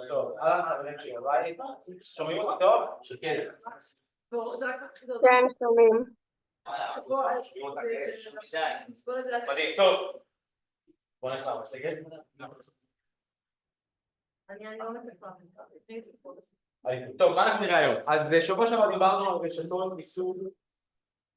טוב, אהלן חברים שלי בבית, שומעים אותי טוב? שכן. כן, שומעים. מדהים, טוב. בוא נקרא בסגל. טוב, מה אנחנו נראה היום? אז שבוע שעבר דיברנו על רשתות מסוג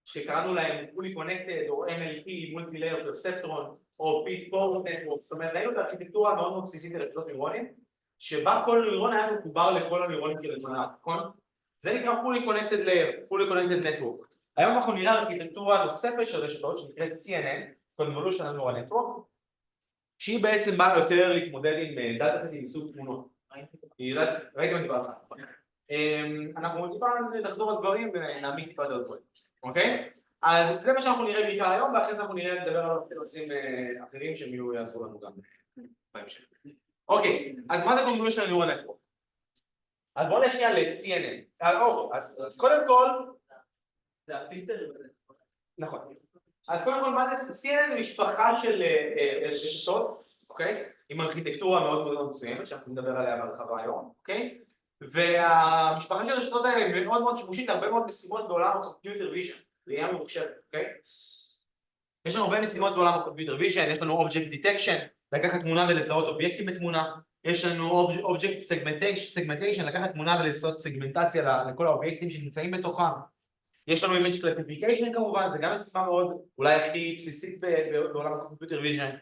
שקראנו להם fully connected או MLP, multi-layer perceptron או pit forward network. זאת אומרת, ראינו את הארכיטקטורה המאוד מאוד בסיסית לרשתות נוירונים שבה כל נוירון היה מחובר לכל הנוירונים של התמונה, נכון? זה נקרא fully connected layer, fully connected network. היום אנחנו נראה ארכיטקטורה נוספת של רשתות שנקראת CNN, Convolutional Neural Network, שהיא בעצם באה יותר להתמודד עם דאטה-סטים מסוג תמונות. ראיתם את דיברתי. אנחנו טיפה נחזור על דברים ונעמיק טיפה עוד דברים, אוקיי? אז זה מה שאנחנו נראה בעיקר היום, ואחרי זה אנחנו נדבר על נושאים אחרים שהם יעזרו לנו גם בהמשך. אוקיי, אז מה זה Convolutional Neural Network? אז בואו נשקיע ל-CNN. אז קודם כל... זה הפילטר. נכון. אז קודם כל, מה זה? CNN זה משפחה של רשתות, אוקיי? עם ארכיטקטורה מאוד מאוד מסוימת, שאנחנו נדבר עליה בהרחבה היום, אוקיי? והמשפחה של הרשתות האלה מאוד מאוד שימושית, הרבה מאוד משימות בעולם ה-Computer Vision, ראייה ממוחשבת, אוקיי? יש לנו הרבה משימות בעולם ה-Computer Vision, יש לנו Object Detection, לקחת תמונה ולזהות אובייקטים בתמונה, יש לנו Object Segmentation, לקחת תמונה ולזהות סגמנטציה לכל האובייקטים שנמצאים בתוכם, יש לנו Image Classification כמובן, זה גם משימה מאוד אולי הכי בסיסית בעולם ה-Computer Vision,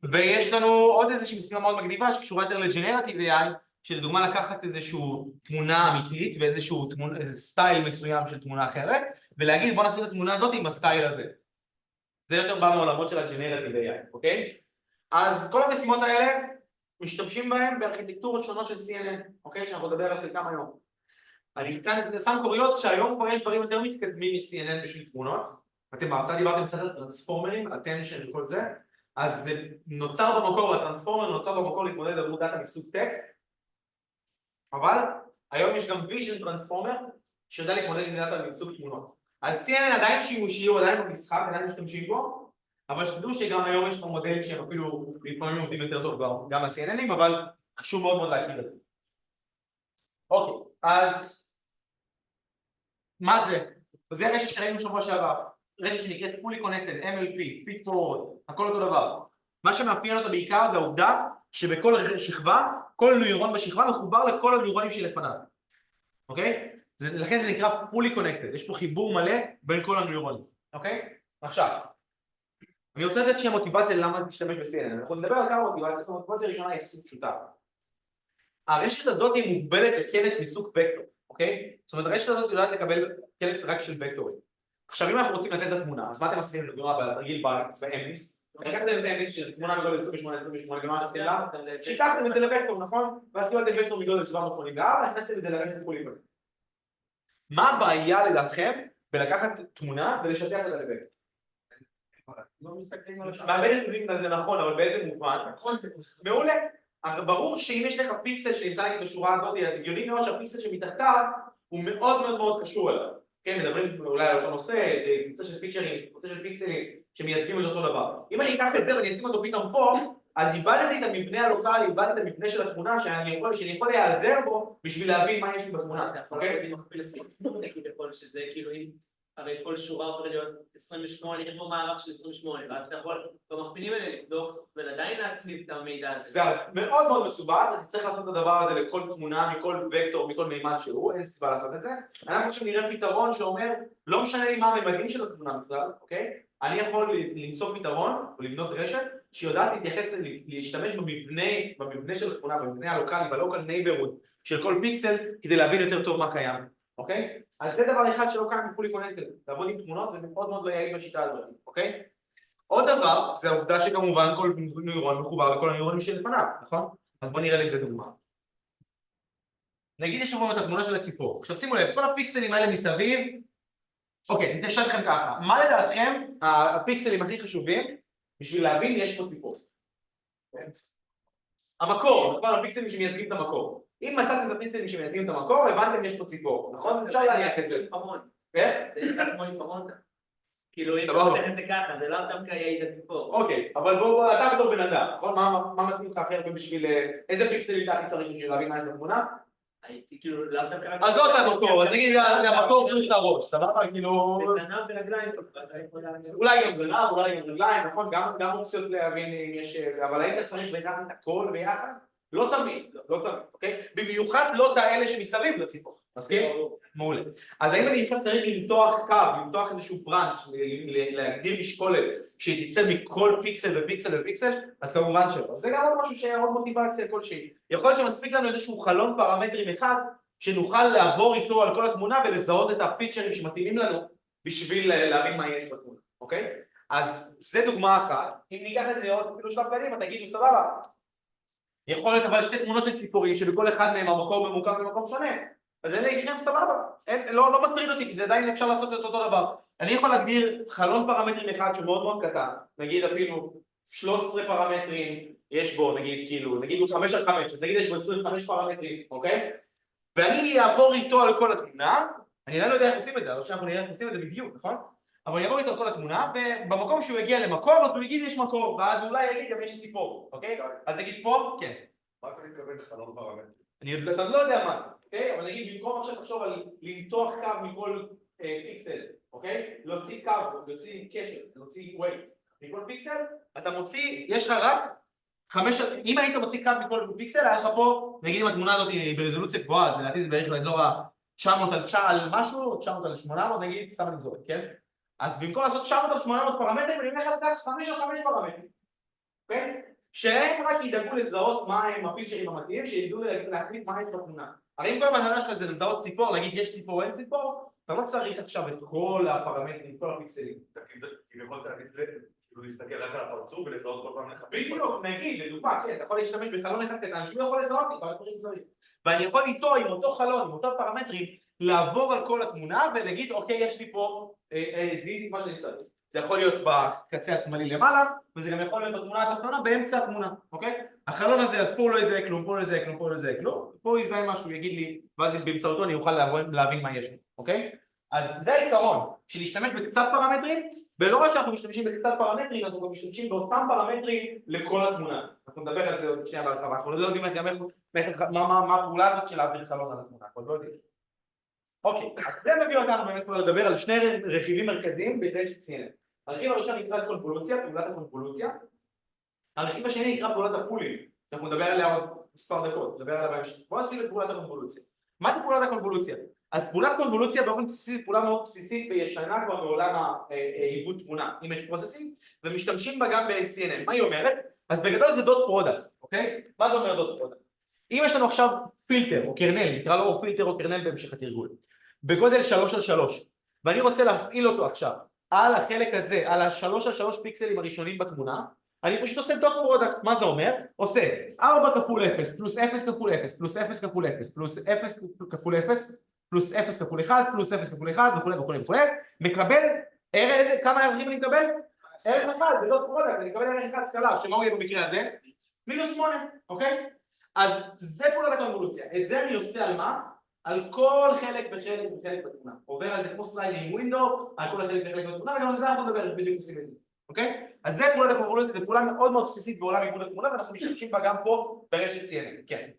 ויש לנו עוד איזושהי משימה מאוד מגניבה שקשורה יותר ל-Generative AI, שלדוגמה לקחת איזושהי תמונה אמיתית ואיזשהו סטייל מסוים של תמונה אחרת, ולהגיד בוא נעשה את התמונה הזאת עם הסטייל הזה. זה יותר בא מעולמות של ה-Generative AI, אוקיי? אז כל המשימות האלה משתמשים בהן בארכיטקטורות שונות של CNN, אוקיי? שאנחנו נדבר על חלקם היום. אני כאן שם קוריוז שהיום כבר יש דברים יותר מתקדמים מ-CNN בשביל תמונות. אתם בהרצאה דיברתם קצת על טרנספורמרים, attention וכל זה, אז זה נוצר במקור, הטרנספורמר נוצר במקור להתמודד עבור דאטה מסוג טקסט, אבל היום יש גם vision transformer שיודע להתמודד עם דאטה מסוג תמונות. אז CNN עדיין שימושי, הוא עדיין במשחק, עדיין משתמשים בו, אבל שתדעו שגם היום יש פה מודלים שהם אפילו לפעמים עובדים יותר טוב גם ה-CNNים, אבל חשוב מאוד מאוד להכיר את זה. אוקיי, אז מה זה? זה הרשת שראינו שבוע שעבר, רשת שנקראת fully connected, MLP, fit forward, הכל אותו דבר. מה שמאפיין אותו בעיקר זה העובדה שבכל שכבה, כל נוירון בשכבה מחובר לכל הנוירונים שלפניו. אוקיי? לכן זה נקרא fully connected, יש פה חיבור מלא בין כל הנוירונים. אוקיי? עכשיו, אני רוצה לתת שהיא מוטיבציה ללמה להשתמש ב-CNN. אנחנו נדבר על כמה מוטיבציה, המוטיבציה הראשונה היא יחסית פשוטה. הרשת הזאת היא מוגבלת לקלט מסוג וקטור, אוקיי? זאת אומרת, הרשת הזאת יודעת לקבל קלט רק של וקטורים. עכשיו, אם אנחנו רוצים לתת את התמונה, אז מה אתם עשיתם לדוגמה בתרגיל באמניס? לקחתם את אמניס שזה תמונה מגודל 28, ומה עשיתם לה? שיקחתם את זה לוקטור, נכון? ואז קיבלתם וקטור מגודל 784, הכנסתם את זה לרשת fully connected. מה הבעיה לדעתכם בלקחת תמונה ולשטח אותה לוקטור? באיזה מובן זה נכון, אבל באיזה מובן? מעולה. ברור שאם יש לך פיקסל שנמצא נגיד בשורה הזאת, אז הגיוני מאוד שהפיקסל שמתחתיו הוא מאוד מאוד מאוד קשור אליו. כן, מדברים אולי על אותו נושא, זה קבוצה של פיצ'רים, קבוצה של פיקסלים שמייצגים את אותו דבר. אם אני אקח את זה ואני אשים אותו פתאום פה, אז איבדתי את המבנה הלוקלי, איבדתי את המבנה של התמונה שאני יכול להיעזר בו בשביל להבין מה יש לי בתמונה. אוקיי? אני מכפיל לשים, שזה כאילו אם הרי כל שורה הופך להיות 28, יש פה מערך של 28, ואז אתה יכול במכפילים האלה לבדוק ועדיין להצליב את המידע הזה. זה מאוד מאוד מסובך, אני צריך לעשות את הדבר הזה לכל תמונה, מכל וקטור, מכל מימד שהוא, אין סיבה לעשות את זה. אנחנו עכשיו נראה פתרון שאומר, לא משנה לי מה הממדים של התמונה בכלל, אוקיי? אני יכול למצוא פתרון או לבנות רשת שיודעת להתייחס, להשתמש במבנה של התמונה, במבנה הלוקלי, בלוקל נייברוד של כל פיקסל, כדי להבין יותר טוב מה קיים, אוקיי? אז זה דבר אחד שלא קיים ב-fully connected, לעבוד עם תמונות זה מאוד מאוד לא יעיל בשיטה הזאת, אוקיי? עוד דבר זה העובדה שכמובן כל נוירון מחובר לכל הנוירונים שלפניו, נכון? אז בואו נראה לזה דוגמה. נגיד יש לנו את התמונה של הציפור, עכשיו שימו לב, כל הפיקסלים האלה מסביב, אוקיי, אני אשאל אתכם ככה, מה לדעתכם הפיקסלים הכי חשובים בשביל להבין יש פה ציפור? המקור, נכון? הפיקסלים שמייצגים את המקור. אם מצאתם את הפיקסלים שמייצגים את המקור, הבנתם יש פה ציפור, נכון? אפשר להניח את זה. פמון. איך? זה נקרא כמו עם פמון. כאילו, אם אתה סבבה. פותח את זה ככה, זה לא דווקא יעיד הציפור. אוקיי, אבל בוא, אתה בתור בן אדם, נכון? מה מתאים לך הכי הרבה בשביל... איזה פיקסלים אתה הכי צריך בשביל להבין מה יש בתמונה? הייתי כאילו, לאו דווקא... אז לא אתה המקור, אז נגיד זה המקור של הראש, סבבה? כאילו... בזנב ורגליים, אז אני יכול להגיד. אולי גם זנב, אולי גם רגליים, נכון? גם אופציות להבין אם יש זה, אבל האם אתה צריך לקחת את הכל ביחד? לא תמיד, לא תמיד, אוקיי? במיוחד לא את האלה שמסביב לציפור, מסכים? מעולה. אז האם אני עכשיו צריך למתוח קו, למתוח איזשהו ברנץ', להגדיר משקולת שתצא מכל פיקסל ופיקסל ופיקסל, אז כמובן שלא. זה גם עוד משהו שהיה עוד מוטיבציה כלשהי. יכול להיות שמספיק לנו איזשהו חלון פרמטרים אחד, שנוכל לעבור איתו על כל התמונה ולזהות את הפיצ'רים שמתאימים לנו בשביל להבין מה יש בתמונה, אוקיי? אז זה דוגמה אחת. אם ניקח את זה עוד אפילו שלב קדימה, תגידו סבבה. יכול להיות אבל שתי תמונות של ציפורים שבכל אחד מהם המקור ממוקם במקום שונה. אז אלה יקרים סבבה, לא מטריד אותי כי זה עדיין אפשר לעשות את אותו דבר. אני יכול להגדיר חלון פרמטרים אחד שהוא מאוד מאוד קטן, נגיד אפילו 13 פרמטרים יש בו, נגיד הוא 5 על 5, אז נגיד יש בו 25 פרמטרים, אוקיי? ואני אעבור איתו על כל התמונה, אני עדיין לא יודע איך עושים את זה, לא שאנחנו נראה איך עושים את זה בדיוק, נכון? אבל אני אעבור איתו על כל התמונה, ובמקום שהוא יגיע למקור, אז הוא יגיד יש מקור, ואז אולי יגיד גם יש ציפור, אוקיי? אז נגיד פה, כן. מה אתה מתכוון חלון פרמטרים? אני לא יודע מה זה, אוקיי? אבל נגיד במקום עכשיו לחשוב על למתוח קו מכל פיקסל, אוקיי? להוציא קו, להוציא קשר, להוציא ווייט מכל פיקסל, אתה מוציא, יש לך רק 5, אם היית מוציא קו מכל פיקסל, היה לך פה, נגיד אם התמונה הזאת היא ברזולוציה גבוהה, אז לדעתי זה בערך לאזור ה-900 על משהו, 900 על 800 נגיד, סתם אני זורק, כן? אז במקום לעשות 900 על 800 פרמטרים, אני הולך לקחת 5 על 5 פרמטרים, אוקיי? שהם רק ידאגו לזהות מה הם הפיצ'רים המתאימים, שידעו להחליט מה יש בתמונה. הרי אם כל המטרה שלך זה לזהות ציפור, להגיד יש ציפור או אין ציפור, אתה לא צריך עכשיו את כל הפרמטרים, כל הפיקסלים. אם יכולת כאילו להסתכל רק על הפרצוף ולזהות כל פעם לך. בדיוק, נגיד, לדוגמה, כן, אתה יכול להשתמש בחלון אחד קטן, שהוא יכול לזהות לי, אבל דברים צריך. ואני יכול איתו, עם אותו חלון, עם אותו פרמטרים, לעבור על כל התמונה ולהגיד, אוקיי, יש לי פה, זיהיתי מה שאני צריך. זה יכול להיות בקצה השמאלי למעלה, וזה גם יכול להיות בתמונה התחתונה באמצע התמונה, אוקיי? החלון הזה, אז פה לא יזהה כלום, פה לא יזהה כלום, פה לא יזהה כלום, פה יזהה משהו, יגיד לי, ואז באמצעותו אני אוכל להבין מה יש לי, אוקיי? אז זה העיקרון, של להשתמש בקצת פרמטרים, ולא רק שאנחנו משתמשים בקצת פרמטרים, אנחנו גם משתמשים באותם פרמטרים לכל התמונה. אנחנו נדבר על זה עוד שנייה בהרחבה, אנחנו לא יודעים גם מה הפעולה הזאת של להעביר חלון על התמונה, אנחנו לא יודעים. אוקיי, אז זה מביא אותנו באמת כבר לדבר על שני רכיבים מרכזיים ברשת CNN. הרכיב הראשון נקרא קונבולוציה, פעולת הקונבולוציה. הרכיב השני נקרא פעולת הפולים, אנחנו נדבר עליה עוד מספר דקות, נדבר עליה בהמשך. בואו נתחיל בפעולת הקונבולוציה. מה זה פעולת הקונבולוציה? אז פעולת קונבולוציה באופן בסיסי זה פעולה מאוד בסיסית וישנה כבר בעולם העיבוד תמונה, image processing, ומשתמשים בה גם ב-CNN. מה היא אומרת? אז בגדול זה דוט פרודקט, אוקיי? מה זה אומר דוט פרודקט? אם יש לנו עכשיו פילטר או קרנל, נקרא לו או פילטר או קרנל בהמשך התרגול, בגודל 3 על 3, ואני רוצה להפעיל אותו עכשיו על החלק הזה, על ה3 על 3 פיקסלים הראשונים בתמונה, אני פשוט עושה דוט פרודקט. מה זה אומר? עושה 4 כפול 0 פלוס 0 כפול 0 פלוס 0 כפול 0 פלוס 0 כפול 0 פלוס 0 כפול 1 פלוס 0 כפול 1 וכו' וכו' וכו', מקבל כמה ערכים אני מקבל? ערך אחד, זה דוט פרודקט, אני מקבל ערך אחד סקלר, שמה הוא יהיה במקרה הזה? מינוס 8, אוקיי? אז זה פעולת הקונבולוציה, את זה אני עושה על מה? על כל חלק וחלק וחלק בתמונה, עובר על זה כמו סליידינג ווינדו, על כל החלק וחלק בתמונה, וגם על זה אנחנו נדבר, בדיוק עושים את זה, אוקיי? אז זה פעולת הקונבולוציה, זו פעולה מאוד מאוד בסיסית בעולם עיבוד התמונה, ואנחנו משתמשים בה גם פה ברשת CNN, כן.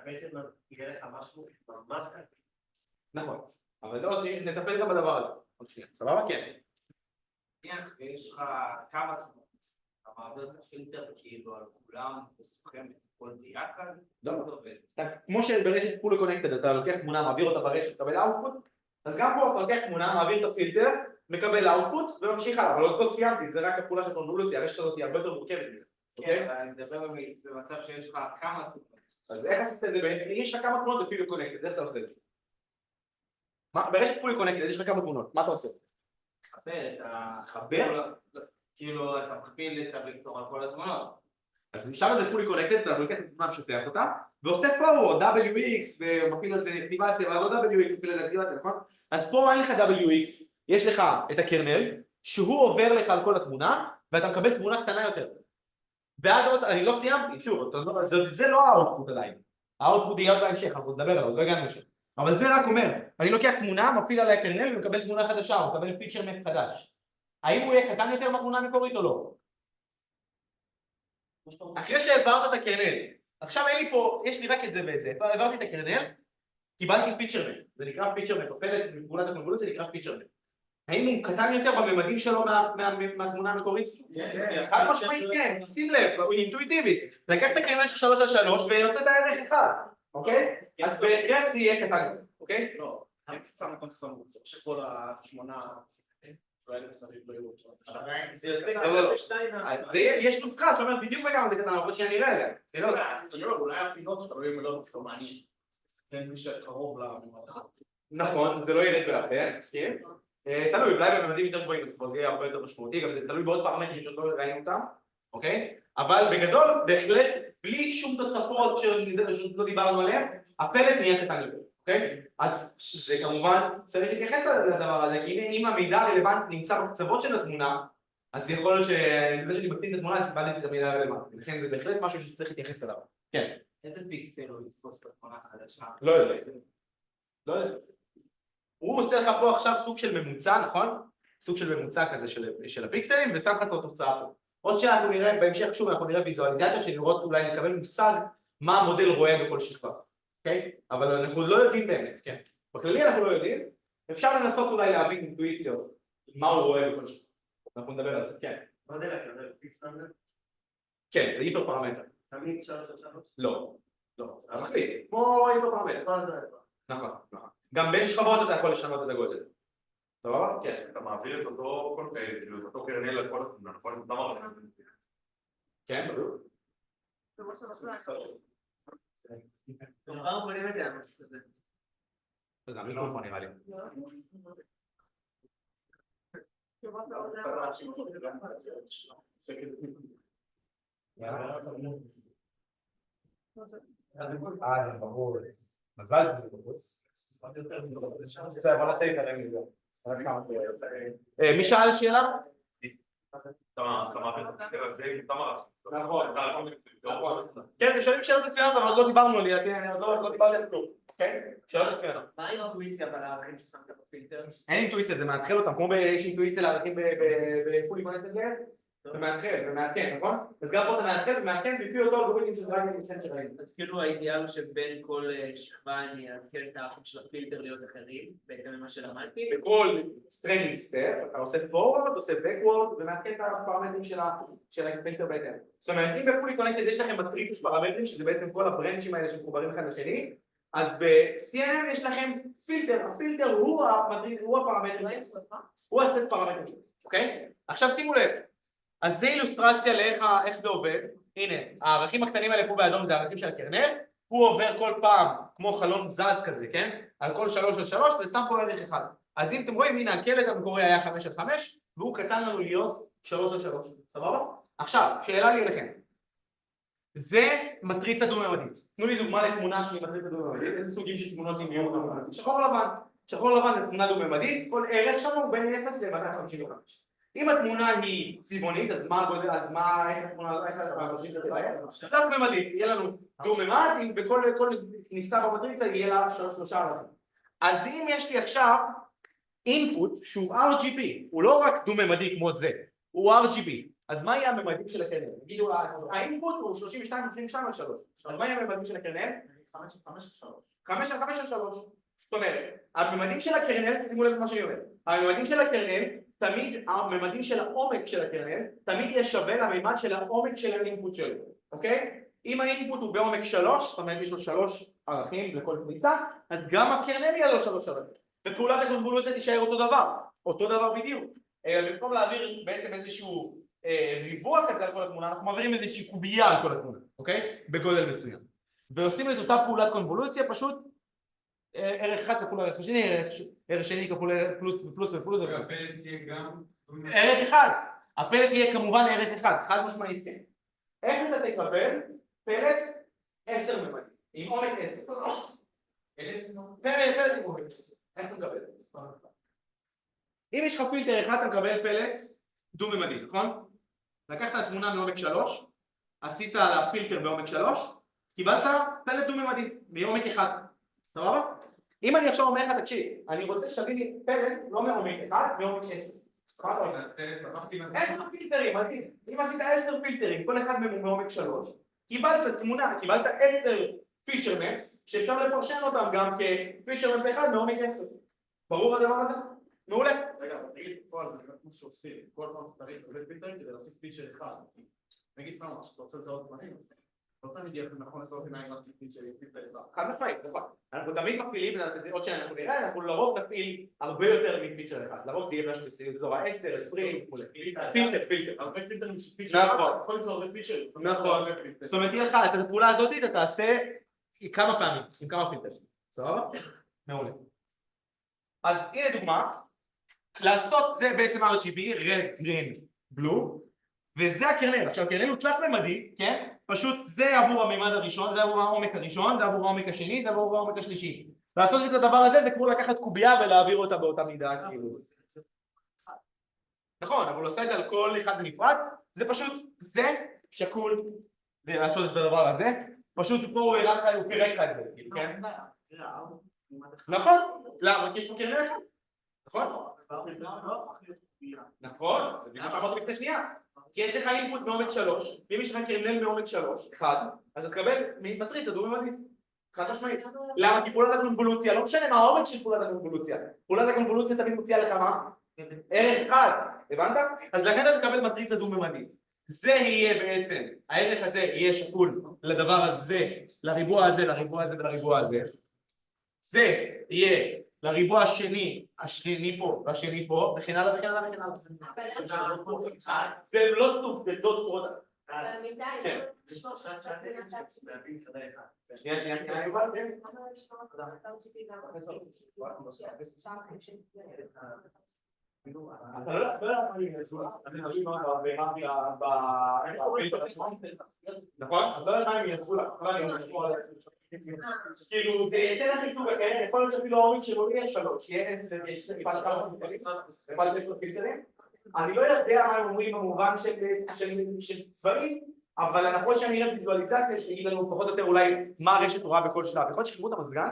בעצם יהיה לך משהו ממש קל. נכון, אבל עוד נטפל גם בדבר הזה, עוד שנייה, סבבה? כן. ויש לך כמה תמונות, אתה מעביר את הפילטר כאילו על כולם וסוכם את הכל ביחד, לא. זה עובד. כמו שברשת פול קונקטד אתה לוקח תמונה, מעביר אותה ברשת, מקבל אאוטפוט, אז גם פה אתה לוקח תמונה, מעביר את הפילטר, מקבל אאוטפוט וממשיך הלאה, אבל עוד לא סיימתי, זה רק הפעולה של הקונבולוציה, הרשת הזאת היא הרבה יותר מורכבת מזה. כן, אני מדבר במצב שיש לך כמה תמונות. אז איך עשית את זה? יש לך כמה תמונות בפול קונקטד, איך אתה עושה את זה? ברשת פול קונקטד יש לך כמה תמונות, מה אתה עושה? חבר? כאילו אתה מכפיל את הוקטור על כל התמונות. אז שם זה פולי קונקטד, אתה לוקח את התמונה משטח אותה, ועושה פורוורד, WX, ומפעיל על זה אקטיבציה, ואז עוד WX מפעיל על זה אקטיבציה, נכון? אז פה אין לך WX, יש לך את הקרנל, שהוא עובר לך על כל התמונה, ואתה מקבל תמונה קטנה יותר. ואז עוד, אני לא סיימתי, שוב, זה לא האוטפוט עדיין. האוטפוט יהיה עוד בהמשך, אנחנו נדבר עליו, לא הגענו לשם. אבל זה רק אומר, אני לוקח תמונה, מפעיל עליה קרנל, ומקבל תמונה חדשה, או מקבל פיצ'ר מק חדש. האם הוא יהיה קטן יותר מהתמונה המקורית או לא? אחרי שהעברת את הקרנל, עכשיו אין לי פה, יש לי רק את זה ואת זה, העברתי את הקרנל, קיבלתי פיצ'רמן, זה נקרא פיצ'רמן, בפלט בפעולת הקונבולוציה זה נקרא פיצ'רמן. האם הוא קטן יותר בממדים שלו מהתמונה המקורית? חד משמעית כן, שים לב, הוא אינטואיטיבי. לקח את הקרנל של 3 על 3 ויוצא את הערך 1, אוקיי? אז בערך זה יהיה קטן יותר, אוקיי? לא, הם קצת מקום סמוך, זה שכל השמונה אולי מסביב לא יהיו זה יוצא לא. בשתיים. יש נוסחה שאומרת בדיוק בכמה זה קטן, למרות שאני אראה עליה. אולי הפינות שתלויים לא בסדר מעניין. כן, מי שקרוב לממד אחד. נכון, זה לא ירד בהרבה, תסכים. תלוי, אולי בממדים יותר גבוהים, אז זה יהיה הרבה יותר משמעותי, גם זה תלוי בעוד פרמטרים שעוד לא ראינו אותם, אוקיי? אבל בגדול, בהחלט, בלי שום תוספות שלא דיברנו עליהן, הפלט נהיה קטן יותר, אוקיי? אז זה כמובן צריך להתייחס לדבר הזה, כי אם המידע הרלוונטי נמצא בקצוות של התמונה, אז יכול להיות שבזה שאני מקטין את התמונה, אז איבדתי את המידע הרלוונטי, לכן זה בהחלט משהו שצריך להתייחס אליו. כן. איזה פיקסל הוא יתפוס בתמונה החדשה? לא יודע. לא יודע. הוא עושה לך פה עכשיו סוג של ממוצע, נכון? סוג של ממוצע כזה של הפיקסלים, ושם לך את התוצאה פה. עוד שאנחנו נראה, בהמשך שוב אנחנו נראה ויזואליזציות של לראות אולי לקבל מושג מה המודל רואה בכל שכבה, אוקיי? אבל אנחנו לא יודעים באמת, כן? בכללי אנחנו לא יודעים, אפשר לנסות אולי להבין אינטואיציות, מה הוא רואה בכל שכבה. אנחנו נדבר על זה, כן. מה זה לקרנל? פיפסטנדרט? כן, זה היפר פרמטר. תמיד 3 על 3? לא, לא, אתה מחליט, כמו היפר פרמטר. נכון, נכון. גם בין שכבות אתה יכול לשנות את הגודל. סבבה? כן. אתה מעביר את אותו קרנל לכל התמונה, נכון? אתה מעביר את זה. כן, בדיוק. זה מה שעושה. כבר בונים את זה, המשהו כזה. זה המיקרופון נראה לי. זה ברור. מזל שזה בחוץ. בסדר, בוא נעשה להתעלם מזה. מי שאל שאלה? אתה מעביר את הקרנל הזה, אתה מעביר. נכון. כן, אתם שואלים שאלות מצוינות, אבל עוד לא דיברנו עליה, לא דיברתי על כלום. כן? שאלות מצוינות. מה האינטואיציה בערכים ששמת בפילטר? אין אינטואיציה, זה מאתחל אותם, כמו יש אינטואיציה לערכים בפולי קונקטד לב, זה מאתחל, ומעדכן, נכון? אז גם פה אתה מאתחל ומעדכן לפי אותו אלגוריתם של גרדיאנט דיסנט שראינו. אז כאילו האידיאל הוא שבין כל שכבה אני אעדכן את הערכים של הפילטר להיות אחרים, בהתאם למה שלמדתי. בכל סטרנינג סטפ, אתה עושה forward, עושה backward, ומעדכן את הפרמטרים של הפילטר בהתאם. זאת אומרת, אם בפולי קונקטד יש לכם מטריצה של פרמטרים, שזה בעצם כל הברנצ'ים האלה שמחוברים אחד לשני, אז ב-CNN יש לכם פילטר, הפילטר הוא הפרמטרים, הוא הסט פרמטרים שלו, אוקיי? עכשיו שימו לב, אז זה אילוסטרציה לאיך זה עובד, הנה, הערכים הקטנים האלה פה באדום זה הערכים של הקרנל, הוא עובר כל פעם כמו חלון זז כזה, כן? על כל 3 על 3 וסתם פה ערך אחד. אז אם אתם רואים, הנה הקלט המקורי היה 5 על 5, והוא קטן לנו להיות 3 על 3, סבבה? עכשיו, שאלה לי אליכם. זה מטריצה דו-ממדית. תנו לי דוגמה לתמונה שהיא מטריצה דו-ממדית, איזה סוגים של תמונות עם יום דו-ממדית? שחור לבן. שחור לבן זה תמונה דו-ממדית, כל ערך שם הוא בין 0 ל-255. אם התמונה היא צבעונית, אז מה הגודל, אז מה, איך התמונה, איך התמונה זה תראה? תלת-ממדית, יהיה לנו דו-ממד, אם בכל כניסה במטריצה יהיה לה 3 ערכים. אז אם יש לי עכשיו input שהוא RGB, הוא לא רק דו-ממדי כמו זה, הוא RGB. אז מה יהיה הממדים של הקרנל? נגידו, האינפוט הוא 32 על 3. אז מה יהיה הממדים של הקרנל? 5 על 3. 5 על 5 על 3. זאת אומרת, הממדים של הקרנל, שימו לב למה שאני אומר, הממדים של הקרנל, תמיד, הממדים של העומק של הקרנל, תמיד יהיה שווה לממד של העומק של האינפוט שלו, אוקיי? אם האינפוט הוא בעומק 3, זאת אומרת יש לו 3 ערכים לכל כניסה, אז גם הקרנל יהיה לו 3 ערכים. ופעולת הקונבולוציה תישאר אותו דבר בדיוק. במקום להעביר בעצם איזשהו ריבוע כזה על כל התמונה, אנחנו מעבירים איזושהי קובייה על כל התמונה, אוקיי? בגודל מסוים. ועושים את אותה פעולת קונבולוציה, פשוט ערך אחד כפול ערך שני, ערך שני כפול פלוס ופלוס ופלוס. והפלט תהיה גם... ערך אחד. הפלט יהיה כמובן ערך אחד, חד משמעית כן. איך אתה תקבל פלט 10 ממדים, עם עומק 10? פלט עם עומק 10. איך אתה מקבל? אם יש לך פילטר אחד, אתה מקבל פלט דו-ממדי, נכון? לקחת תמונה מעומק 3, עשית על הפילטר בעומק 3, קיבלת פלט דו-ממדי, מעומק 1, סבבה? אם אני עכשיו אומר לך, תקשיב, אני רוצה שתביא לי פלט לא מעומק 1, מעומק 10, מה אתה עושה? 10 פילטרים, אם עשית 10 פילטרים, כל אחד מהם מעומק 3, קיבלת תמונה, קיבלת 10 פיצ'ר מפס, שאפשר לפרשן אותם גם כפיצ'ר מפ אחד מעומק 10. ברור הדבר הזה? מעולה. רגע, אבל תגיד, בפועל זה באמת כמו שעושים, כל פעם אתה תריץ הרבה פילטרים כדי להשיג פיצ'ר אחד. נגיד סתם מה, שאתה רוצה לזהות פנים, אז לא תמיד יהיה נכון לזהות עיניים רק פיצ'ר אחד. חד משמעית, נכון. אנחנו תמיד מפעילים, עוד שאנחנו נראה, אנחנו לרוב נפעיל הרבה יותר מפיצ'ר אחד. לרוב זה יהיה משהו בסביבות 10, 20, פילטר. הרבה פילטרים של פיצ'ר אחד, נכון. יכול למצוא הרבה פיצ'ר. נכון. זאת אומרת, תהיה לך, את הפעולה הזאת אתה תעשה כמה פעמים, עם כמה פילטרים. סבבה? מעולה. אז הנה דוגמה. לעשות זה בעצם RGB, red, green, blue, וזה הקרנל. עכשיו הקרנל הוא תלת ממדי, כן? פשוט זה עבור המימד הראשון, זה עבור העומק הראשון, זה עבור העומק השני, זה עבור העומק השלישי. לעשות את הדבר הזה זה כמו לקחת קובייה ולהעביר אותה באותה מידה כאילו. נכון, אבל הוא עושה את זה על כל אחד בנפרד, זה פשוט, זה שקול לעשות את הדבר הזה, פשוט פה הוא הראה לך, הוא פירק לך את זה, כן? נכון, למה? כי יש פה קרנל אחד, נכון? נכון, זה בדיוק שאמרתי לפני שנייה. כי יש לך אינפוט מעומק 3, ואם יש לך קרנל מעומק 3, 1, אז אתה תקבל מטריצה דו-ממדית. חד משמעית. למה? כי פעולת הקונבולוציה, לא משנה מה העומק של פעולת הקונבולוציה. פעולת הקונבולוציה תמיד מוציאה לך מה? ערך 1, הבנת? אז לכן אתה תקבל מטריצה דו-ממדית. זה יהיה בעצם, הערך הזה יהיה שקול לדבר הזה, לריבוע הזה, לריבוע הזה ולריבוע הזה. זה יהיה לריבוע השני, השני פה והשני פה, וכן הלאה וכן הלאה וכן הלאה. זה לא סוג, זה דוד פרודקט. שנייה, יובל, כן. אתה לא יודע מה אני אעשו, אני מביא מה נכון? אתה לא יודע מה אני אעשו לך, כאילו זה ייתן לך ייצוג אחר, יכול להיות שאפילו העומק שלו יהיה 3, יהיה 10, יש לפעד כמה פילטרים, 10 פילטרים. אני לא יודע מה הם אומרים במובן של צבעים, אבל אנחנו רואים שאני אראה ויזואליזציה שיגיד לנו פחות או יותר אולי מה הרשת רואה בכל שלב. יכול להיות שחיברו את המזגן?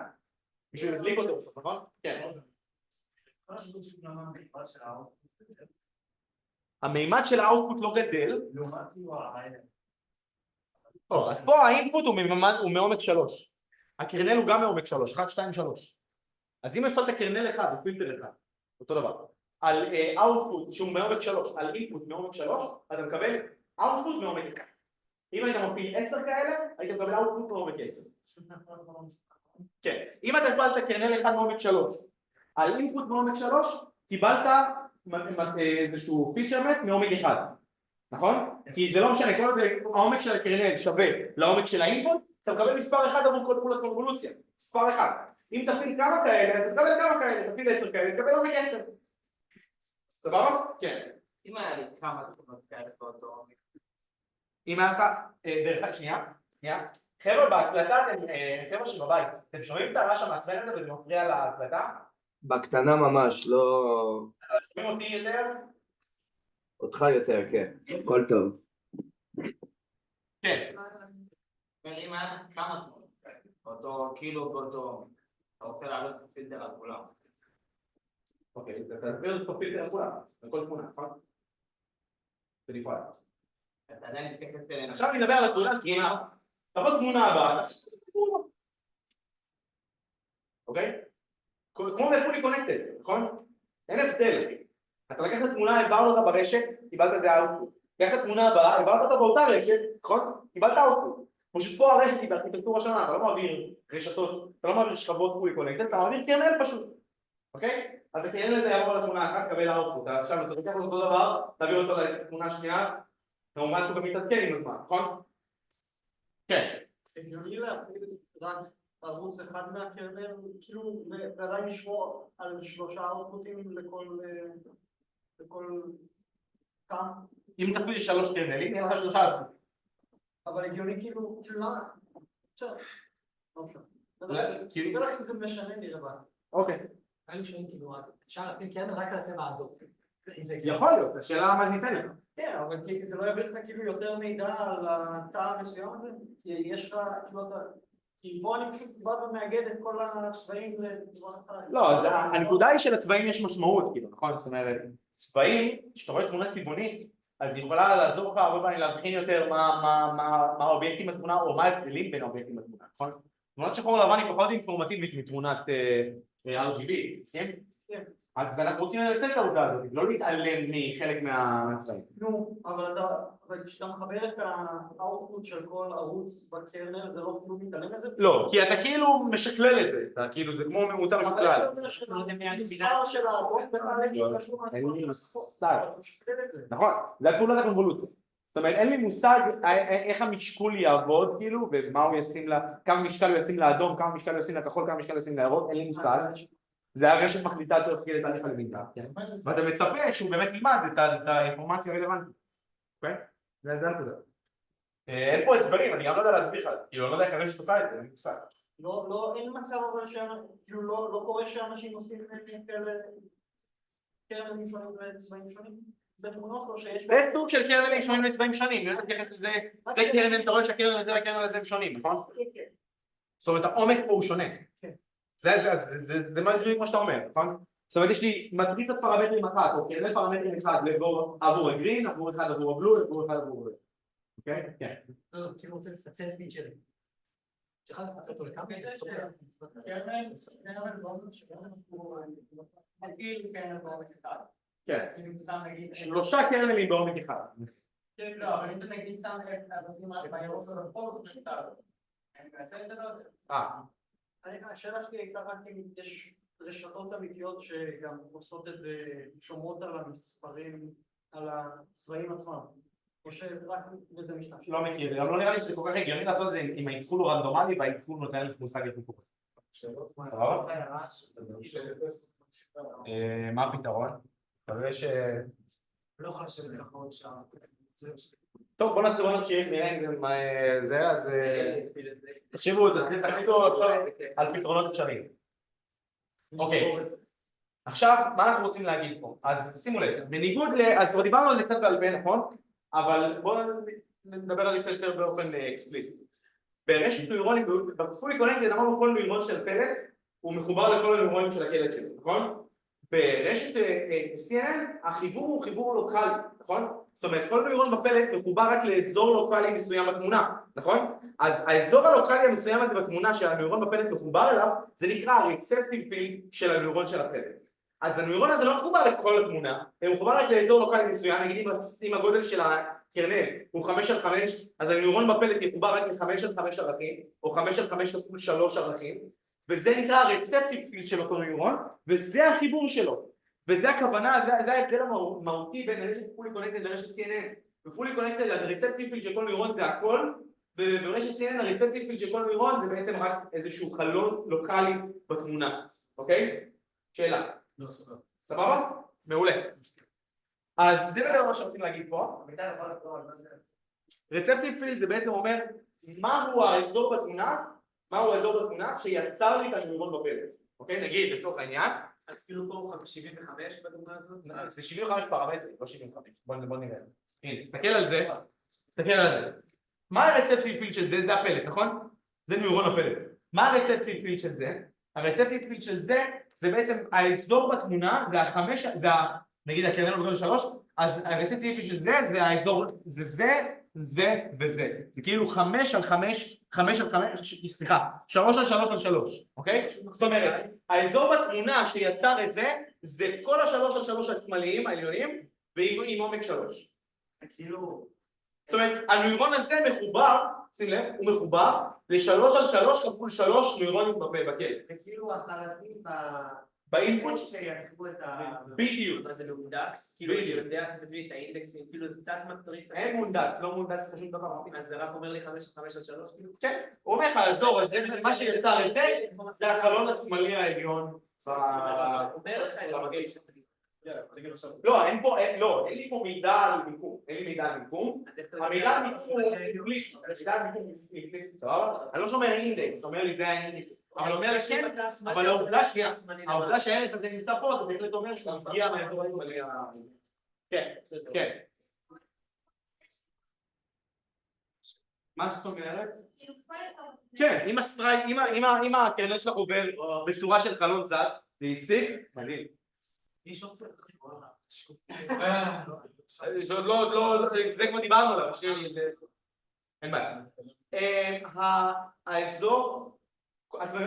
בשביל לדליק אותו בסוף, נכון? כן. המימד של האוטפוט לא גדל. אז פה האינפוט הוא מעומק 3. הקרנל הוא גם מעומק 3, 1, 2, 3. אז אם הפעלת קרנל אחד ופילטר אחד, אותו דבר, על אאוטפוט שהוא מעומק 3, על אינפוט מעומק 3, אתה מקבל אאוטפוט מעומק 1. אם היית מפעיל 10 כאלה, היית מקבל אאוטפוט מעומק 10. כן, אם אתה הפעלת קרנל אחד מעומק 3, על אינפוט מעומק 3, קיבלת איזשהו פיצ'ר מפ מעומק 1. נכון? כי זה לא משנה, כל העומק של הקרנל שווה לעומק של האינפוט, אתה מקבל מספר אחד עבור כל פעולת קונבולוציה, מספר אחד. אם תפעיל כמה כאלה, אז תקבל כמה כאלה, תפעיל 10 כאלה, תקבל עומק 10. סבבה? כן. אם היה לי כמה תוכנות כאלה באותו עומק. אם היה לך, דרך שנייה, חבר'ה בהקלטה, חבר'ה שבבית, אתם שומעים את הרעש המעצבן הזה וזה מפריע להקלטה? בקטנה ממש, לא... שומעים אותי יותר? אותך יותר, כן, הכל טוב. כן. אם היה לך כמה תוכנות כאלה, באותו כאילו באותו, אתה רוצה להעלות את הפילטר על כולם. אוקיי, אז אתה תסביר את הפילטר על כולם, לכל תמונה, נכון? בנפרד. אתה עדיין תתייחס אלינו. עכשיו אני מדבר על התמונה, תבוא תמונה הבאה, אוקיי? כמו בפולי קונקטד, נכון? אין הבדל, אחי. אתה לקחת תמונה, העברת אותה ברשת, קיבלת זה האוטפוט. לקחת תמונה הבאה, העברת אותה באותה רשת, נכון? קיבלת האוטפוט. פשוט פה הרשת היא בארכיטקטורה שונה, אתה לא מעביר רשתות, אתה לא מעביר שכבות פולי קונקטד, אתה מעביר קרנל פשוט, אוקיי? אז הקרנל הזה יעבור לתמונה אחת, קבל האוטפוט. עכשיו אתה לוקח אותו דבר, תעביר אותו לתמונה השנייה, כמובן שהוא גם מתעדכן עם הזמן, נכון? כן. הגיוני להפעיל רק ערוץ אחד מהקרנל, כאילו, ועדיין לשמור על 3 אאוטפוטים לכל קו. אם תפעיל 3 קרנלים, יהיה לך 3 אאוטפוטים. אבל הגיוני כאילו, למה? בסדר. לא משנה. בטח אם זה משנה לי לבד. אוקיי. אני שואל כאילו, אפשר להפעיל קרנל רק על הצבע הזאת. יכול להיות, השאלה מה זה ייתן לך. כן, אבל זה לא יביא לך כאילו יותר מידע על התא המסוים הזה, כי יש לך, כאילו, כי בוא אני פשוט בא ומאגד את כל הצבעים לדבר אחד. לא, אז הנקודה היא שלצבעים יש משמעות, כאילו, נכון? זאת אומרת, צבעים, כשאתה רואה תמונה צבעונית, אז היא יכולה לעזור לך הרבה פעמים להבחין יותר מה האובייקטים בתמונה או מה ההבדלים בין האובייקטים בתמונה, נכון? תמונת שחור לבן היא פחות אינפורמטיבית מתמונת RGB, סיים? כן. אז אנחנו רוצים לנצל את העובדה הזאת, לא להתעלם מחלק מהצבעים. נו, אבל כשאתה מחבר את האוטפוט של כל ערוץ בקרנל, זה לא כאילו מתעלם מזה? לא, כי אתה כאילו משקלל את זה, אתה כאילו זה כמו ממוצע משוקלל. מספר של האדום בכלל שקשור אין לי מושג. נכון, זה הפעולת הקונבולוציה. זאת אומרת, אין לי מושג איך המשקול יעבוד כאילו, ומה הוא ישים לה, כמה משקל הוא ישים לאדום, כמה משקל הוא ישים לכחול, כמה משקל הוא ישים לירוק, אין לי מושג. זה הרשת מחליטה תוך כדי תהליך הלמידה, ואתה מצפה שהוא באמת ילמד את האינפורמציה הרלוונטית, אוקיי? זה הנקודה. אין פה הסברים, אני גם לא יודע להסביר לך, כאילו אני לא יודע איך הרשת עושה את זה, אין לי מושג. לא, אין מצב אבל כאילו לא קורה שאנשים עושים כאלה קרנלים שונים וצבעים שונים? זה תמונות או שיש... זה סוג של קרנלים שונים לצבעים שונים, אני לא מתייחס לזה, זה קרנל, אתה רואה שהקרנל הזה והקרנל הזה הם שונים, נכון? כן. זאת אומרת, העומק פה הוא שונה. זה מה שאתה אומר, נכון? זאת אומרת, יש לי מטריצת פרמטרים אחת, או קרנל פרמטרים אחד עבור הגרין, עבור אחד עבור הבלו, עבור אחד עבור הבלו. אוקיי? כן. לא, כאילו רוצה לפצל פיצ'רים. שחד לפצל אותו לכמה? כן. שלושה קרנלים בעומק אחד. לא, אבל אם אתה נגיד שם את בירוק ובפול, הוא פשוט תעלות. אני מנסה את זה לא יודע. השאלה שלי הייתה רק אם יש רשתות אמיתיות שגם עושות את זה, שומרות על המספרים, על הצבעים עצמם, או שרק לזה משתמש. לא מכיר, גם לא נראה לי שזה כל כך הגיוני לעשות את זה אם האיתחול הוא רנדומלי והאיתחול נותן לך מושג איך הוא קורה. סבבה? מה הפתרון? מקווה ש... לא יכול לשבת לך עוד שעה. טוב, בוא נמשיך, נראה אם זה, אז תחשבו, תחליטו עכשיו על פתרונות אפשריים. אוקיי, עכשיו, מה אנחנו רוצים להגיד פה? אז שימו לב, בניגוד אז כבר דיברנו על זה קצת בעל פה, נכון? אבל בואו נדבר על זה קצת יותר באופן אקספליסטי. ברשת נוירונים, בפולי קונקטד, אמרנו כל נוירון של פלט, הוא מחובר לכל הנוירונים של הקלט שלו, נכון? ברשת CNN, החיבור הוא חיבור לוקאלי, נכון? זאת אומרת, כל נוירון בפלט מחובר רק לאזור לוקאלי מסוים בתמונה, נכון? אז האזור הלוקאלי המסוים הזה בתמונה שהנוירון בפלט מחובר אליו, זה נקרא הרצפטיב פילד של הנוירון של הפלט. אז הנוירון הזה לא מחובר לכל התמונה, הוא מחובר רק לאזור לוקאלי מסוים, נגיד אם הגודל של הקרנל הוא 5/5, אז הנוירון בפלט יחובר רק ל5/5 ערכים, או 5/5 כפול 3 ערכים, וזה נקרא הרצפטיב פילד של אותו נוירון, וזה החיבור שלו. וזה הכוונה, זה ההבדל המהותי בין רשת פולי קונקטד לרשת CNN. בפולי קונקטד אז הרצפטיב פילד של כל נוירון זה הכל, וברשת CNN הרצפטיב פילד של כל נוירון זה בעצם רק איזשהו חלון לוקאלי בתמונה. אוקיי? שאלה. לא, סבבה. סבבה? מעולה. אז זה בגלל מה שרוצים להגיד פה. רצפטיב פילד זה בעצם אומר מהו האזור בתמונה שיצר לי את הנוירון בפלט. אוקיי? נגיד לצורך העניין אז כאילו פה הוא 75 בדוגמה הזאת? זה 75 פרמטרים, לא 75. בוא נראה. הנה, תסתכל על זה. מה הרצפטיב פילד של זה? זה הפלט, נכון? זה נוירון הפלט. מה הרצפטיב פילד של זה? הרצפטיב פילד של זה בעצם האזור בתמונה, נגיד הקרנל בגודל 3, אז הרצפטיב פילד של זה האזור, זה וזה. זה כאילו 3/3/3, אוקיי? זאת אומרת, האזור בתמונה שיצר את זה כל 3/3 השמאליים העליונים ועם עומק 3. זאת אומרת, הנוירון הזה מחובר, שים לב, הוא מחובר ל3/3 כפול 3 נוירונים בקל. זה כאילו החלקים באינפוט שיצרו את ה... בדיוק. מה זה מאונדקס? כאילו אני יודע ספציפית האינדקסים, כאילו זה תת מטריצה. אין מונדקס, לא מונדקס חשוב דבר. אז זה רק אומר לי 5/5/3 כאילו? כן, הוא אומר לך, האזור הזה, מה שיצר את זה החלון השמאלי העליון. אומר לך, יאללה, אין לי פה מידע על מיקום, המידע על מיקום הוא אימפליסט, סבבה? אני לא שומר אינדקס, אומר לי זה האינדקס, אבל אומר לי כן, אבל העובדה שהערך הזה נמצא פה, זה בהחלט אומר שהוא מגיע מהאזור השמאלי. כן, כן. מה זאת אומרת? כן, אם הקרנל שלך עובר בצורה של חלון זז, זה הפסיק, מדהים. זה כבר דיברנו עליו, אין בעיה. האזור,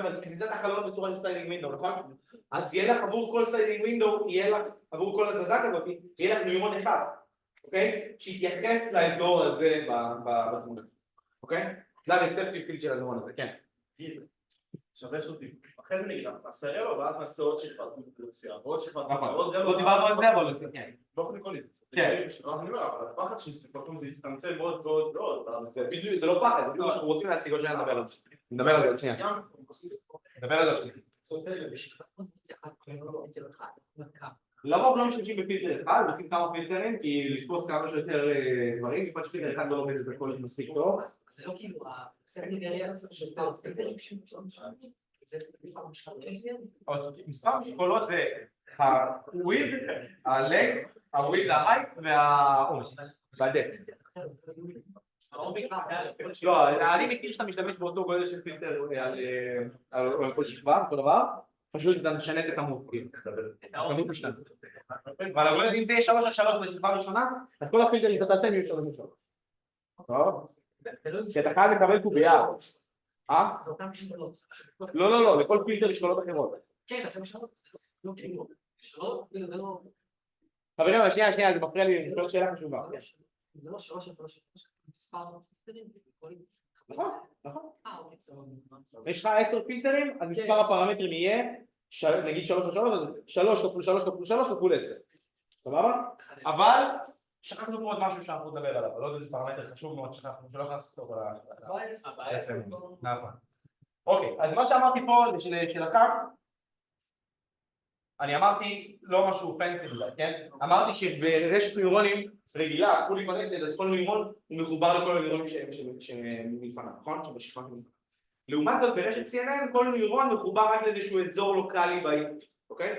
אז כניסת החלון בצורה של סלידינג ווינדו, נכון? אז יהיה לך עבור כל סלידינג ווינדו, יהיה לך עבור כל הזזה כזאת, יהיה לך ניורון אחד, אוקיי? שיתייחס לאזור הזה בתמונה, אוקיי? זה הרצפטיב פילד של הניורון הזה, כן. שווה שוטים. אחרי זה נגיד, נעשה רבע ואז נעשה עוד שכבת אוכלוסייה, ועוד שכבת נכון, עוד לא דיברנו על זה, אבל כן. באופן עקרוני. כן. אז אני אומר, אבל הפחד שפתאום זה יצטמצם עוד ועוד ועוד. זה לא פחד, זה מה שאנחנו רוצים להציג עוד שנייה נדבר על זה. נדבר על זה עוד שנייה. נדבר על זה עוד שנייה. לרוב לא משתמשים בפילטר אחד, רוצים כמה פילטרים, כי לתפוס כמה שיותר דברים, כיוון שפילטר אחד לא עובד את הכל מספיק טוב. זה לא כאילו, הסגנגריה של מספר פילטרים זה מספר משקולות זה הוויד, הלג, הוויד, ההייט והעומק, והדפט. לא, אני מכיר שאתה משתמש באותו גודל של פילטר על כל שכבה, אותו דבר, פשוט אתה משנה את הכמות, הכמות משתנה. אבל הגודל, אם זה יהיה 3 על 3 בשכבה ראשונה, אז כל הפילטרים אתה תעשה מיושב ראשון. טוב? שאתה חייב לקבל קובייה. זה אותם משקולות. לא, לכל פילטר יש שאלות אחרות. כן, זה משקולות. לא כאילו, שאלות, זה לא... חברים, שנייה, זה מפריע לי, זאת שאלה חשובה. זה לא 3 מספר פילטרים, נכון. יש לך 10 פילטרים, אז מספר הפרמטרים יהיה, נגיד 3 על 3, אז 3 כפול 3 כפול 3 כפול 10. סבבה? אבל שכחנו פה עוד משהו שאנחנו נדבר עליו, לא יודע איזה פרמטר חשוב מאוד שכחנו, שלא נכנס אותו נכון. אוקיי, אז מה שאמרתי פה של הקו, אני אמרתי לא משהו פנסי בגלל, כן? אמרתי שברשת ניורונים רגילה, פולי קונקטד, אז כל ניורון הוא מחובר לכל הניורונים שמלפניו, נכון? שבשכבה מלפניו. לעומת זאת ברשת CNN כל ניורון מחובר רק לאיזשהו אזור לוקאלי באינפוט, אוקיי?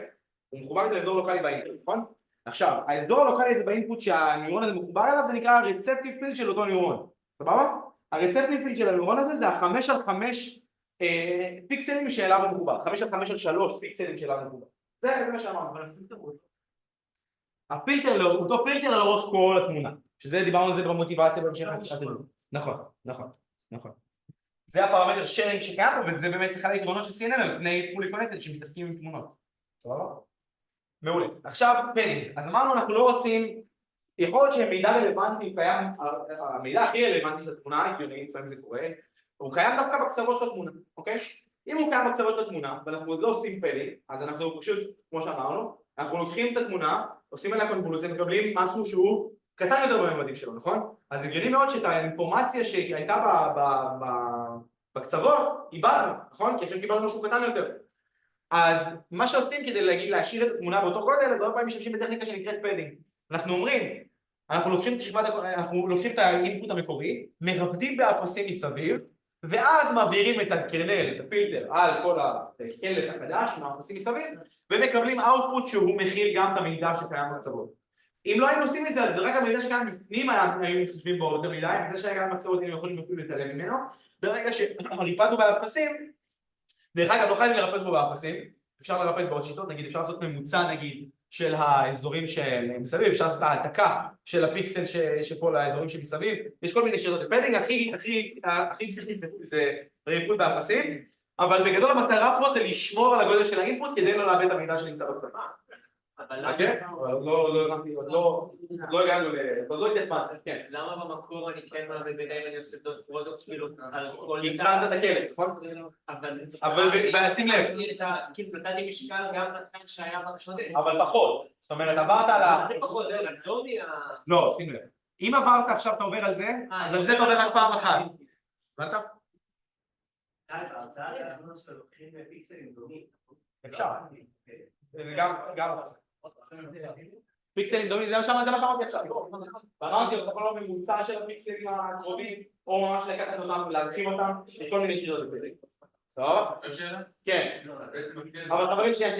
הוא מחובר רק לאזור לוקאלי באינפוט, נכון? עכשיו, האזור הלוקאלי הזה באינפוט שהניורון הזה מחובר אליו זה נקרא הרצפטיב פילד של אותו ניורון, סבבה? הרצפטיב פילד של הניורון הזה זה 5 על 5 פיקסלים שאליו הוא מחובר, 5 על 5 על 3 פיקסלים שאליו הוא מחובר. זה מה שאמרנו, אבל הפילטר, אותו פילטר לאורך כל התמונה, שזה דיברנו על זה במוטיבציה בהמשך התמונה. נכון. זה הפרמטר שיירינג שקיים פה, וזה באמת אחד היתרונות של CNN על פני פולי קונקטד שמתעסקים עם תמונות. סבבה? מעולה. עכשיו פדינג, אז אמרנו אנחנו לא רוצים, יכול להיות שמידע רלוונטי קיים, המידע הכי רלוונטי של התמונה, הגיונית, לפעמים זה קורה, הוא קיים דווקא בקצוות של התמונה, אוקיי? אם הוא קיים בקצוות של התמונה, ואנחנו עוד לא עושים פדינג, אז אנחנו פשוט, כמו שאמרנו, אנחנו לוקחים את התמונה, עושים עליה קונבולוציה, מקבלים משהו שהוא קטן יותר בממדים שלו, נכון? אז הגיוני מאוד שאת האינפורמציה שהייתה בקצוות, איבדנו, נכון? כי עכשיו קיבלנו משהו קטן יותר. אז מה שעושים כדי להשאיר את התמונה באותו גודל, אז הרבה פעמים משתמשים בטכניקה שנקראת פדינג. אנחנו אומרים, אנחנו לוקחים את האינפוט המקורי, מרפדים באפסים מסביב, ואז מעבירים את הקרנל, את הפילטר, על כל הקלט החדש, מהאפסים מסביב, ומקבלים אאוטפוט שהוא מכיל גם את המידע שקיים בקצוות. אם לא היינו עושים את זה, אז רק המידע שקיים בפנים היינו מתחשבים בו יותר מדי, המידע שקיים בקצוות היינו יכולים אפילו להתעלם ממנו, ברגע שריפדנו באפסים, דרך אגב, לא חייבים לרפד בו באפסים, אפשר לרפד בעוד שיטות, נגיד אפשר לעשות ממוצע נגיד של האזורים שמסביב, אפשר לעשות העתקה של הפיקסל שפה לאזורים שמסביב, יש כל מיני שיטות לפדינג, הכי בסיסית זה ריפוד באפסים, אבל בגדול המטרה פה זה לשמור על הגודל של האינפוט כדי לא לאבד את המידע שנמצא בכתב. לא הגענו לא התייספת, כן. למה במקור אני כן מעבד ביניהם אני עושה דוד פרודוקס כאילו על כל כי הצלחת את הכלב, נכון? אבל שים לב כאילו נתתי משקל גם לכאן שהיה בקשודת אבל פחות, זאת אומרת עברת על ה... פחות, לדומי לא, שים לב אם עברת עכשיו אתה עובר על זה, אז על זה אתה עובר רק פעם אחת הבנת? ההרצאה שלנו שלוקחים פיקסלים דומים אפשר גם פיקסלים דומים זה שם אני אמרתי עכשיו ואמרתי אתה יכול לא ממוצע של הפיקסלים הקרובים או ממש לקחת אותם ולהרחיב אותם לכל מיני שיטות בפדינג טוב? כן אבל חברים שנייה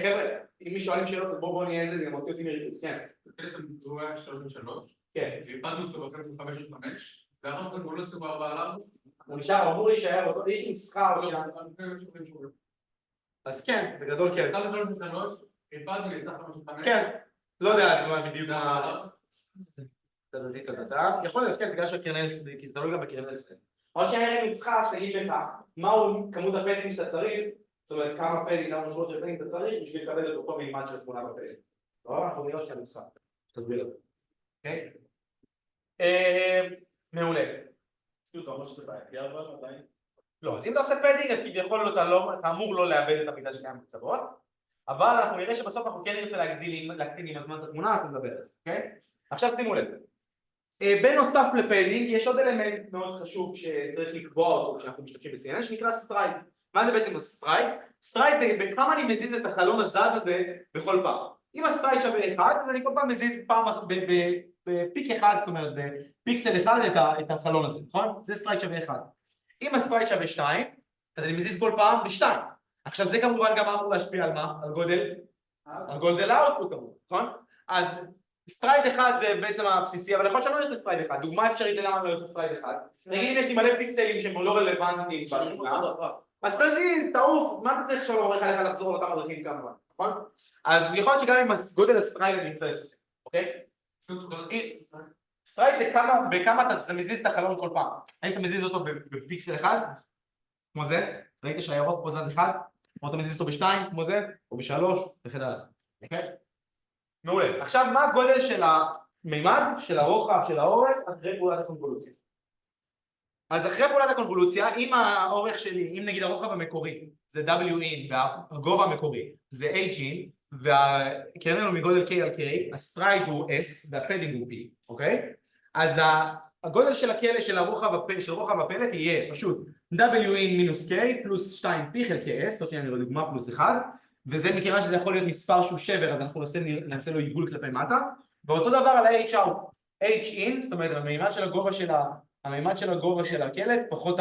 חבר'ה אם מי שואלים שאלות בואו נהיה איזה זה גם מוציא אותי מריכוס כן הוא היה 3-3 כן והפעלנו אותו בפרק 5-5 ואחר כך הוא לא צובר בעליו הוא נשאר, הוא אמור להישאר, יש מסחר אז כן, בגדול כן אתה 3-3 איבדנו, יצא 5. כן, לא יודע, אז מה בדיוק מה... יכול להיות, כן, בגלל שהקרנלס, כי זה תלוי גם בקרנלס. או שאני מצחק שתגיד לך, מהו כמות הפדינג שאתה צריך, זאת אומרת כמה פדינג, כמה שורות של פדינג אתה צריך, בשביל לקבל את אותו מימד של תמונה בפדינג. לא, אנחנו נראה שאני מצחק. תסביר את זה. אוקיי? מעולה. תסביר, אתה אומר שזה בעייתי, אבל עדיין. לא, אז אם אתה עושה פדינג, אז כביכול אתה אמור לא לאבד את המידע שקיים בקצוות, אבל אנחנו נראה שבסוף אנחנו כן נרצה להקטין עם הזמן את התמונה, אנחנו נדבר על זה, אוקיי? עכשיו שימו לב. בנוסף לפדינג יש עוד אלמנט מאוד חשוב שצריך לקבוע אותו כשאנחנו משתמשים ב-CNN שנקרא סטרייד. מה זה בעצם הסטרייד? סטרייד זה בכמה אני מזיז את החלון הזז הזה בכל פעם. אם הסטרייד שווה 1 אז אני כל פעם מזיז פעם בפיק אחד, זאת אומרת בפיקסל אחד את החלון הזה, נכון? זה סטרייד שווה 1. אם הסטרייד שווה 2 אז אני מזיז כל פעם ב2. עכשיו זה כמובן גם אמור להשפיע על מה? על גודל האוטפוט, נכון? אז סטרייד אחד זה בעצם הבסיסי, אבל יכול להיות שאני לא יוצא סטרייד אחד. דוגמה אפשרית ללמה אני לא יוצא סטרייד אחד. נגיד אם יש לי מלא פיקסלים שהם לא רלוונטיים בתמונה, אז תזיז, תעוף, מה אתה צריך עכשיו לעבור אחד לחזור על אותם הדרכים כמובן, נכון? אז יכול להיות שגם עם גודל הסטרייד אני אמצא 20, אוקיי? סטרייד זה בכמה אתה מזיז את החלון כל פעם. האם אתה מזיז אותו בפיקסל אחד, כמו זה, ראית שהירוק פה זז אחד, או אתה מזיז אותו ב2, כמו זה, או ב3, וכן הלאה, אוקיי? מעולה. עכשיו מה הגודל של המימד, של הרוחב, של האורך, אחרי פעולת הקונבולוציה? אז אחרי פעולת הקונבולוציה, אם האורך שלי, אם נגיד הרוחב המקורי זה WIN והגובה המקורי זה HIN והקרנל הוא מגודל K על K, הסטרייד הוא S והפדינג הוא P, אוקיי? אז הגודל של הכלא של רוחב הפלט יהיה פשוט WIN מינוס K פלוס 2P חלקי S, זאת אומרת אני רואה דוגמה פלוס 1, וזה מכיוון שזה יכול להיות מספר שהוא שבר, אז אנחנו נעשה לו עיגול כלפי מטה, ואותו דבר על ה-H-out, H-in, זאת אומרת המימד של הגובה של הקלט, פחות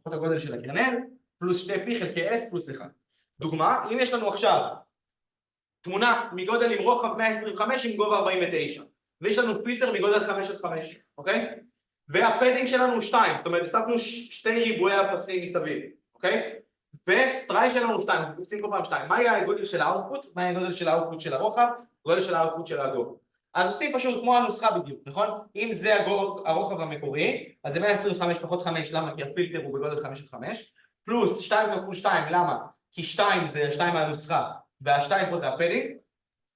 הגודל של הקרנל, פלוס 2P חלקי S פלוס 1. דוגמה, אם יש לנו עכשיו תמונה מגודל עם רוחב 125 עם גובה 49, ויש לנו פילטר מגודל 5 עד 5, אוקיי? והפדינג שלנו הוא 2, זאת אומרת, הספנו 2 ריבועי הפסים מסביב, אוקיי? וסטרייד שלנו 2, אנחנו קופצים כל פעם 2. מה יהיה הגודל של האוטפוט? מה יהיה הגודל של האוטפוט של הרוחב? הגודל של האוטפוט של הגובה. אז עושים פשוט כמו הנוסחה בדיוק, נכון? אם זה הרוחב המקורי, אז זה 125 פחות 5, למה? כי הפילטר הוא בגודל 5 עד 5, פלוס 2 כפול 2, למה? כי 2 זה 2 מהנוסחה, וה-2 פה זה הפדינג,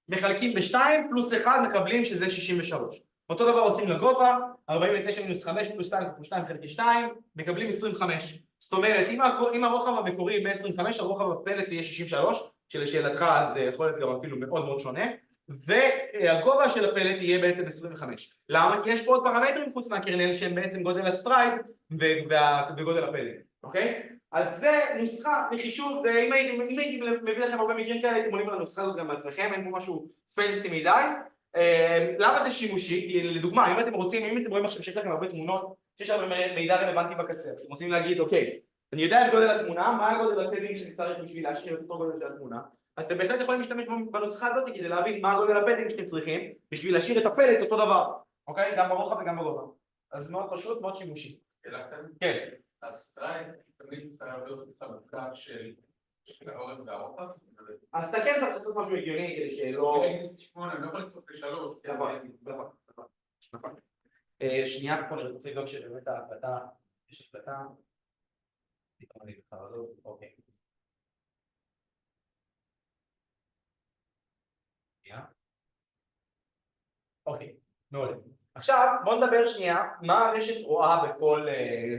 מחלקים ב-2 פלוס 1 מקבלים שזה 63. אותו דבר עושים לגובה, 49 מינוס 5 פלוס 2 כפול 2 חלקי 2, מקבלים 25. זאת אומרת, אם הרוחב המקורי ב-25, הרוחב הפלט יהיה 63, שלשאלתך זה יכול להיות גם אפילו מאוד מאוד שונה, והגובה של הפלט יהיה בעצם 25. למה? כי יש פה עוד פרמטרים חוץ מהקרנל שהם בעצם גודל הסטרייד וגודל הפלט, אוקיי? אז זה נוסחה לחישוב, אם הייתי מביא לכם הרבה מקרים כאלה, הייתם עולים על הנוסחה הזאת גם בעצמכם, אין פה משהו פנסי מדי. למה זה שימושי? כי לדוגמה, אם אתם רואים עכשיו שיש לכם הרבה תמונות, שיש הרבה מידע רלוונטי בקצה, אתם רוצים להגיד, אוקיי, אני יודע את גודל התמונה, מה הגודל הפדינג שאני צריך בשביל להשאיר את אותו גודל של התמונה, אז אתם בהחלט יכולים להשתמש בנוסחה הזאת כדי להבין מה הגודל הפדינג שאתם צריכים בשביל להשאיר את הפלט אותו דבר, אוקיי? גם ברוחב וגם בגובה. אז מאוד פשוט, מאוד שימושי. כן. הסטרייד תמיד צריך להיות חלוקה של האורך והרוחב. אז אתה כן צריך לעשות משהו הגיוני כדי שלא... 8, אני לא יכול לצפות ל3. נכון. שנייה, פה אני רוצה לבדוק שבאמת ההקלטה, יש הקלטה. אוקיי. אוקיי, מעולה. עכשיו בוא נדבר שנייה מה הרשת רואה בכל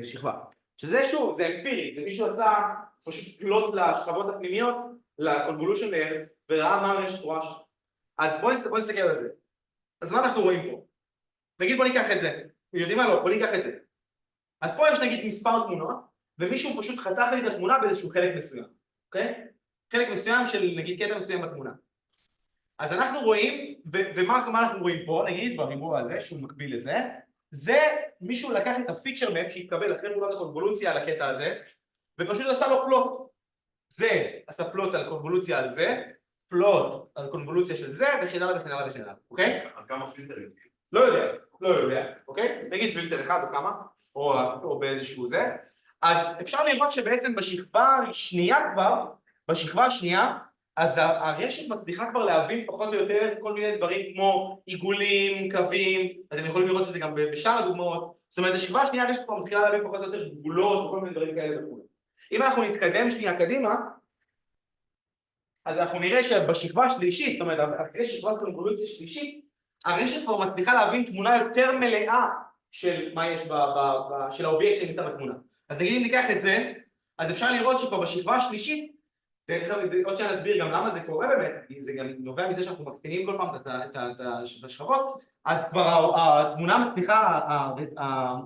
שכבה. שזה שוב, זה אמפירי, זה מישהו עשה פשוט פלוט לשכבות הפנימיות, ל-convolution layers, וראה מה הרשת רואה שם. אז בוא נסתכל על זה. אז מה אנחנו רואים פה? נגיד בוא ניקח את זה. יודעים מה? לא, בוא ניקח את זה. אז פה יש נגיד מספר תמונות, ומישהו פשוט חתך לי את התמונה באיזשהו חלק מסוים, אוקיי? חלק מסוים של נגיד קטע מסוים בתמונה. אז אנחנו רואים, ומה אנחנו רואים פה, נגיד בריבוע הזה, שהוא מקביל לזה, זה מישהו לקח את הפיצ'ר מפ שהתקבל אחרי פעולת הקונבולוציה על הקטע הזה, ופשוט עשה לו פלוט. זה עשה פלוט על קונבולוציה על זה, פלוט על קונבולוציה של זה, וכן הלאה וכן הלאה וכן הלאה, אוקיי? על כמה פילטרים? לא יודע, אוקיי? נגיד פילטר אחד או כמה, או באיזשהו זה. אז אפשר לראות שבעצם בשכבה השנייה כבר, בשכבה השנייה, אז הרשת מצליחה כבר להבין פחות או יותר כל מיני דברים כמו עיגולים, קווים, אתם יכולים לראות שזה גם בשאר הדוגמאות, זאת אומרת השכבה השנייה הרשת כבר מתחילה להבין פחות או יותר גבולות וכל מיני דברים כאלה וכו'. אם אנחנו נתקדם שנייה קדימה, אז אנחנו נראה שבשכבה השלישית, זאת אומרת אחרי שכבת קונבולוציה שלישית, הרשת כבר מצליחה להבין תמונה יותר מלאה של מה יש של האובייקט שנמצא בתמונה. אז נגיד אם ניקח את זה, אז אפשר לראות שכבר בשכבה השלישית, עוד שאני אסביר גם למה זה קורה באמת, זה גם נובע מזה שאנחנו מקטינים כל פעם את השכבות, אז כבר התמונה מצליחה,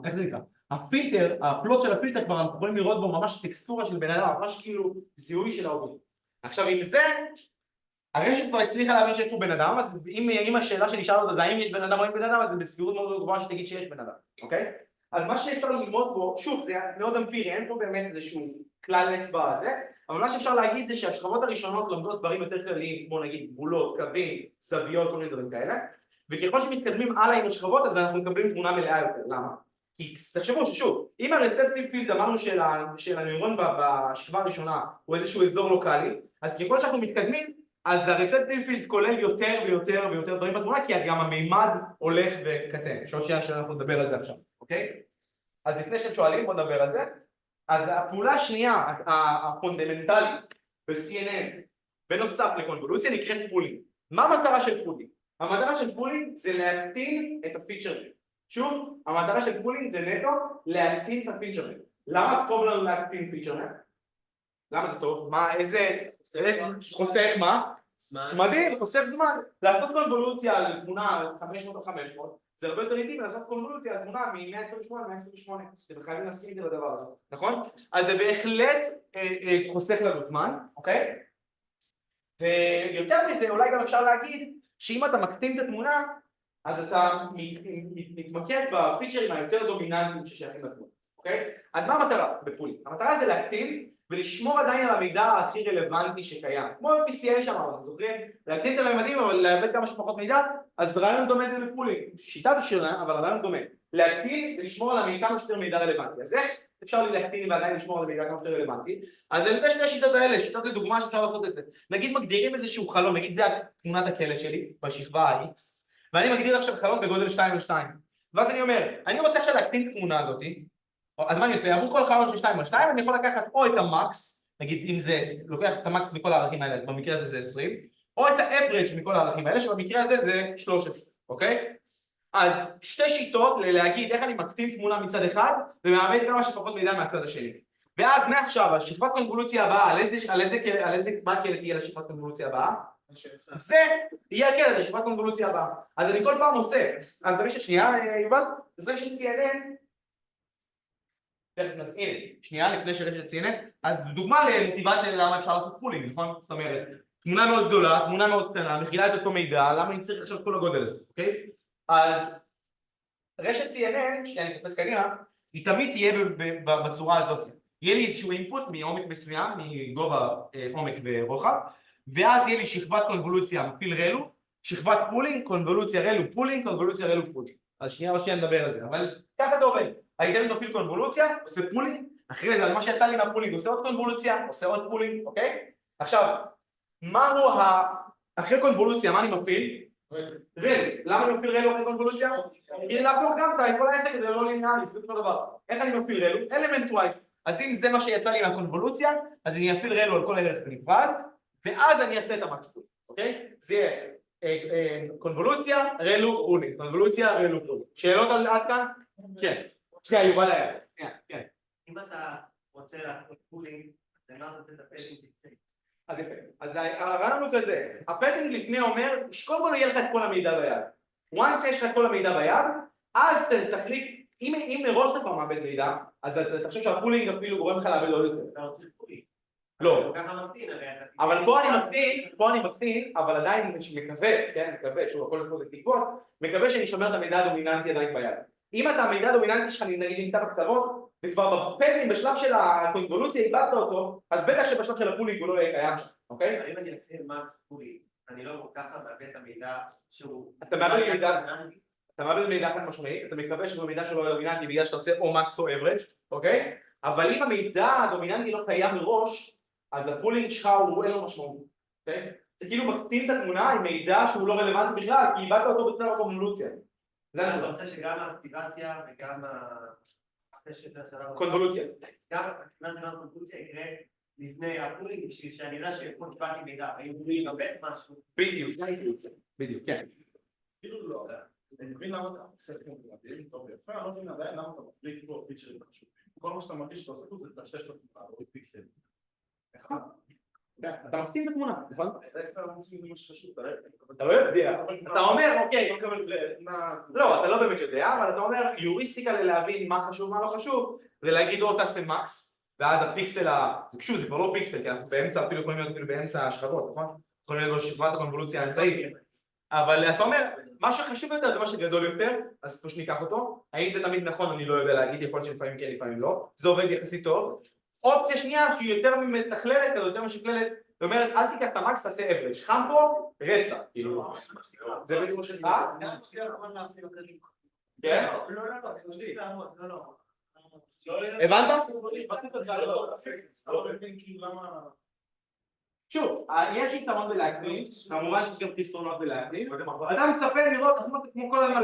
איך זה נקרא? הפילטר, הפלוט של הפילטר כבר אנחנו יכולים לראות בו ממש טקסטורה של בן אדם, ממש כאילו זיהוי של האובייקט. עכשיו עם זה, הרשת כבר הצליחה להבין שיש פה בן אדם, אז אם השאלה שנשאל אותה זה האם יש בן אדם או אין בן אדם, אז זה בסבירות מאוד גבוהה שתגיד שיש בן אדם, אוקיי? אז מה שאפשר ללמוד בו, שוב זה מאוד אמפירי, אין פה באמת איזשהו כלל אצבע הזה, אבל מה שאפשר להגיד זה שהשכבות הראשונות לומדות דברים יותר כלליים, כמו נגיד גבולות, קווים, זוויות, כל מיני דברים כאלה, וככל שמתקדמים הלאה עם השכבות אז אנחנו מקבלים תמונה מלאה יותר, למה? כי תחשבו ששוב, אם הרצפטיב פילד אמרנו של הנוירון בשכבה הראשונה הוא איזשהו אזור לוקאלי, אז ככל שאנחנו מתקדמים, אז הרצפטיב פילד כולל יותר ויותר ויותר דברים בתמונה, כי גם המימד הולך וקטן. יש עוד שנייה שאנחנו נדבר על זה עכשיו, אוקיי? אז לפני שאתם שואלים, בואו נדבר על זה. אז הפעולה השנייה, הפונדמנטלית ב-CNN, בנוסף לקונבולוציה, נקראת פולינג. מה המטרה של פולינג? המטרה של פולינג זה להקטין את הפיצ'רים. שוב, המטרה של פולינג זה נטו להקטין את הפיצ'רים. למה טוב לנו להקטין פיצ'רים? למה זה טוב? מה, איזה... חוסך מה? מדהים, חוסך זמן. לעשות קונבולוציה על תמונה 500 או 500, זה הרבה יותר איטי לעשות קונבולוציה על תמונה מ-128 ל-128. אתם חייבים להסכים את זה לדבר הזה, נכון? אז זה בהחלט חוסך לנו זמן, אוקיי? ויותר מזה, אולי גם אפשר להגיד שאם אתה מקטין את התמונה, אז אתה מתמקד בפיצ'רים היותר דומיננטיים ששייכים לתמונה, אוקיי? אז מה המטרה בפולינג? המטרה זה להקטין ולשמור עדיין על המידע הכי רלוונטי שקיים. כמו PCA שאמרנו, זוכרים? להקטין את הממדים אבל לאבד כמה שפחות מידע, אז רעיון דומה זה בפולינג. שיטה שונה, אבל רעיון דומה. להקטין ולשמור על המידע כמה שיותר מידע רלוונטי. אז איך אפשר להקטין ועדיין לשמור על המידע כמה שיותר רלוונטי? אז זה שתי השיטות האלה, שיטות לדוגמה שאפשר לעשות את זה. נגיד מגדירים איזשהו חלום, נגיד זה תמונת הקלט שלי בשכבה ה-X, ואני מגדיר עכשיו חלום בגודל 2 על 2. ואז אני אומר, אני רוצה עכשיו להקטין את התמונה הזאת, אז מה אני עושה? עבור כל חלון של 2 על 2 אני יכול לקחת או את המקס, נגיד אם זה, לוקח את המקס מכל הערכים האלה, במקרה הזה זה 20, או את האברג' מכל הערכים האלה, שבמקרה הזה זה 13, אוקיי? אז שתי שיטות להגיד איך אני מקטין תמונה מצד אחד, ומאבד כמה שפחות מידע מהצד השני. ואז מעכשיו, השכבת קונבולוציה הבאה, על איזה מה הקלט תהיה לשכבת קונבולוציה הבאה? זה יהיה הקלט לשכבת קונבולוציה הבאה. אז אני כל פעם עושה, אז רשת שנייה, יובל, אז רשת CNN, הנה, שנייה לפני שרשת CNN, אז דוגמה למוטיבציה למה אפשר לעשות פולינג, נכון? זאת אומרת, תמונה מאוד גדולה, תמונה מאוד קטנה, מכילה את אותו מידע, למה אני צריך עכשיו את כל הגודל הזה, אוקיי? אז רשת CNN, שאני קופץ קדימה, היא תמיד תהיה בצורה הזאת. יהיה לי איזשהו אינפוט מעומק מסוים, מגובה עומק ורוחב, ואז יהיה לי שכבת קונבולוציה מפעיל רלו, שכבת פולינג, קונבולוציה רלו פולינג, קונבולוציה רלו פולינג. אז שנייה נדבר על זה, אבל ככה זה עובד. הייתי מפעיל קונבולוציה, עושה פולינג, אחרי זה על מה שיצא לי מהפולינג, עושה עוד קונבולוציה, עושה עוד פולינג, אוקיי? עכשיו, אחרי קונבולוציה, מה אני מפעיל? רל. למה אני מפעיל רלו אחרי קונבולוציה? כדי להפוך גם את כל העסק הזה לא לינארי, זה אותו דבר. איך אני מפעיל רלו? אלמנט ווייז. אז אם זה מה שיצא לי מהקונבולוציה, אז אני אפעיל רלו על כל הערך בנפרד, ואז אני אעשה את המקסימום, אוקיי? זה יהיה קונבולוציה, רלו, פולינג. קונבולוציה, רלו, פולינג. שאלות עד כאן? כן. שנייה, יובל היה. כן. אם אתה רוצה לעשות פולינג, למה אתה רוצה את הפטינג לפני? אז יפה. אז הרעיון הוא כזה, הפטינג לפני אומר, שקודם כל יהיה לך את כל המידע ביד. once יש לך את כל המידע ביד, אז תחליט, אם מראש אתה כבר מאבד מידע, אז אתה חושב שהפולינג אפילו גורם לך לאבד עוד יותר. אתה רוצה פולינג. לא. ככה מקטין, הרי אתה... אבל פה אני מקטין, אבל עדיין מקווה, שוב, הכל פה זה תקוות, מקווה שאני שומר את המידע הדומיננטי עדיין ביד. אם אתה המידע הדומיננטי שלך נגיד נמצא בקצוות, וכבר בפטינג בשלב של הקונבולוציה איבדת אותו, אז בטח שבשלב של הפולינג הוא לא יהיה קיים שם, אוקיי? אבל אם אני אעשה מקס פולינג, אני לא כל כך מאבד את המידע שהוא... אתה מאבד מידע חד משמעית, אתה מקווה שבמידע שלו דומיננטי בגלל שאתה עושה או מקס או אברג', אוקיי? אבל אם המידע הדומיננטי לא קיים מראש, אז הפולינג שלך הוא אין לו משמעות. אוקיי? זה כאילו מקטין את התמונה עם מידע שהוא לא רלוונטי בכלל, כי איבדת אותו בכלל בקונבולוציה. זה אני רוצה שגם האקטיבציה וגם קונבולוציה. גם הקונבולוציה יקרה לפני הפולינג, בשביל שאני יודע שפה קיבלתי מידע, האם הוא ייבט משהו. בדיוק, זה האינטואיציה. בדיוק, כן. כאילו לא, אני מבין למה אתה עושה כמו מדהים, טוב ויפה, אני לא מבין עדיין למה אתה מחליט פה פיצ'רים חשובים. כל מה שאתה מרגיש שאתה עושה פה זה לטשטש את התמונה, להוריד פיקסל. אתה מקטין את התמונה, נכון? אתה לא מוצאים את מה שחשוב, אתה לא יודע, אתה אומר, אוקיי, לא, אתה לא באמת יודע, אבל אתה אומר, יוריסטיקה ללהבין מה חשוב, מה לא חשוב, זה להגיד או תעשה מקס, ואז הפיקסל, שוב, זה כבר לא פיקסל, כי אנחנו באמצע, אפילו יכולים להיות אפילו באמצע השכבות, נכון? יכולים להיות בשכבת הקונבולוציה האמצעית, אבל אתה אומר, מה שחשוב יותר זה מה שגדול יותר, אז פשוט ניקח אותו, האם זה תמיד נכון, אני לא יודע להגיד, יכול להיות שלפעמים כן, לפעמים לא, זה עובד יחסית טוב. אופציה שנייה שהיא יותר מתכללת, או יותר משקללת, זאת אומרת, אל תיקח את המקס, תעשה אברג' חם פה, רצה, כאילו. זה בדיוק של מה? כן? הבנת? שוב, יש יתרון בלהקדים, כמובן שיש גם חסרונות בלהקדים, אתה מצפה לראות כמו כל הזמן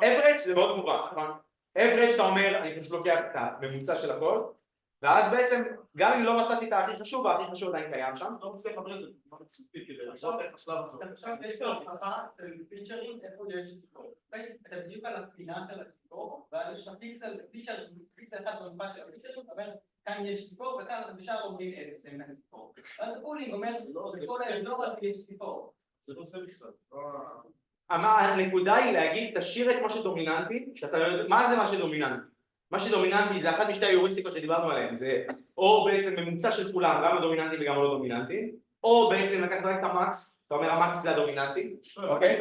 אברג' זה מאוד מובן, נכון? אברג' אתה אומר, אני פשוט לוקח את הממוצע של הכל, ואז בעצם, גם אם לא מצאתי את הכי חשוב, הכי חשוב עדיין קיים שם. לא מצליח לחבר את זה במה מצוטית כדי לראות איך השלב הזה. עכשיו יש לו הפעה של פיצ'רים איפה יש ציפור. אתה בדיוק על הפינה של הציפור, ואז יש לך פיצ'ר אחד במפה של הפיצ'רים, אומר כאן יש ציפור וכאן בשאר עומדים אפס, אין כאן ציפור. ואז הפולינג אומר, זה כל האזור הזה יש ציפור. זה לא זה בכלל. הנקודה היא להגיד, תשאיר את מה שדומיננטי, מה זה מה שדומיננטי? מה שדומיננטי זה אחת משתי היוריסטיקות שדיברנו עליהן, זה או בעצם ממוצע של כולם, גם הדומיננטי וגם לא דומיננטי, או בעצם לקחת רק את המקס, אתה אומר המקס זה הדומיננטי, אוקיי?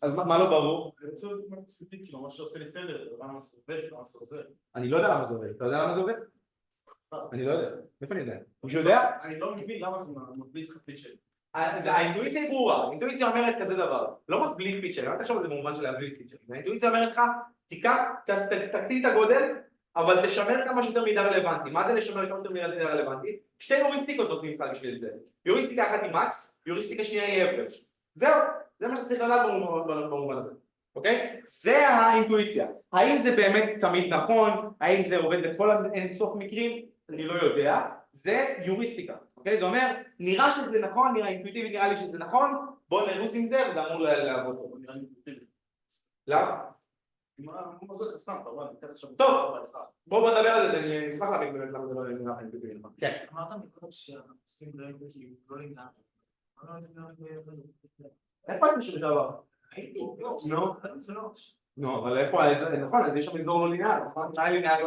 אז מה לא ברור? אני רוצה לדעת מה צפיתי, כאילו מה שעושה לי סדר, למה זה עובד, למה זה עוזר. אני לא יודע למה זה עובד, אתה יודע למה זה עובד? אני לא יודע, איפה אני יודע? מישהו יודע? אני לא מבין למה זה מבליט לך פיצ'רים. אז האינטואיציה היא ברורה, האינטואיציה אומרת כזה דבר, לא מבליט פיצ'רים, אל תחשוב על זה במובן של להבליט פיצ'רים, האינטואיציה אומרת לך, תקטין את הגודל, אבל תשמר כמה שיותר מידע רלוונטי. מה זה לשמר כמה שיותר מידע רלוונטי? שתי יוריסטיקות נותנים לך בשביל זה. יוריסטיקה אחת היא מקס, יוריסטיקה שנייה היא אברג'. זהו, זה מה שצריך לדעת במובן הזה, אוקיי? זה האינטואיציה. האם זה באמת תמיד נכון? האם זה עובד בכל אינסוף מקרים? אני לא יודע. זה יוריסטיקה, אוקיי? זה אומר, נראה שזה נכון, נראה אינטואיטיבי, נראה לי שזה נכון, בואו נרוץ עם זה וזה אמור לעבוד טוב. נראה לי אינטואיטיבי. למה? מה זה סתם, אתה רואה, אני אקח עכשיו... טוב, בואו נדבר על זה, אני אשמח להבין באמת למה זה לא נראה לך אינטואיטיבי נכון. כן. אמרת מקודם שעושים דברים כאילו לא לגמרי. איפה הייתי שום דבר? הייתי, לא. נו, אבל איפה, נכון, יש שם אזור לא ליניארי, נכון? מה ליניארי?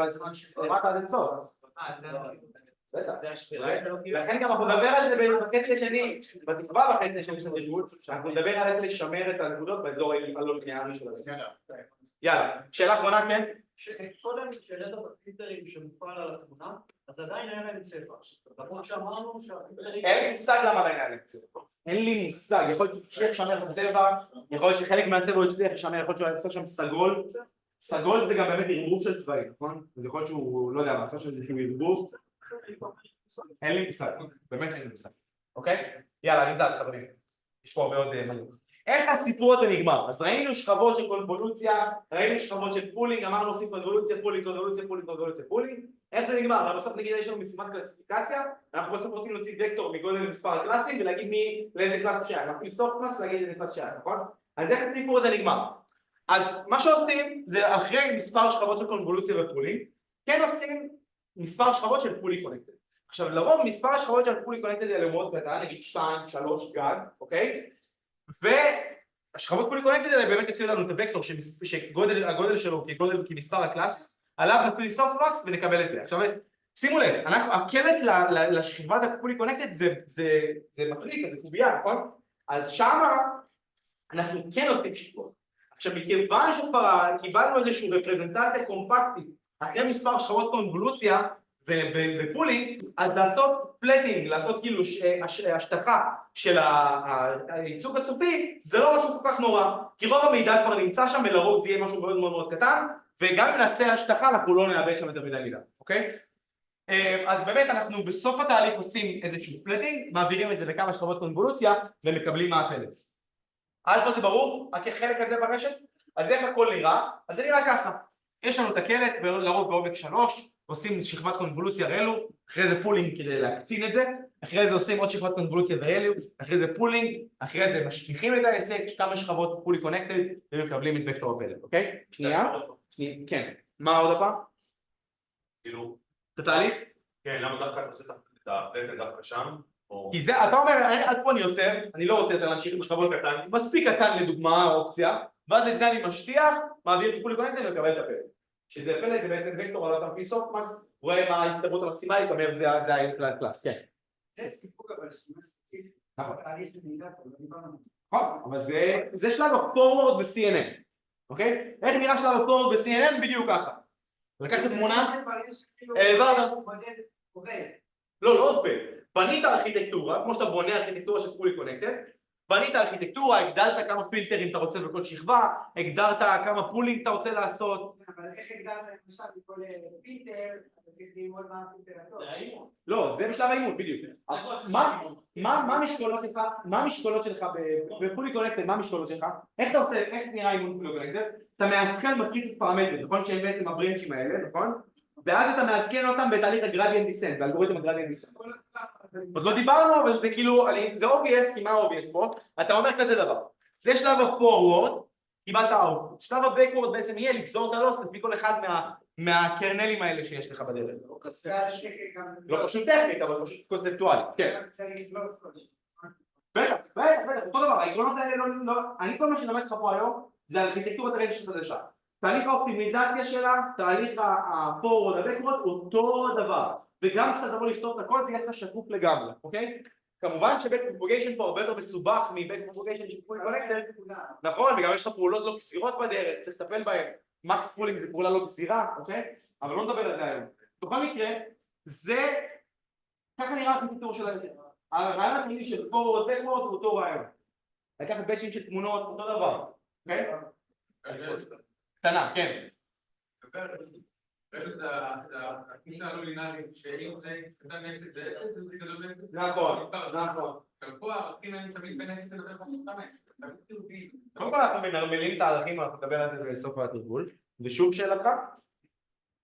למטה עד אינסוף. בטח. לכן גם אנחנו נדבר על זה בחצי השני, בתקווה בחצי השני של הריגול, שאנחנו נדבר על איך לשמר את הנקודות באזור הלא ליניארי של זה. יאללה, שאלה אחרונה, כן? קודם כשהראית בפיטרים שמופעל על התמונה, אז עדיין היה להם צבע. למרות שאמרנו שהפיטרים... אין לי מושג למה עדיין היה להם צבע. אין לי מושג, יכול להיות שצריך לשמר צבע, יכול להיות שחלק מהצבע הוא הצליח לשמר, יכול להיות שהוא יעשה שם סגול. סגול זה גם באמת ערבוב של צבעים, נכון? אז יכול להיות שהוא, לא יודע, מעשה של איזשהו ערבוב. אין לי מושג, באמת אין לי מושג. אוקיי? יאללה, אני זז, חברים. יש פה הרבה עוד מלא. איך הסיפור הזה נגמר? אז ראינו שכבות של קונבולוציה, ראינו שכבות של פולינג, אמרנו עושים קונבולוציה, פולינג. איך זה נגמר? אבל בסוף נגיד יש לנו משימת קלסיפיקציה, אנחנו בסוף רוצים להוציא וקטור מגודל מספר הקלאסים ולהגיד לאיזה קלאס הוא שייך, אנחנו לסוף קלאס להגיד איזה קלאס שייך, נכון? אז איך הסיפור הזה נגמר? אז מה שעושים זה אחרי מספר שכבות של קונבולוציה ופולינג, כן עושים מספר שכבות של פולי קונקטד. עכשיו לרוב מספר השכבות של פולי קונקטד האלה הוא מאוד קטן, נגיד 2, 3 גג, אוקיי? והשכבות פולי קונקטד האלה באמת יוצאים לנו את הוקטור שהגודל שלו כמספר הקלאס, עליו נפיל סוף מקס ונקבל את זה. עכשיו שימו לב, הקלט לשכבת הפולי קונקטד זה מטריצה, זה קובייה, נכון? אז שמה אנחנו כן עושים שיפור. עכשיו מכיוון שכבר קיבלנו איזושהי רפרזנטציה קומפקטית אחרי מספר שכבות קונבולוציה ופולינג, אז לעשות פלטינג, לעשות כאילו השטחה של הייצוג הסופי, זה לא משהו כל כך נורא, כי רוב המידע כבר נמצא שם ולרוב זה יהיה משהו מאוד מאוד מאוד קטן, וגם אם נעשה השטחה אנחנו לא נאבד שם את המידע, אוקיי? אז באמת אנחנו בסוף התהליך עושים איזשהו פלטינג, מעבירים את זה בכמה שכבות קונבולוציה ומקבלים מעפלת. עד פה זה ברור? החלק הזה ברשת? אז איך הכל נראה? אז זה נראה ככה, יש לנו את הקלט לרוב בעומק 3, עושים שכבת קונבולוציה רלו, אחרי זה פולינג כדי להקטין את זה, אחרי זה עושים עוד שכבת קונבולוציה ורלו, אחרי זה פולינג, אחרי זה משליכים את ההיסק, כמה שכבות פולי קונקטד ומקבלים את וקטור הפלט, אוקיי? שנייה? כן. מה עוד הפעם? כאילו, את התהליך? כן, למה דווקא אתה עושה את הפלטן דווקא שם? כי זה, אתה אומר, עד פה אני עוצר, אני לא רוצה יותר להמשיך בשכבות קטן, מספיק קטן לדוגמה האופציה, ואז את זה אני משטיח, מעביר את פולי קונקטד ומקבל את הפלט. שזה פלט, זה בעצם וקטור על אותם פיסוף מקס, רואה מה ההסתברות המקסימלית, זאת אומרת זה הקלאס, כן. זה סיפוק אבל ספציפי. נכון. תהליך למידה, אבל דיברנו. נכון, אבל זה שלב הפורוורד ב-CNN, אוקיי? איך נראה שלב הפורוורד ב-CNN? בדיוק ככה. לקחת תמונה, העברת. לא עובד. בנית ארכיטקטורה, כמו שאתה בונה ארכיטקטורה של פולי קונקטד, בנית ארכיטקטורה, הגדלת כמה פילטרים אתה רוצה בכל שכבה, הגדרת כמה פולינג אתה רוצה לעשות. אבל איך הגדרת למשל בכל פילטר, אתה צריך ללמוד מה הפילטר הטוב. לא, זה בשלב האימון, בדיוק. מה המשקולות שלך בפולי קונקטד, מה המשקולות שלך? איך אתה עושה, איך נראה אימון פולי קונקטד? אתה מעדכן מטריצת פרמטרים, נכון? שהם בעצם הברנצ'ים האלה, נכון? ואז אתה מעדכן אותם בתהליך הגרדיאנט דיסנט, באלגוריתם הגרדיאנט דיסנט. עוד לא דיברנו, אבל זה כאילו, זה obvious, כי מה obvious פה? אתה אומר כזה דבר, זה שלב ה-forward, קיבלת out, שלב ה-backward בעצם יהיה לגזור את הלוס לפי כל אחד מהקרנלים האלה שיש לך בדרך. לא פשוט טכנית, אבל פשוט קונספטואלית, כן. בטח, אותו דבר, העקרונות האלה לא, אני כל מה שלמד לך פה היום, זה ארכיטקטורת הרשת חדשה. תהליך האופטימיזציה שלה, תהליך ה-forward, ה-backward, אותו דבר. וגם כשאתה תבוא לכתוב את הכל, זה יהיה לך שקוף לגמרי, אוקיי? כמובן ש-back propagation פה הרבה יותר מסובך מ-back propagation של פולי קונקטד, נכון, וגם יש לך פעולות לא גזירות בדרך, צריך לטפל בהן, מקס פולינג זה פעולה לא גזירה, אוקיי? אבל לא נדבר על זה היום. בכל מקרה, זה, ככה נראה הארכיטקטורה של הרשת. הרעיון הכללי של forward backward הוא אותו רעיון. לקחת באצ'ים של תמונות, אותו דבר, אוקיי? קטנה, כן. זה הכניסה הלא לינארית, שאם זה קטן נפש, זה גדול נפש. נכון. אבל פה הערכים האלה תמיד בין נפש לדבר 5. קודם כל אנחנו מנרמלים את הערכים, אנחנו נדבר על זה בסוף התרגול. ושוב שאלתך,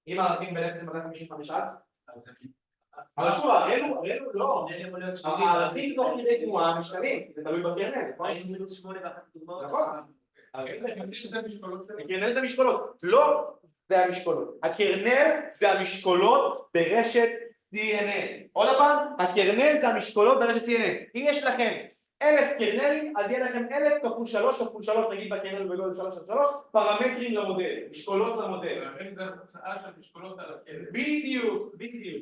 אם הערכים בין 0 ל-255 אבל שוב, הראינו לא, הערכים תוך כדי תנועה משתנים, זה תלוי בקרנל, נכון? היינו מינוס 8 ואחת דוגמאות. נכון. הקרנל זה המשקולות, לא זה המשקולות, הקרנל זה המשקולות ברשת CNN. עוד פעם, הקרנל זה המשקולות ברשת CNN. אם יש לכם 1000 קרנלים, אז יהיה לכם 1000 כפול 3 או כפול 3, נגיד בקרנל בגודל 3 על 3, פרמטרים למודל, משקולות למודל. זה התוצאה של משקולות על הקרנל. בדיוק,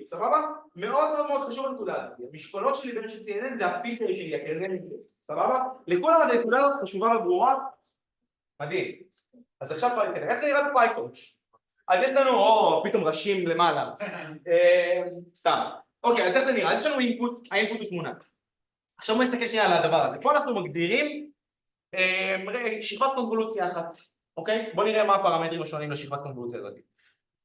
סבבה? מאוד מאוד חשוב הנקודה הזאת. המשקולות שלי ברשת CNN זה הפילטר שלי, הקרנלים שלי, סבבה? לכולם הנקודה הזאת חשובה וברורה. מדהים. אז עכשיו פייתון, איך זה נראה בפייתון? אז יש לנו, פתאום ראשים למעלה. סתם. אוקיי, אז איך זה נראה? אז יש לנו אינפוט, האינפוט הוא תמונה. עכשיו בוא נסתכל שנייה על הדבר הזה. פה אנחנו מגדירים שכבת קונבולוציה אחת. אוקיי? בוא נראה מה הפרמטרים השונים לשכבת קונבולוציה הזאת.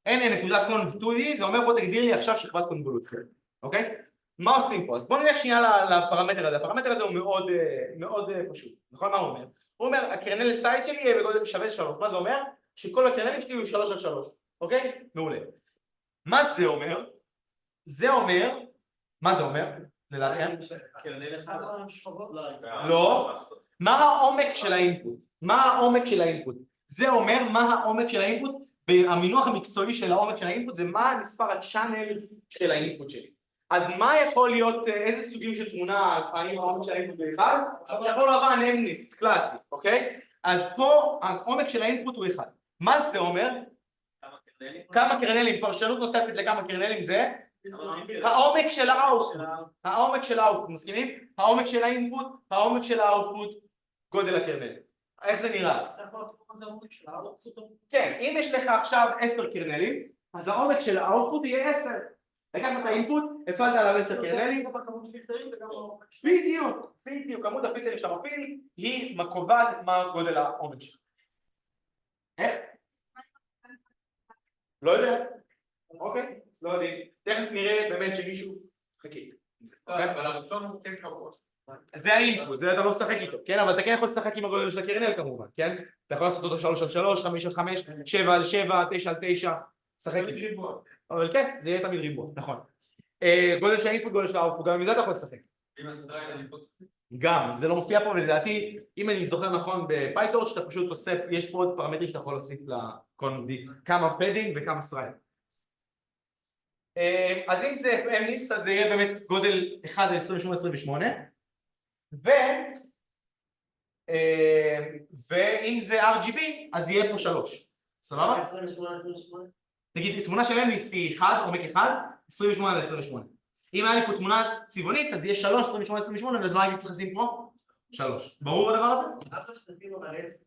נקודה קונבולוציה, זה אומר בוא תגדיר לי עכשיו שכבת קונבולוציה. אוקיי? מה עושים פה? אז בוא נלך שנייה לפרמטר הזה. הפרמטר הזה הוא מאוד פשוט. נכון מה הוא אומר? הוא אומר, הקרנל סייז שלי יהיה בגודל שווה 3. מה זה אומר? שכל הקרנלים שלי הוא 3 על 3. אוקיי? מעולה. מה זה אומר? זה אומר, מה זה אומר? לדעתכם? קרנל אחד. לא. מה העומק של האינפוט? מה העומק של האינפוט? זה אומר מה העומק של האינפוט? המינוח המקצועי של העומק של האינפוט זה מה מספר הצ'אנלס של האינפוט שלי. אז מה יכול להיות, איזה סוגים של תמונה, האם העומק של האינפוט באחד? יכול לבוא נמניסט, קלאסי, אוקיי? אז פה העומק של האינפוט הוא אחד. מה זה אומר? כמה קרנלים, פרשנות נוספת לכמה קרנלים זה? העומק של האוטפוט. העומק של האוטפוט, מסכימים? העומק של האינפוט, העומק של האוטפוט, גודל הקרנל. איך זה נראה? כן, אם יש לך עכשיו 10 קרנלים, אז העומק של האוטפוט יהיה 10. לקחת את האינפוט, הפעלת עליו 10 קרנלים, בדיוק, כמות הפילטרים שאתה מפעיל היא קובעת מה גודל העומק שלך. איך? לא יודע. אוקיי, לא יודעים. תכף נראה באמת שמישהו חכי. אבל הראשון הוא כן קבוע. זה האינפוט, זה אתה לא משחק איתו, כן? אבל אתה כן יכול לשחק עם הגודל של הקרנל כמובן, כן? אתה יכול לעשות אותו 3 על 3, 5 על 5, 7 על 7, 9 על 9, שחק איתו. אבל כן, זה יהיה תמיד ריבוע, נכון. גודל של האינפוט, גודל של האוטפוט, גם עם זה אתה יכול לשחק. אם הסדרה היא האינפוט. גם, זה לא מופיע פה, ולדעתי, אם אני זוכר נכון בפייטורץ' שאתה פשוט אוסף, יש פה עוד פרמטרים שאתה יכול להוסיף לקונדי, כמה פדינג וכמה סטרייל. אז אם זה MNIST, אז זה יהיה באמת גודל 1 על 28, ואם זה RGB, אז יהיה פה 3. סבבה? 28. נגיד, תמונה של MNIST היא 1, עומק 1, 28 על 28. אם היה לי פה תמונה צבעונית, אז יהיה 3, 28 על 28, אז מה הייתי צריך לשים פה? 3. ברור הדבר הזה? אתה שתתאים מלס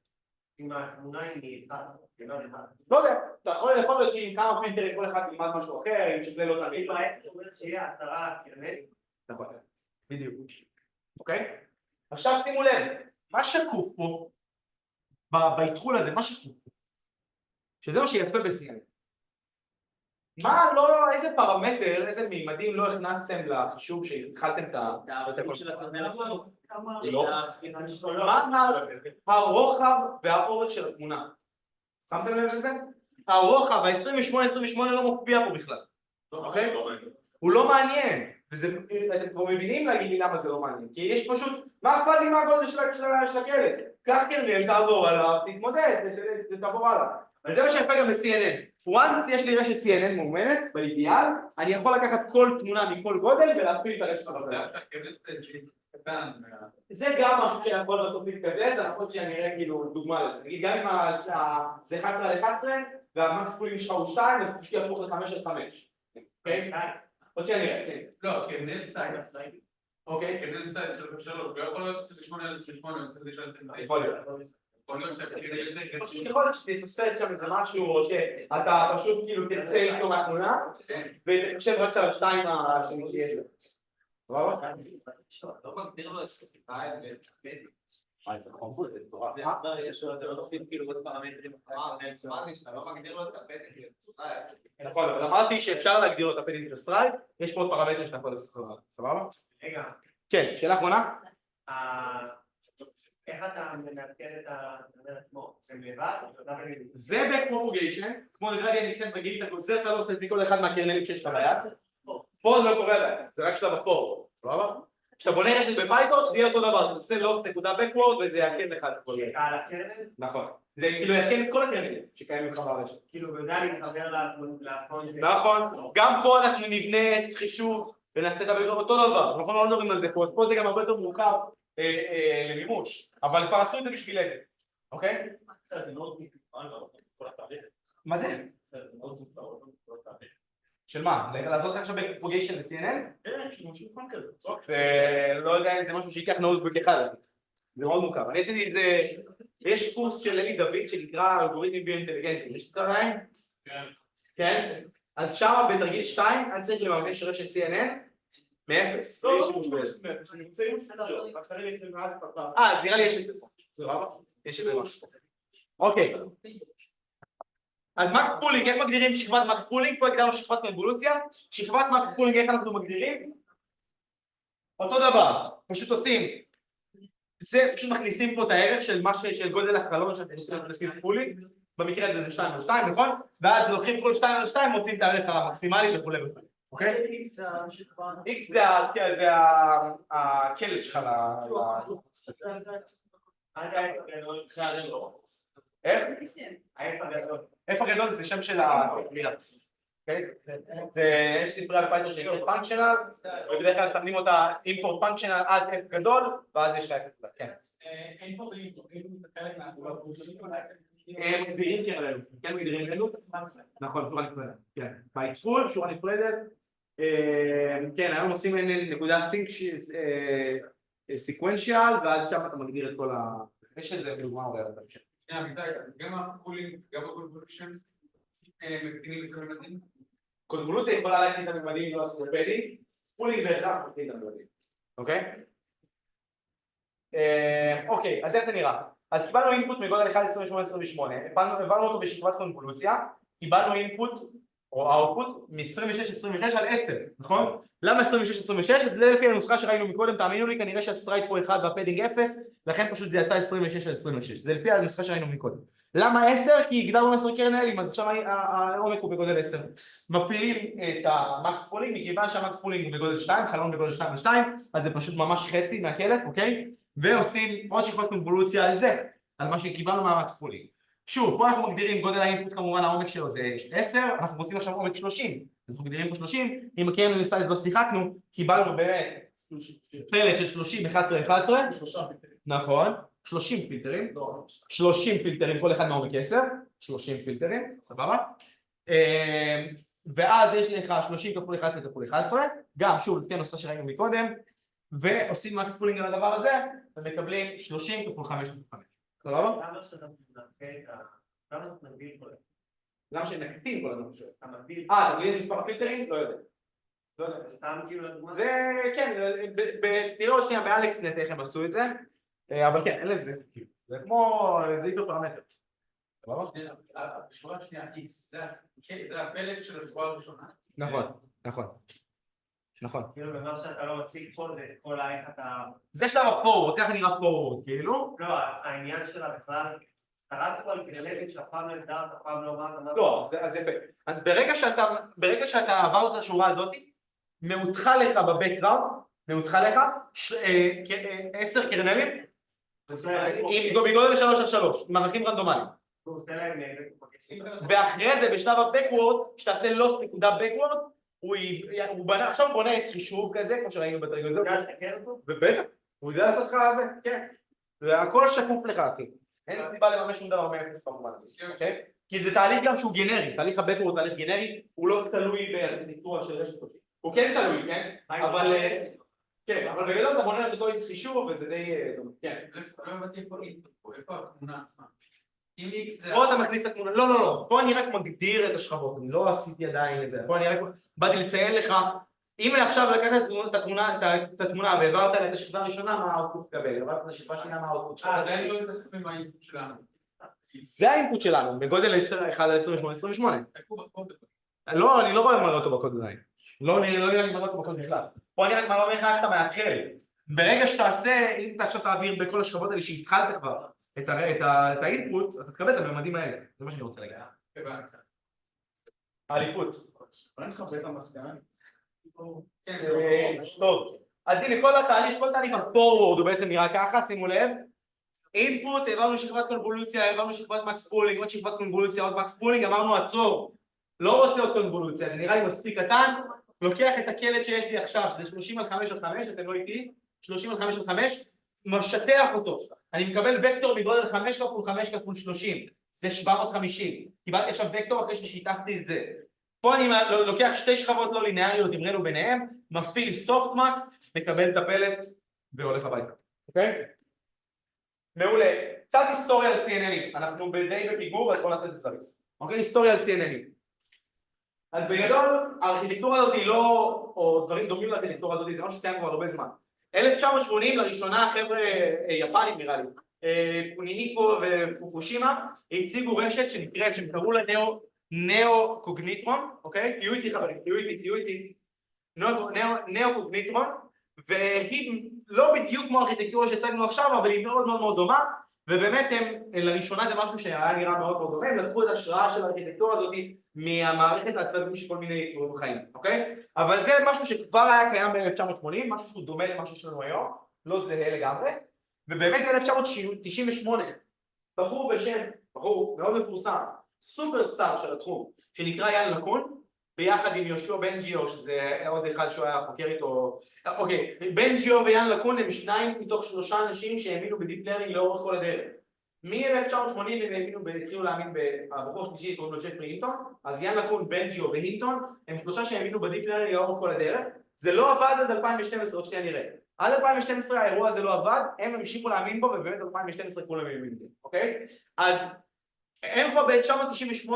עם התמונה היא 1, לא יודע, אתה יכול להיות שעם כמה פרינטרים כל אחד ילמד משהו אחר, אם שכלל אותם. אם העצם אומר שיהיה 10 קרנלים. נכון, בדיוק. אוקיי? עכשיו שימו לב, מה שקוף פה, בהתחול הזה, מה שקוף פה, שזה מה שיפה ב-CNN. מה לא, איזה פרמטר, איזה מימדים לא הכנסתם לחישוב שהתחלתם את הערכים של הקרנל עצמו. מה הרוחב והאורך של התמונה? שמתם לב לזה? הרוחב, ה-28 לא מופיע פה בכלל. אוקיי? הוא לא מעניין. ואתם כבר מבינים להגיד לי למה זה לא מעניין. כי יש פשוט, מה אכפת לי מה הגודל של הכלב? קח קרנל, תעבור עליו, תתמודד, תעבור עליו. אבל זה מה שיפה גם ב-CNN. once יש לי רשת CNN מאומנת, באידיאל, אני יכול לקחת כל תמונה מכל גודל ולהפעיל את הרשת הזאת. זה גם משהו שיכול לעשות כזה, זה נכון שאני אראה כאילו דוגמה לזה. נגיד גם אם זה 11 על 11 והמקס פולינג שלך הוא 2, אז פשוט יהפוך ל5 על 5. אוקיי? עוד שאני אראה, כן. לא, קרנל סייד. אוקיי? קרנל סייד של 3, ויכול להיות 28 על 28 או 29 על 29. יכול להיות. יכול להיות שהקרנל זה... יכול להיות שתתפספס שם איזה משהו, או שאתה פשוט כאילו תצא איתו מהתמונה, ותחשב רק על 2 השני שיש לו. סבבה? לא מגדיר לו ספציפאי זה חמור, זה תורה. יש לו להוסיף כאילו עוד פרמטרים. שאתה לא מגדיר לו את הפתק לסטרייק. נכון, אבל אמרתי שאפשר להגדיר לו את הפתק לסטרייק, יש פה עוד פרמטרים שאתה יכול לעשות לך, סבבה? רגע, כן, שאלה אחרונה? איך אתה מעדכן את הקרנל עצמו? זה לבד? זה ב-propagation, כמו לגרדיאנט אקסנט רגיל, אתה גוזר את הלוסט מכל אחד מהקרנלים שיש לך ביד. פה זה לא קורה להם, זה רק שלב הפור, סבבה? כשאתה בונה רשת בפייטורץ' זה יהיה אותו דבר, אתה עושה לוסט נקודה בקוורד וזה יעקן לך את הכל. על הקרנל? נכון, זה כאילו יעקן את כל הקרנלים שקיימים לך ברשת. כאילו בזה אני מחבר לפונט. נכון, גם פה אנחנו נבנה חישוב ונעשה את אותו דבר, אנחנו לא מדברים על זה פה, פה זה גם הרבה יותר מורכב למימוש, אבל כבר עשו את זה בשבילנו, אוקיי? מה זה? של מה? לעשות עכשיו בפרופגיישן ל-CNN? כן, כאילו שולחן כזה. לא יודע אם זה משהו שיקח נוטבוק אחד, זה מאוד מורכב. אני עשיתי את זה, יש קורס של אלי דוד שנקרא אלגוריתמים ביו-אינטליגנטיים, יש את הרעיון? כן? אז שם בתרגיל 2 אני צריך לממש רשת CNN מאפס. לא, אני רוצה עם סצנריו, רק תראי לי את זה מעט פתח. אז נראה לי יש את זה פה. זה רבה? יש את זה משהו. אוקיי. אז מקס פולינג, איך מגדירים שכבת מקס פולינג? פה הגדרנו שכבת קונבולוציה. שכבת מקס פולינג, איך אנחנו מגדירים? אותו דבר, פשוט עושים. זה פשוט מכניסים פה את הערך של גודל החלון שאתם עושים לפי פולינג. במקרה הזה זה 2 על 2, נכון? ואז לוקחים כל 2 על 2, מוצאים את הערך המקסימלי וכולי וכולי. אוקיי? X זה הכלב שלך איך? F הגדול זה שם של הספרייה. יש ספרייה בפייטור שנקראת פונקשיונל, ובדרך כלל שמים אותה אימפורט פונקשיונל עד F גדול, ואז יש לה F גדול. אין פה חלק מהגבולות. הם מגדירים כאלה, כן מגדירים כאלו? נכון, שורה נפרדת, כן. בהתפול, שורה נפרדת. כן, היום עושים נקודה סיקוונשיאל, ואז שם אתה מגדיר את כל ה... יש את זה בדוגמה אולי על המשך. גם הפולינג, גם הקונבולושן, מקטינים את הממדים? קונבולוציה יכולה להקטין את הממדים, לא עשו פדינג, פולינג בהכרח מקטין את הממדים, אוקיי? אוקיי, אז איך זה נראה? אז קיבלנו אינפוט מגודל 1.28, העברנו אותו בשכבת קונבולוציה, קיבלנו אינפוט או אאוטפוט מ-26-29 על 10, נכון? למה 26-26? אז זה לפי הנוסחה שראינו מקודם, תאמינו לי, כנראה שהסטרייט פה 1 והפדינג 0, לכן פשוט זה יצא 26-26, זה לפי הנוסחה שראינו מקודם. למה 10? כי הגדרנו 10 קרנלים, אז עכשיו העומק הוא בגודל 10. מפעילים את המקס פולינג, מכיוון שהמקס פולינג הוא בגודל 2, חלון בגודל 2 על 2, אז זה פשוט ממש חצי מהקלט, אוקיי? ועושים עוד שכבת קונבולוציה על זה, על מה שקיבלנו מהמקס פולינג. שוב, פה אנחנו מגדירים גודל האינפוט, כמובן העומק שלו זה 10, אנחנו רוצים עכשיו עומק 30, אז אנחנו מגדירים פה 30, אם הקרן לסייז לא שיחקנו, קיבלנו באמת פלט של 30, 11, נכון, 30 פילטרים, 30 פילטרים, כל אחד מעומק 10, 30 פילטרים, סבבה? ואז יש לך 30 כפול 11 כפול 11, גם שוב לפי הנוסחה שראינו מקודם, ועושים מקס פולינג על הדבר הזה, ומקבלים 30 כפול 5 כפול 5. סבבה? למה שאתה נגביל כל זה? למה שנקטין כל הדבר הזה? אתה מגביל? אתה מגביל את מספר הפילטרים? לא יודע. לא יודע. סתם כאילו לדוגמה? זה, כן, תראה עוד שנייה באלכס נט איך הם עשו את זה, אבל כן, אין לזה, זה כמו, זה איתו פרמטר. השורה השנייה X, זה הפלט של השורה הראשונה. נכון, נכון. נכון. כאילו במה שאתה לא מציג פה זה כל איך אתה... זה שלב הפורוורד, ככה נראה פורוורד, כאילו? לא, העניין שלה בכלל, קראת פה על קרנלים שאף פעם לא הגדרת, אף פעם לא אמרת... לא, אז ברגע שאתה עברת את השורה הזאת, מעודך לך בבקגראונד, מעודך לך 10 קרנלים, עם בגודל 3 על 3, עם ערכים רנדומליים. ואחרי זה בשלב הבקוורד, שתעשה לוס נקודה בקוורד, הוא בנה, עכשיו הוא בונה עץ חישוב כזה, כמו שראינו בטריגון הזה. הוא יודע לתקר אותו? ובטח, הוא יודע לעשות לך זה, כן. והכל שקוף לך, אחי. אין סיבה לממש שום דבר מאפס במובן הזה, אוקיי? כי זה תהליך גם שהוא גנרי, תהליך הבקוורד הוא תהליך גנרי, הוא לא תלוי בארכיטקטורה של רשת קודשית. הוא כן תלוי, כן? אבל... כן, אבל בגדול אתה בונה את אותו עץ חישוב וזה די... כן. לא הבאתי איפה התמונה עצמה. פה אתה מכניס את התמונה, לא, פה אני רק מגדיר את השכבות, אני לא עשיתי עדיין את זה, פה אני רק באתי לציין לך, אם עכשיו לקחת את התמונה והעברת את השכבה הראשונה, מה האוטפוט תקבל, העברת את השכבה השנייה, מה האוטפוט שלנו. עדיין לא מתעסק עם האינפוט שלנו. זה האינפוט שלנו, בגודל 1 על 28. לא, אני לא רואה מראה אותו בקוד עדיין, לא נראה לי מראה אותו בקוד בכלל, פה אני רק מראה לך איך אתה מאתחל, ברגע שתעשה, אם אתה עכשיו תעביר בכל השכבות האלה שהתחלת כבר, את האינפוט, אתה תקבל את הממדים האלה, זה מה שאני רוצה להגיד. האליפות. אני חושב את המסקנה. טוב, אז הנה כל תהליך הפורוורד הוא בעצם נראה ככה, שימו לב. אינפוט, העברנו שכבת קונבולוציה, העברנו שכבת מקס פולינג, עוד שכבת קונבולוציה, עוד מקס פולינג, אמרנו עצור, לא רוצה עוד קונבולוציה, זה נראה לי מספיק קטן, לוקח את הקלט שיש לי עכשיו, שזה 30 על 5 על 5, אתם לא איתי, 30 על 5 על 5, משטח אותו, אני מקבל וקטור בגודל 5 כפול 5 כפול 30, זה 750, קיבלתי עכשיו וקטור אחרי ששיטחתי את זה, פה אני לוקח שתי שכבות לא לינאריות, דברינו ביניהם, מפעיל סופטמקס, מקבל את הפלט והולך הביתה, אוקיי? מעולה, קצת היסטוריה על CNNים, אנחנו די בפיגור, אז בואו נעשה את זה זריז, אוקיי? היסטוריה על CNNים. אז בגדול, הארכיטקטורה הזאת היא לא, או דברים דומים לארכיטקטורה הזאת, זה משהו שקיים כבר הרבה זמן. 1980 לראשונה חבר'ה יפנים נראה לי, קוניניקו ופוקושימה, הציגו רשת שנקראת, שהם קראו לה נאו-קוגניטרון, אוקיי? תהיו איתי חברים, תהיו איתי, נאו-קוגניטרון, והיא לא בדיוק כמו הארכיטקטורה שהצגנו עכשיו, אבל היא מאוד מאוד מאוד דומה, ובאמת הם, לראשונה זה משהו שהיה נראה מאוד מאוד דומה, הם לקחו את ההשראה של הארכיטקטורה הזאת מהמערכת העצבים של כל מיני יצורים חיים, אוקיי? אבל זה משהו שכבר היה קיים ב-1980, משהו שהוא דומה למשהו שלנו היום, לא זהה לגמרי, ובאמת ב-1998, בחור מאוד מפורסם, סופרסטאר של התחום, שנקרא יאן לקון, ביחד עם יהושע בן-ג'יו, שזה עוד אחד שהוא היה חוקר איתו, אוקיי, בן-ג'יו ויאן לקון הם 2 מתוך 3 אנשים שהאמינו בדיפ לרנינג לאורך כל הדרך. מ-1980 הם התחילו להאמין בבחור שלישי, קוראים לו ג'פרי הינטון, אז יאן לקון, בן-ג'יו והינטון, הם 3 שהאמינו בדיפ לרנינג לאורך כל הדרך, זה לא עבד עד 2012, עוד שנייה נראה. עד 2012 האירוע הזה לא עבד, הם המשיכו להאמין בו, ובאמת 2012 כולם האמינו בו, אוקיי? אז הם כבר ב-1998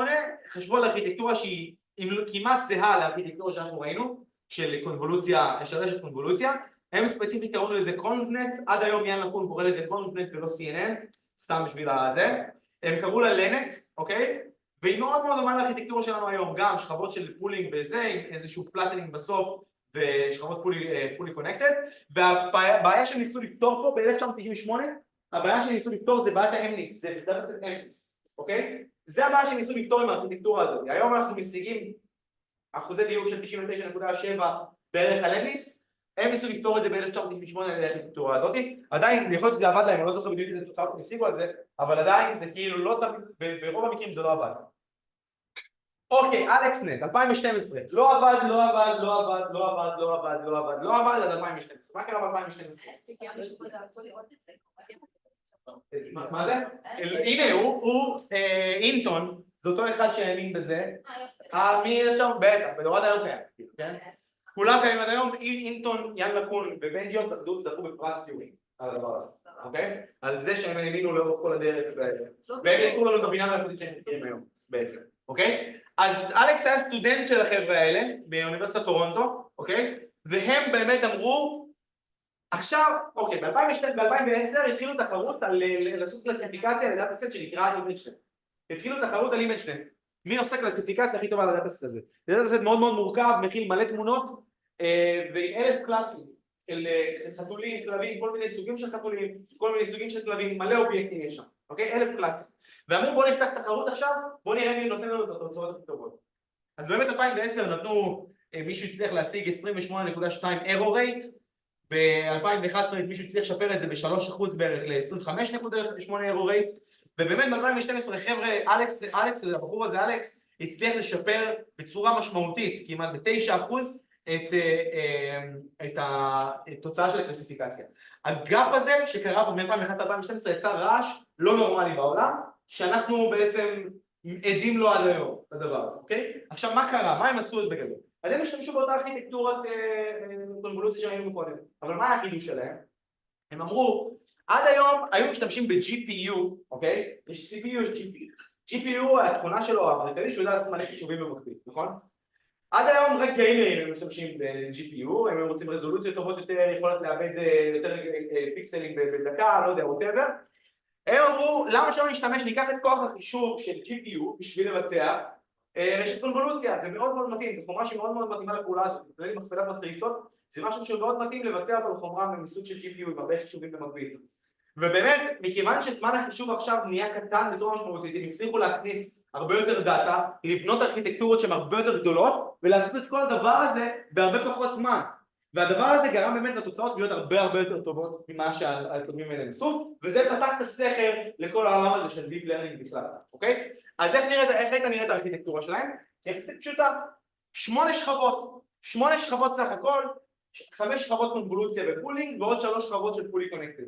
חשבו על ארכיטקטורה שהיא כמעט זהה לארכיטקטורה שאנחנו ראינו, של קונבולוציה, של רשת קונבולוציה, הם ספציפית קראו לזה קונבנט, עד היום יאן לקון קורא לזה קונבנט ולא CNN, סתם בשביל הזה, הם קראו לה לנט, אוקיי? והיא מאוד מאוד דומה לארכיטקטורה שלנו היום, גם שכבות של פולינג וזה, עם איזשהו פלטנינג בסוף, ושכבות פולי קונקטד, והבעיה שהם ניסו לפתור פה ב-1998, הבעיה שהם ניסו לפתור זה בעיית האמניס, זה דאטה-סט אמניס, אוקיי? זה הבעיה שהם ניסו לפתור עם הארכיטקטורה הזאת. היום אנחנו משיגים אחוזי דיוק של 99.7 בערך על אמניס, הם ניסו לפתור את זה ב-1998 על הארכיטקטורה הזאת. עדיין, יכול להיות שזה עבד להם, אני לא זוכר בדיוק איזה תוצאות הם השיגו על זה, אבל עדיין זה כאילו לא תמיד, ברוב המקרים זה לא עבד. אוקיי, אלכסנט, 2012, לא עבד עד 2012. מה קרה ב-2012? מה זה? הנה, הוא אינטון, זה אותו אחד שהאמין בזה. מ-1900, בטח, בדורת היום קיים. כולם קיימים עד היום, אינטון, יאן לקון ובנג'יון זכו בפרס טיורינג על הדבר הזה, אוקיי? על זה שהם האמינו לאורך כל הדרך, והם יצרו לנו את הבינה המלאכותית שהם מכירים היום, בעצם, אוקיי? אז אלכס היה סטודנט של החבר'ה האלה באוניברסיטת טורונטו, אוקיי? והם באמת אמרו, עכשיו, אוקיי, ב-2010 התחילו תחרות על לעשות קלסיפיקציה לדאטה-סט שנקרא אימג'נט. התחילו תחרות על אימג'נט. מי עושה קלסיפיקציה הכי טובה על הדאטה-סט הזה? זה דאטה-סט מאוד מאוד מורכב, מכיל מלא תמונות, ועם 1000 קלאסים של חתולים, כלבים, כל מיני סוגים של חתולים, כל מיני סוגים של כלבים, מלא אובייקטים יש שם, אוקיי? 1000 קלאסים. ואמרו בואו נפתח תחרות עכשיו, בואו נראה מי נותן לנו את התוצאות הכי טובות. אז באמת 2010 נתנו, מישהו הצליח להשיג 28.2 error rate, ב-2011 מישהו הצליח לשפר את זה ב-3% בערך ל-25.8 error rate, ובאמת ב-2012 חבר'ה, אלכס, הבחור הזה אלכס, הצליח לשפר בצורה משמעותית, כמעט ב-9% את התוצאה של הקלסיפיקציה. הגאפ הזה שקרה פה מ-2011 ל-2012 יצר רעש לא נורמלי בעולם, שאנחנו בעצם עדים לו עד היום, לדבר הזה, אוקיי? עכשיו מה קרה? מה הם עשו את בגדול? אז הם השתמשו באותה ארכיטקטורת קונבולוציה שראינו קודם, אבל מה החידוש שלהם? הם אמרו, עד היום היו משתמשים ב-GPU, אוקיי? יש CPU, יש GPU. GPU, התכונה שלו המרכזית שהוא יודע לעשות מלא חישובים במקביל, נכון? עד היום רק גיימרים הם משתמשים ב-GPU, הם רוצים רזולוציות טובות יותר, יכולת לאבד יותר פיקסלים בדקה, לא יודע, whatever. הם אמרו, למה שלא נשתמש, ניקח את כוח החישוב של GPU בשביל לבצע רשת קונבולוציה, זה מאוד מאוד מתאים, זה חומרה שמאוד מאוד מתאימה לפעולה הזאת, כולל עם מכפלת מטריצות, זה משהו שמאוד מתאים לבצע אותו לחומרה מסוג של GPU עם הרבה חישובים במקביל. ובאמת, מכיוון שזמן החישוב עכשיו נהיה קטן בצורה משמעותית, הם הצליחו להכניס הרבה יותר דאטה, לבנות ארכיטקטורות שהן הרבה יותר גדולות, ולעשות את כל הדבר הזה בהרבה פחות זמן. והדבר הזה גרם באמת לתוצאות להיות הרבה יותר טובות ממה שהקודמים האלה ניסו, וזה פתח את הסכר לכל העולם הזה של Deep Learning בכלל, אוקיי? אז איך הייתה נראית הארכיטקטורה שלהם? יחסית פשוטה, 8 שכבות סך הכל, 5 שכבות קונבולוציה ופולינג, ועוד 3 שכבות של פולי קונקטד.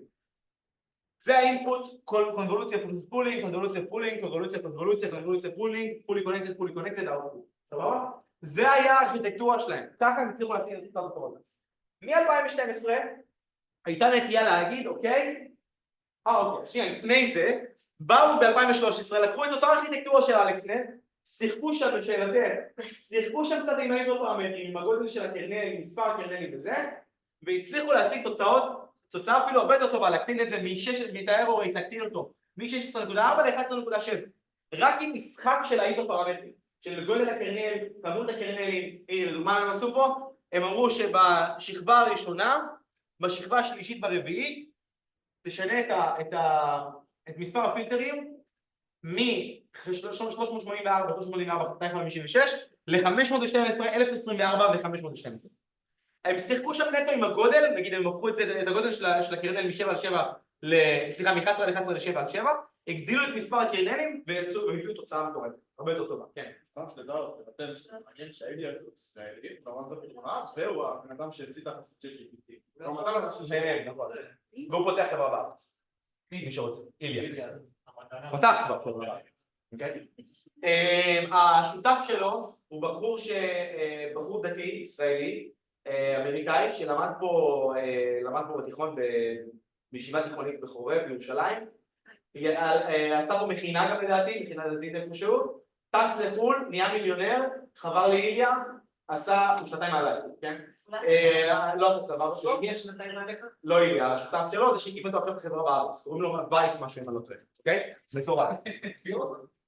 זה האינפוט, קונבולוציה פולינג, קונבולוציה פולינג, קונבולוציה פולינג, פולי קונקטד, האוטפוט, סבבה? זה היה הארכיטקטורה שלהם, ככה הם הצליחו להשיג את אותה תוצאות. מ-2012 הייתה נטייה להגיד, אוקיי, שנייה, לפני זה, באו ב-2013, לקחו את אותה ארכיטקטורה של אלכסנט, שיחקו שם קצת עם ההידרופרמטרים, עם הגודל של הקרנל, עם מספר הקרנלים וזה, והצליחו להשיג תוצאה אפילו הרבה יותר טובה, להקטין את זה מ-error rate, להקטין אותו מ-16.4 ל-11.7, רק עם משחק של ההידרופרמטרים, של גודל הקרנל, כמות הקרנלים, הנה לדוגמה הם עשו פה, הם אמרו שבשכבה הראשונה, בשכבה השלישית ברביעית, תשנה את מספר הפילטרים מ-384, 256 ל-512, 1024 ו-512. הם שיחקו שם נטו עם הגודל, נגיד הם הפכו את הגודל של הקרנל מ-7 על 7, מ-11 על 11 ל-7 על 7, הגדילו את מספר הקרנלים והביאו תוצאה מטורפת, הרבה יותר טובה, כן. סתם שתדע, אתם מעניין שהייתי יצאו ישראלי, ברמת הפתוחה, והוא הבן אדם שהמציא את החסות של GPT. והוא פותח חברה בארץ. מי שרוצה, איליה. פתח כבר חברה בארץ. השותף שלו הוא בחור דתי ישראלי, אמריקאי, שלמד פה בתיכון, בישיבה תיכונית בחורב בירושלים. עשה פה מכינה גם לדעתי, מכינה דתית איפשהו, טס לחו"ל, נהיה מיליונר, חבר לאיליה, עשה 2 עליי, כן? לא עשה צבא בסוף. מי השנתיים עליך? לא איליה, השותף שלו זה שהקים אותו עכשיו בחברה בארץ, קוראים לו וייס משהו אם אני לא טועה, אוקיי? מסורק.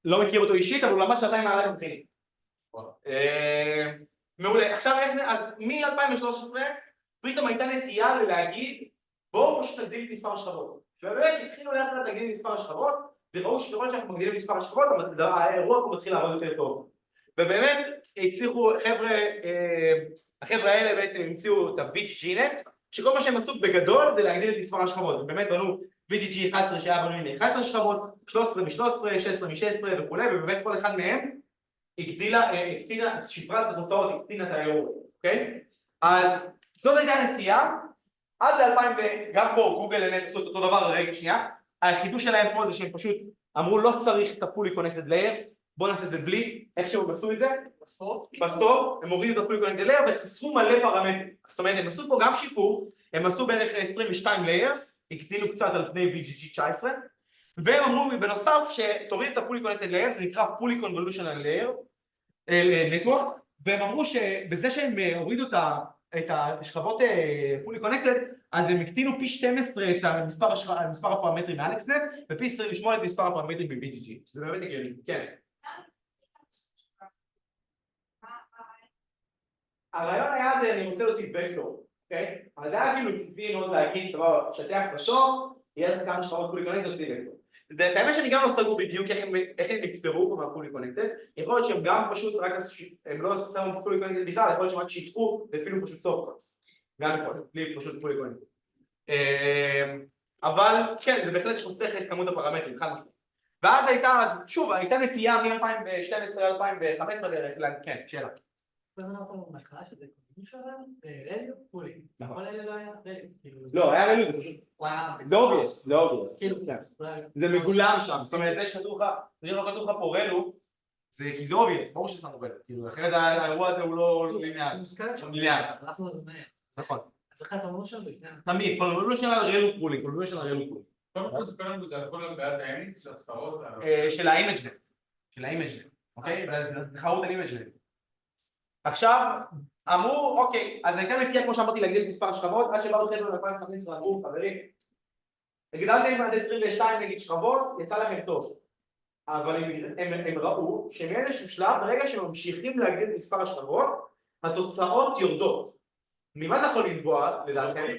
לא מכיר אותו אישית, אבל הוא למד 2 עליי במחינים. מעולה, עכשיו איך זה, אז מ-2013 פתאום הייתה נטייה להגיד בואו פשוט נגדיל את מספר השכבות. ובאמת התחילו לאט לאט להגדיל את מספר השכבות, וראו שאנחנו מגדילים את מספר השכבות, האירוע פה מתחיל לעבוד יותר טוב. ובאמת הצליחו, החבר'ה האלה בעצם המציאו את ה-VGGNet, שכל מה שהם עשו בגדול זה להגדיל את מספר השכבות. ובאמת בנו VGG 11 שהיה בנוי מ-11 שכבות, 13 מ-13, 16 מ-16 וכו', ובאמת כל אחד מהם שיפרה את התוצאות, הקטינה את האירוע, אוקיי? אז זאת הייתה הנטייה, עד ל-2000, וגם פה גוגל אמת עשו את אותו דבר, רגע שנייה, החידוש שלהם פה זה שהם פשוט אמרו לא צריך את ה-fully connected layers, בואו נעשה את זה בלי, איך שהם עשו את זה? בסוף הם הורידו את ה-fully connected layer וחסכו מלא פרמטרים, זאת אומרת הם עשו פה גם שיפור, הם עשו בערך 22 layers, הקטינו קצת על פני VGG 19, והם אמרו בנוסף שתוריד את ה-fully connected layer, זה נקרא fully convolutional layer, network, והם אמרו שבזה שהם הורידו את השכבות fully connected, אז הם הקטינו פי 12 את מספר הפרמטרים מאלקסנט, ופי 28 את מספר הפרמטרים ב-VGG, שזה באמת הגיוני, כן. הרעיון היה זה, אני רוצה להוציא וקטור, אוקיי? אז זה היה כאילו טבעי מאוד להגיד, סבבה, שטח בסוף, יהיה לך כמה שכבות fully connected, להוציא וקטור. את האמת שאני גם לא סגור בדיוק איך הם נפטרו פה מה-fully connected, יכול להיות שהם גם פשוט רק, הם לא שמו fully connected בכלל, יכול להיות שהם רק שיתפו ואפילו פשוט סופטרס, גם יכול להיות, בלי פשוט fully connected. אבל כן, זה בהחלט חוסך את כמות הפרמטרים, חד משמעית. ואז הייתה נטייה מ-2012 ל-2015 בערך, כן, שאלה. אז אנחנו בהתחלה שזה קודם שלנו, רליו, פולי. כל אלה לא היה רליו. לא, היה רליו, זה פשוט... זה obvious, זה obvious. זה מגולם שם, זאת אומרת, זה שכתוב לך פה רלו, זה כי זה obvious, ברור ששמו רלו. כאילו, אחרת האירוע הזה הוא לא ליניארי. מושכלת שם, אנחנו לא זמניה. נכון. אז אחת אמרו שם לפני. תמיד, כל של הרלו פולי, כל של הרלו פולי. קודם כל זה קודם זה הכל בעד האמת של הספרות. של האימג'נט. של האימג'נט, אוקיי? תחרות על אימג'נט. עכשיו, אמרו, אוקיי, אז הייתה נטייה כמו שאמרתי להגדיל את מספר השכבות, עד שבאו חבר'ה ב-2015 אמרו, חברים, הגדלתם עד 22 נגיד שכבות, יצא לכם טוב. אבל הם ראו שמאיזשהו שלב, ברגע שממשיכים להגדיל את מספר השכבות, התוצאות יורדות. ממה זה יכול לנבוע, לדעתכם?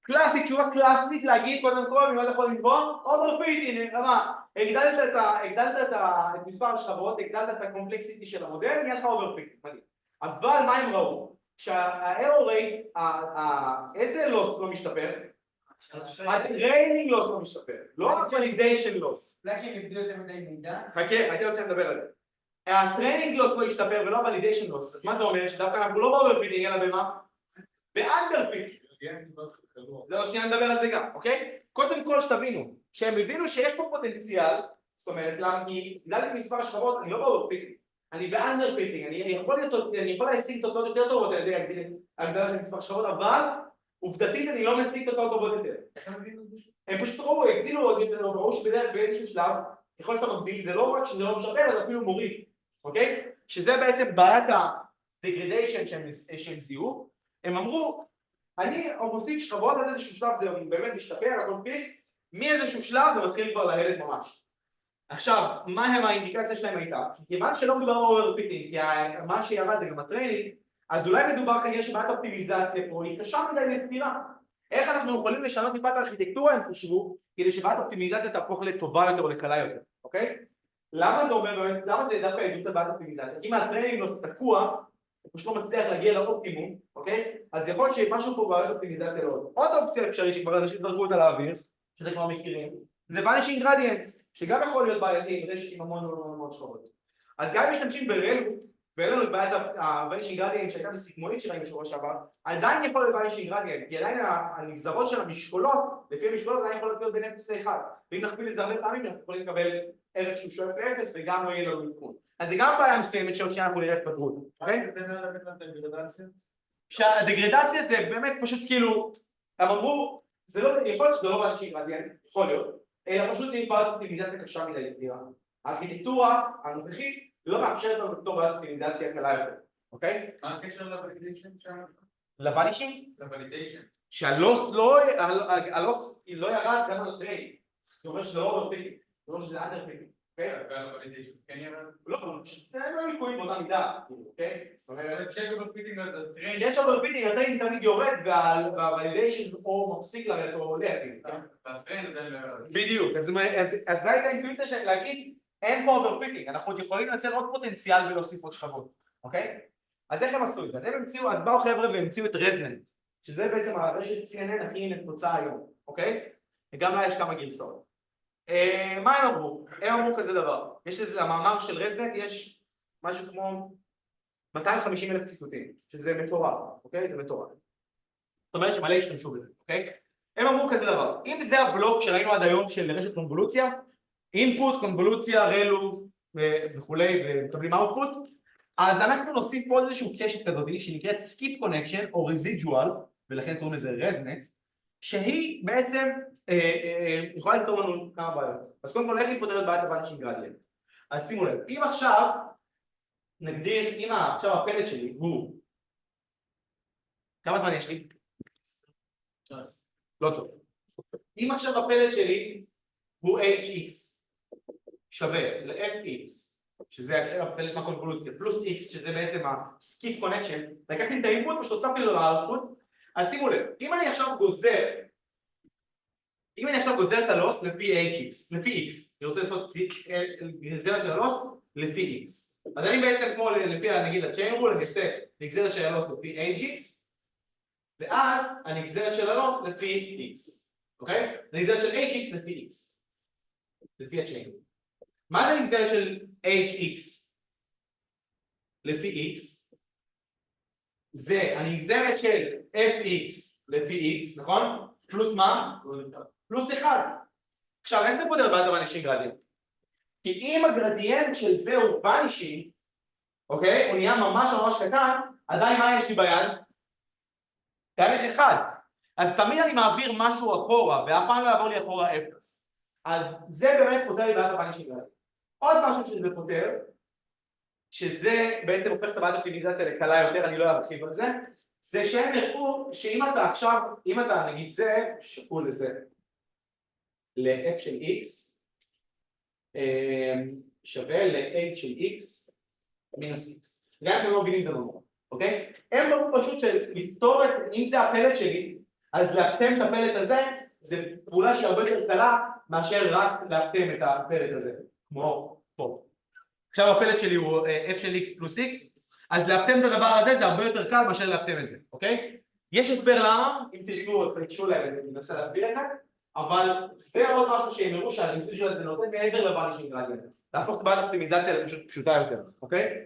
קלאסית, תשובה קלאסית להגיד קודם כל, ממה זה יכול לנבוע? אוברפיט, הנה, הגדלת את מספר השכבות, הגדלת את הקומפלקסיטי של המודל, נהיה לך אוברפיט, מדהים. אבל מה הם ראו? שהאירור רייט, איזה לוס לא משתפר? הטריינינג לוס לא משתפר, לא הוולידיישן לוס. אולי כי הם הגדילו יותר מדי מידע? חכה, הייתי רוצה לדבר על זה. הטריינינג לוס לא ישתפר ולא הוולידיישן לוס, אז מה זה אומר? שדווקא אנחנו לא באוברפיטינג אלא במה? באנדרפיטינג. זה לא שנייה נדבר על זה גם, אוקיי? קודם כל שתבינו, שהם הבינו שיש פה פוטנציאל, זאת אומרת, למה כי גדלתי מספר השכבות, אני לא באוברפיטינג, אני באנדרפיטינג, אני יכול להשיג תוצאות יותר טובות על ידי הגדלה של מספר השכבות, אבל עובדתית אני לא משיג תוצאות טובות יותר. איך הם הבינו את זה? הם פשוט ראו, הגדילו עוד יותר, ראו שבדרך באיזשהו שלב, יכול שאתה מגדיל, זה לא רק שזה לא משפר, זה אפילו מוריד, אוקיי? שזה בעצם בעיית ה-degradation שהם זיהו, הם אמרו, אני מוסיף שכבות עד איזשהו שלב זה באמת משתפר, הכל פיקס, מאיזשהו שלב זה מתחיל כבר לרדת ממש. עכשיו, מה הם האינדיקציה שלהם הייתה? כיוון שלא מדובר באוברפיטינג, כי מה שירד זה גם הטריינינג, אז אולי מדובר כנראה שבעיית אופטימיזציה פה היא קשה מדי לפתירה. איך אנחנו יכולים לשנות מפת הארכיטקטורה הם חושבו, כדי שבעיית אופטימיזציה תהפוך לטובה יותר או לקלה יותר, אוקיי? למה זה אומר, למה זה דווקא עדות לבעיית אופטימיזציה? כי אם הטריינינג לא תקוע, הוא פשוט לא מצליח להגיע לאופטימום, אוקיי? אז יכול להיות שמשהו פה בעיית אופטימיזציה לא עוד. עוד אופציה אפשרית שכבר אנשים זרקו אותה לאוויר, שאתם כבר מכירים, זה vanishing gradients, שגם יכול להיות בעייתי עם רשת עם המון שכבות. אז גם אם משתמשים ברלו, ואין לנו את בעיית ה-vanishing gradient שהייתה בסיגמונית שראינו בשבוע שעבר, עדיין יכול להיות vanishing gradient, כי עדיין הנגזרות של המשקולות, לפי המשקולות עדיין יכולות להיות בין 0 ל-1, ואם נכפיל את זה הרבה פעמים אנחנו יכולים לקבל ערך שהוא שואף ל-0 וגם לא יהיה לנו עדכון. אז זה גם בעיה מסוימת שעוד שנייה אנחנו נראה איך פתרו אותה, אוקיי? שהדגרדציה זה באמת פשוט כאילו, הם אמרו, יכול להיות שזה לא vanishing gradient, יכול להיות, אלא פשוט תהיה בעיית אופטימיזציה קשה מדי לפתירה. הארכיטקטורה הנוכחית לא מאפשרת לנו לפתור בעיית אופטימיזציה קלה יותר, אוקיי? מה הקשר לוולידיישן שם? לוונישים? לוולידיישן. שהלוס לא ירד גם על הטרייד. זאת אומרת שזה לא אוברפיטינג, זאת אומרת שזה אנדרפיטינג, אוקיי? והלוולידיישן כן ירד? לא, זה לא ליקויים באותה מידה, אוקיי? זאת אומרת, כשיש אוברפיטינג אז הטרייד... כשיש אוברפיטינג הטרייד תמיד יורד והוולידיישן או מפסיק לרדת או עולה אפילו. והטרייד עדיין לא ירד. בדיוק, אז זו הייתה האינטואיציה של להגיד אין פה אוברפיטינג, אנחנו עוד יכולים לנצל עוד פוטנציאל ולהוסיף עוד שכבות, אוקיי? אז איך הם עשו את זה? אז באו חבר'ה והמציאו את רזננט, שזה בעצם הרשת CNN הכי נפוצה היום, אוקיי? וגם לה יש כמה גרסאות. מה הם אמרו? הם אמרו כזה דבר, יש לזה, למאמר של רזננט יש משהו כמו 250,000 ציטוטים, שזה מטורף, אוקיי? זה מטורף. זאת אומרת שמלא השתמשו בזה, אוקיי? הם אמרו כזה דבר, אם זה הבלוק שראינו עד היום של רשת קונבולוציה, אינפוט, קונבולוציה, רלו וכולי, ומקבלים אאוטפוט, אז אנחנו נוסיף פה איזשהו קשת כזאת שנקראת סקיפ קונקשן או רזידואל, ולכן קוראים לזה רזנט, שהיא בעצם יכולה לפתור לנו כמה בעיות. אז קודם כל איך היא פותרת בעיית הוואנישינג גרדיאנט? אז שימו לב, אם עכשיו נגדיר, אם עכשיו הפלט שלי הוא, כמה זמן יש לי? לא טוב. אם עכשיו הפלט שלי הוא hx שווה ל-fx, שזה הפלט מהקונבולוציה, פלוס x, שזה בעצם ה-skip connection, לקחתי את האינפוט פשוט הוספתי לו לאוטפוט, אז שימו לב, אם אני עכשיו גוזר את הלוס לפי hx, לפי x, אני רוצה לעשות גזרת של הלוס לפי x, אז אני בעצם כמו לפי נגיד ה-chain rule, אני עושה נגזרת של הלוס לפי hx, ואז הנגזרת של הלוס לפי x, אוקיי? הנגזרת של hx לפי x, לפי ה-chain. מה זה הנגזרת של hx לפי x? זה הנגזרת של fx לפי x, נכון? פלוס מה? פלוס 1. עכשיו, איך זה פותר בעיית הוואנישינג גרדיאנט? כי אם הגרדיאנט של זה הוא ואנישינג, אוקיי? הוא נהיה ממש ממש קטן, עדיין מה יש לי ביד? תאריך 1. אז תמיד אני מעביר משהו אחורה, ואף פעם לא יעבור לי אחורה 0. אז זה באמת פותר לי בעיית הוואנישינג גרדיאנט. עוד משהו שזה פותר, שזה בעצם הופך את הבעיית האופטימיזציה לקלה יותר, אני לא ארחיב על זה, זה שהם הראו שאם אתה עכשיו, אם אתה נגיד זה, שקול לזה, ל-f של x, שווה ל-h של x, מינוס x. גם אם אתם לא מבינים זה לא נורא, אוקיי? הם ראו פשוט שלפתור את, אם זה הפלט שלי, אז להקטם את הפלט הזה, זה פעולה שהרבה יותר קלה מאשר רק להקטם את הפלט הזה, כמו פה. עכשיו הפלט שלי הוא f של x פלוס x, אז להקטם את הדבר הזה זה הרבה יותר קל מאשר להקטם את זה, אוקיי? יש הסבר למה, אם תרצו אז תקשו להם, אני מנסה להסביר את זה, אבל זה עוד משהו שהם הראו שהניסוי של זה נותן מעבר לוואנישינג גרדיאנט, להפוך את בעיית האופטימיזציה לפשוטה יותר, אוקיי?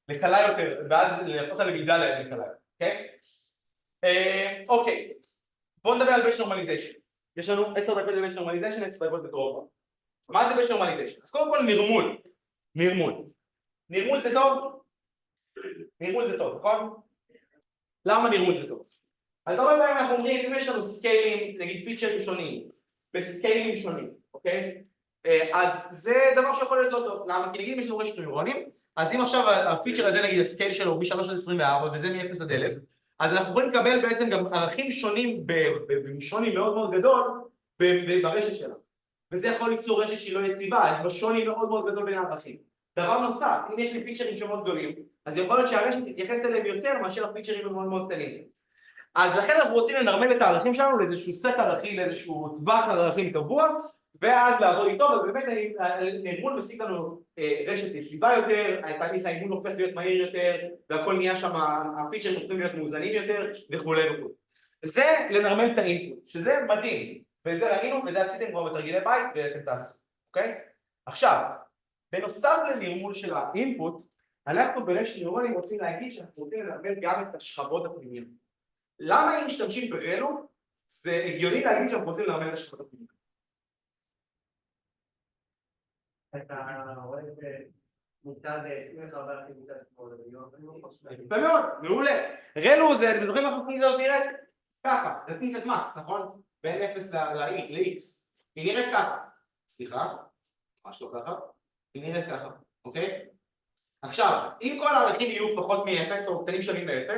לקלה יותר, ואז להפוך אותה למידה לקלה, אוקיי? אוקיי, בואו נדבר על בייש נורמליזיישן. יש לנו 10 דקות לבייש נורמליזיישן, 10 דקות בטרופה. מה זה בייש נורמליזיישן? אז קודם כל נרמול זה טוב? נרמול זה טוב, נכון? למה נרמול זה טוב? אז הרבה פעמים אנחנו אומרים, אם יש לנו סקיילים, נגיד פיצ'רים שונים, בסקיילים שונים, אוקיי? אז זה דבר שיכול להיות לא טוב. למה? כי נגיד אם יש לנו רשת נוירונים, אז אם עכשיו הפיצ'ר הזה נגיד הסקייל שלו הוא מ-3 עד 24 וזה מ-0 עד 1000, אז אנחנו יכולים לקבל בעצם גם ערכים שונים בשוני מאוד מאוד גדול ברשת שלנו. וזה יכול ליצור רשת שהיא לא יציבה, יש בה שוני מאוד מאוד גדול בין הערכים. דבר נוסף, אם יש לי פיצ'רים שמאוד גדולים, אז יכול להיות שהרשת תתייחס אליהם יותר מאשר הפיצ'רים המאוד מאוד קטנים. אז לכן אנחנו רוצים לנרמל את הערכים שלנו לאיזשהו סט ערכים, לאיזשהו טווח ערכים קבוע, ואז לעבוד איתו, ובאמת הנרמול משיג לנו רשת יציבה יותר, תהליך האימון הופך להיות מהיר יותר, והכל נהיה שם, הפיצ'רים הופכים להיות מאוזנים יותר, וכולי וכולי. זה לנרמל את האינפוט, שזה מדהים, וזה ראינו, וזה עשיתם כבר בתרגילי בית, ואתם תעשו, אוקיי? עכשיו, בנוסף לנרמול של האינפוט, אנחנו ברשת נוירונים רוצים להגיד שאנחנו רוצים לנרמל גם את השכבות הפנימיות. למה אם משתמשים ברלו, זה הגיוני להגיד שאנחנו רוצים לנרמל את השכבות הפנימיות. אתה רואה את זה מותג 24 מצד שמאל, יפה מאוד, מעולה. רלו זה, אתם זוכרים איך אנחנו נראה נראית? ככה, זה פונקציית מקס, נכון? בין 0 ל-x. היא נראית ככה. סליחה, ממש לא ככה. היא נראית ככה, אוקיי? עכשיו, אם כל הערכים יהיו פחות מ-0 או קטנים שווים ל-0,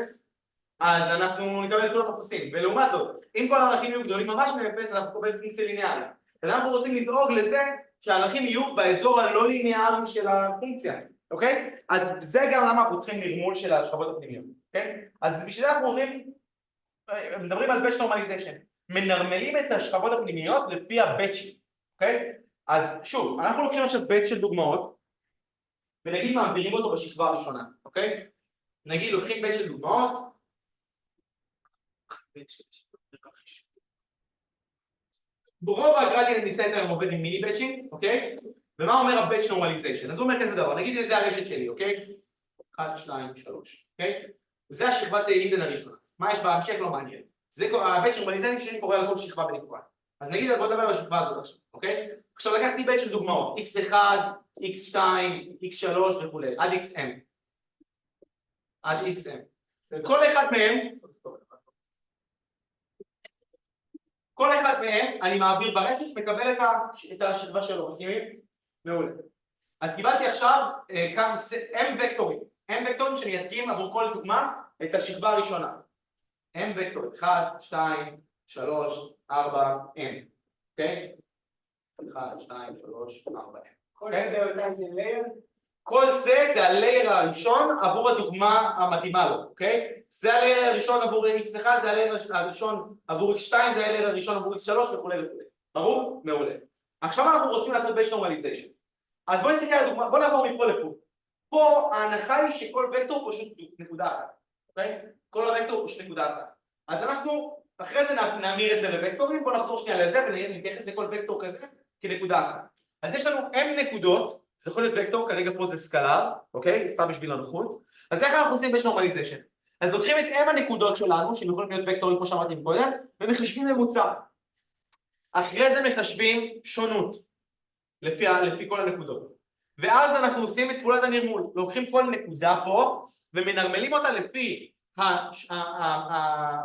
אז אנחנו נקבל את כל הפרסים, ולעומת זאת, אם כל הערכים יהיו גדולים ממש מ-0, אז אנחנו נקבל פונקציה ליניארית. אז אנחנו רוצים לדאוג לזה שהערכים יהיו באזור הלא ליניארי של הפונקציה, אוקיי? אז זה גם למה אנחנו צריכים נרמול של השכבות הפנימיות, אוקיי? אז בשביל זה אנחנו מדברים על batch normalization, מנרמלים את השכבות הפנימיות לפי הבטשים, אוקיי? אז שוב, אנחנו לוקחים עכשיו batch של דוגמאות, ונגיד מעבירים אותו בשכבה הראשונה, אוקיי? נגיד לוקחים batch של דוגמאות, ברוב הגרדיאנט דיסנט היום עובד עם מיני בטשים, אוקיי? ומה אומר ה-batch normalization? אז הוא אומר כזה דבר, נגיד זה הרשת שלי, אוקיי? 1, 2, 3, אוקיי? וזה השכבת הידן הראשונה. מה יש בהמשך? לא מעניין. ה-batch normalization שלי קורה על כל שכבה בנפרד. אז נגיד בוא נדבר על השכבה הזאת עכשיו, אוקיי? עכשיו לקחתי batch של דוגמאות, x1, x2, x3 וכולי, עד xm. עד xm. כל אחד מהם אני מעביר ברשת, מקבל את השכבה שלו, מסכימים? מעולה. אז קיבלתי עכשיו m וקטורים שמייצגים עבור כל דוגמה את השכבה הראשונה. m וקטורים, 1, 2, 3, 4, m. אוקיי? 1, 2, 3, 4, m. כל זה הלייר הראשון עבור הדוגמה המתאימה לו, אוקיי? זה הלייר הראשון עבור x1, זה הלייר הראשון עבור x2, זה הלייר הראשון עבור x3 וכולי וכולי. ברור? מעולה. עכשיו אנחנו רוצים לעשות batch normalization. אז בואו נסתכל על הדוגמה, בואו נעבור מפה לפה. פה ההנחה היא שכל וקטור פשוט נקודה אחת, אוקיי? כל הוקטור פשוט נקודה אחת. אז אנחנו אחרי זה נאמיר את זה לוקטורים, בואו נחזור שנייה לזה ונתייחס לכל וקטור כזה כנקודה אחת. אז יש לנו m נקודות, זה יכול להיות וקטור, כרגע פה זה סקלר, אוקיי? סתם בשביל הנוחות. אז איך אנחנו עושים batch normalization? אז לוקחים את m הנקודות שלנו, שהם יכולים להיות וקטורים כמו שאמרתי קודם, ומחשבים ממוצע. אחרי זה מחשבים שונות, לפי כל הנקודות. ואז אנחנו עושים את פעולת הנרמול, לוקחים כל נקודה פה, ומנרמלים אותה לפי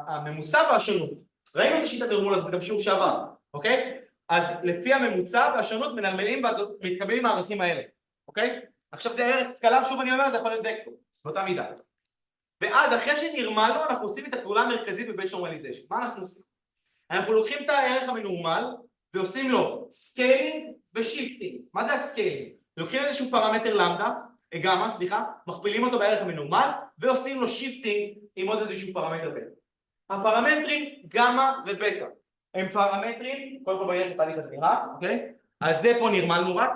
הממוצע והשונות. ראינו את השיטת הנרמול הזה גם שיעור שעבר, אוקיי? אז לפי הממוצע והשונות מנרמלים ואז מתקבלים הערכים האלה, אוקיי? עכשיו זה ערך סקלר, שוב אני אומר, זה יכול להיות וקטור, באותה מידה. ואז אחרי שנרמלנו אנחנו עושים את הפעולה המרכזית ב-batch normalization. מה אנחנו עושים? אנחנו לוקחים את הערך המנורמל ועושים לו סקיילינג ושיפטינג. מה זה הסקיילינג? לוקחים איזשהו פרמטר למדה, גמא, סליחה, מכפילים אותו בערך המנורמל ועושים לו שיפטינג עם עוד איזשהו פרמטר בטא. הפרמטרים גמא ובטא הם פרמטרים, קודם כל בואי נראה את התהליך הזה נראה, אוקיי? אז זה פה נרמלנו רק,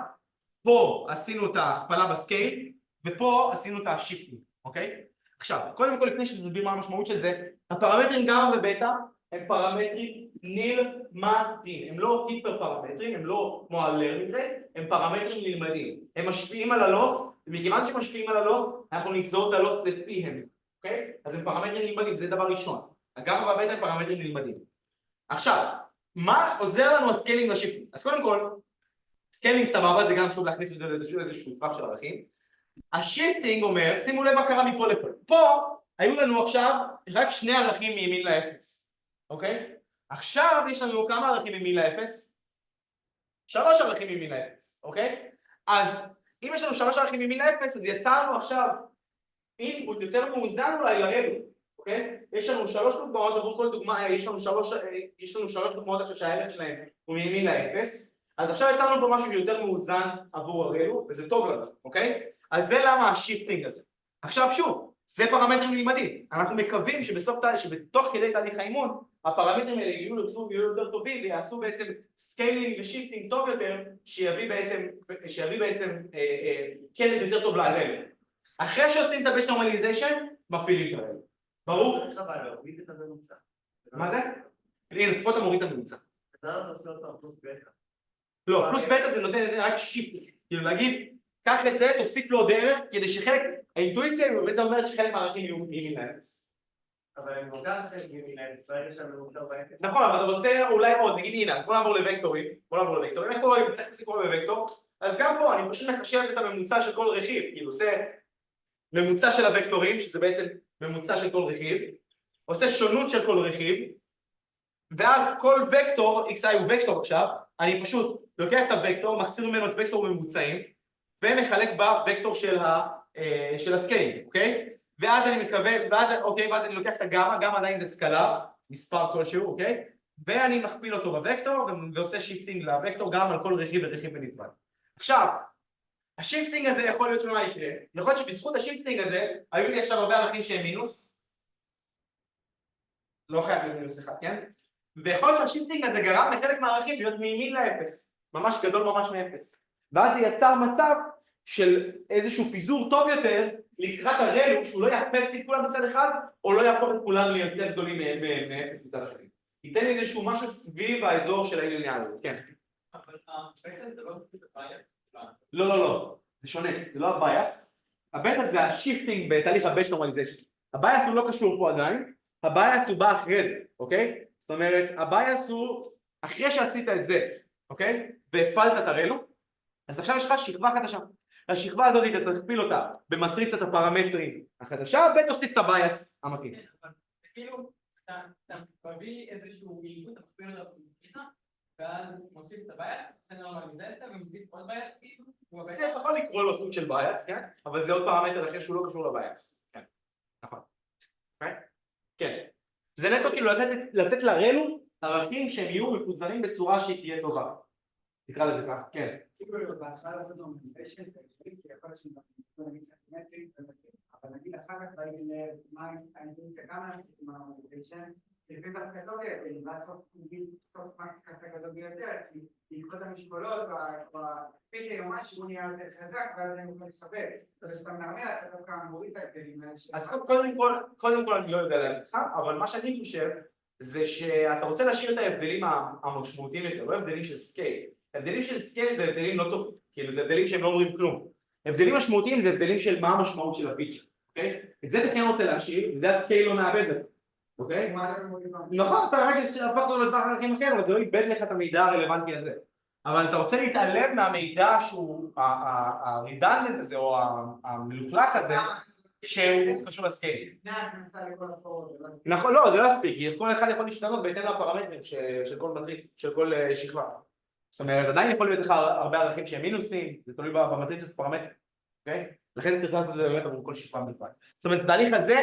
פה עשינו את ההכפלה בסקייל ופה עשינו את השיפטינג, אוקיי? עכשיו, קודם כל לפני שנסביר מה המשמעות של זה, הפרמטרים גמא ובטא הם פרמטרים נלמדים, הם לא היפר פרמטרים, הם לא כמו ה-learning rate, הם פרמטרים נלמדים, הם משפיעים על הלוס, ומכיוון שהם משפיעים על הלוס, אנחנו נגזור את הלוס לפיהם, אוקיי? אז הם פרמטרים נלמדים, זה דבר ראשון, הגמא והבטא הם פרמטרים נלמדים. עכשיו, מה עוזר לנו הסקיילינג לשיפטינג? אז קודם כל, סקיילינג סבבה זה גם שוב להכניס את זה לאיזשהו טווח של ערכים. השיפטינג אומר, שימו לב מה קרה מפה לפה. פה היו לנו עכשיו רק שני ערכים מימין לאפס, אוקיי? עכשיו יש לנו כמה ערכים מימין לאפס? 3 ערכים מימין לאפס, אוקיי? אז אם יש לנו 3 ערכים מימין לאפס, אז יצרנו עכשיו אינפוט יותר מאוזן אולי לרדת, אוקיי? יש לנו 3 דוגמאות עבור כל דוגמה, יש לנו 3 דוגמאות עכשיו שהערך שלהם הוא מימין לאפס, אז עכשיו יצרנו פה משהו שיותר מאוזן עבור הרלו, וזה טוב לנו, אוקיי? אז זה למה השיפטינג הזה. עכשיו שוב, זה פרמטרים נלמדים. אנחנו מקווים שבתוך כדי תהליך האימון, הפרמטרים האלה יהיו יותר טובים ויעשו בעצם סקיילינג ושיפטינג טוב יותר, שיביא בעצם קלט יותר טוב להרלו. אחרי שעושים את ה-batch normalization, מפעילים את הרלו. ברור? להוריד את הממוצע. מה זה? הנה, פה אתה מוריד את הממוצע. אתה עושה אותם פלוס בטא. לא, פלוס בטא זה נותן רק שיפטינג. כאילו להגיד, קח את זה, תוסיף לו דרך, כדי שחלק, האינטואיציה היא בעצם אומרת שחלק מהערכים יהיו מימין לאפס. אבל אני מודע לכם מימין לאפס, ברגע שהממוצע באפס. נכון, אבל אתה רוצה אולי עוד, נגיד הנה, אז בוא נעבור לוקטורים, איך קורה בוקטור? אז גם פה אני פשוט מחשב את הממוצע של כל רכיב, כאילו עושה ממוצע של הוקטורים, שזה בעצם ממוצע של כל רכיב, עושה שונות של כל רכיב, ואז כל וקטור, xi הוא וקטור עכשיו, אני פשוט לוקח את הוקטור, מחסיר ממנו את וקטור ממוצעים, ומחלק בוקטור של הסקייל, אוקיי? ואז אני מקווה, ואז אני לוקח את הגמא, גמא עדיין זה סקלר, מספר כלשהו, אוקיי? ואני מכפיל אותו בוקטור ועושה שיפטינג לוקטור גם על כל רכיב ורכיב בנפרד. עכשיו, השיפטינג הזה יכול להיות שמה יקרה, יכול להיות שבזכות השיפטינג הזה, היו לי עכשיו הרבה ערכים שהם מינוס, לא חייב להיות מינוס אחד, כן? ויכול להיות שהשיפטינג הזה גרם לחלק מהערכים להיות מימין לאפס, ממש גדול ממש מאפס. ואז זה יצר מצב של איזשהו פיזור טוב יותר לקראת הרלו, שהוא לא יאפס את כולם בצד אחד, או לא יהפוך את כולם ליותר גדולים מאפס בצד השני. ייתן לי איזשהו משהו סביב האזור של הליניאריות, כן. אבל הבטא זה לא בבעיה. לא, זה שונה, זה לא הבייס. הבטא זה השיפטינג בתהליך הבאץ' נורמליזיישן. הבייס הוא לא קשור פה עדיין, הבייס הוא בא אחרי זה, אוקיי? זאת אומרת, הבייס הוא אחרי שעשית את זה, אוקיי? והפעלת את הרלו, אז עכשיו יש לך שכבה חדשה. השכבה הזאת אתה תכפיל אותה במטריצת הפרמטרים החדשה, ותוסיף את הבייס המתאים. כאילו, אתה מביא איזשהו אינפוט, אתה מכפיל אותה במטריצה, ואז מוסיף את הבייס, עושה נורמליזציה ומוסיף עוד בייס, כאילו. זה יכול לקרוא לו סוג של בייס, כן? אבל זה עוד פרמטר אחר שהוא לא קשור לבייס. כן, נכון. כן. זה נטו כאילו לתת לרלו ערכים שהם יהיו מפוזרים בצורה שהיא תהיה טובה. תקרא לזה ככה, כן. כאילו בהתחלה לעשות נורמליזיישן, כי יכול להיות שאנחנו נגיד סנטימטרים, אבל נגיד אחר כך באים למה האינטואיציה כמה עם הנורמליזיישן, לפעמים דווקא לא יהיה, לעשות נגיד סוף מקס ככה גדול ביותר, כי בעקבות המשקולות והפילטר ממש הוא נהיה יותר חזק, ואז אני יכול לסחבר. אז אתה מנרמל, אתה דווקא מוריד את ההבדלים האלה. אז קודם כל אני לא יודע להגיד לך, אבל מה שאני חושב זה שאתה רוצה להשאיר את ההבדלים המשמעותיים יותר, לא הבדלים של סקייל. הבדלים של סקייל זה הבדלים לא טובים, כאילו זה הבדלים שהם לא אומרים כלום. הבדלים משמעותיים זה הבדלים של מה המשמעות של הפיצ'ר, אוקיי? את זה אתה כן רוצה להשאיר, וזה הסקייל לא מאבד לך, אוקיי? נכון, אתה רק הפכת לו לדבר ערכים אחר, אבל זה לא איבד לך את המידע הרלוונטי הזה. אבל אתה רוצה להתעלם מהמידע שהוא הרידנדנט הזה, או המלוכלך הזה, שהוא קשור לסקייל. נכון, לא, זה לא מספיק, כל אחד יכול להשתנות בהתאם לפרמטרים של כל מטריצה, של כל שכבה. זאת אומרת, עדיין יכול להיות לך הרבה ערכים שהם מינוסים, זה תלוי במטריצת פרמטרים, אוקיי? לכן צריך לעשות את זה באמת עבור כל שכבה בנפרד. זאת אומרת, התהליך הזה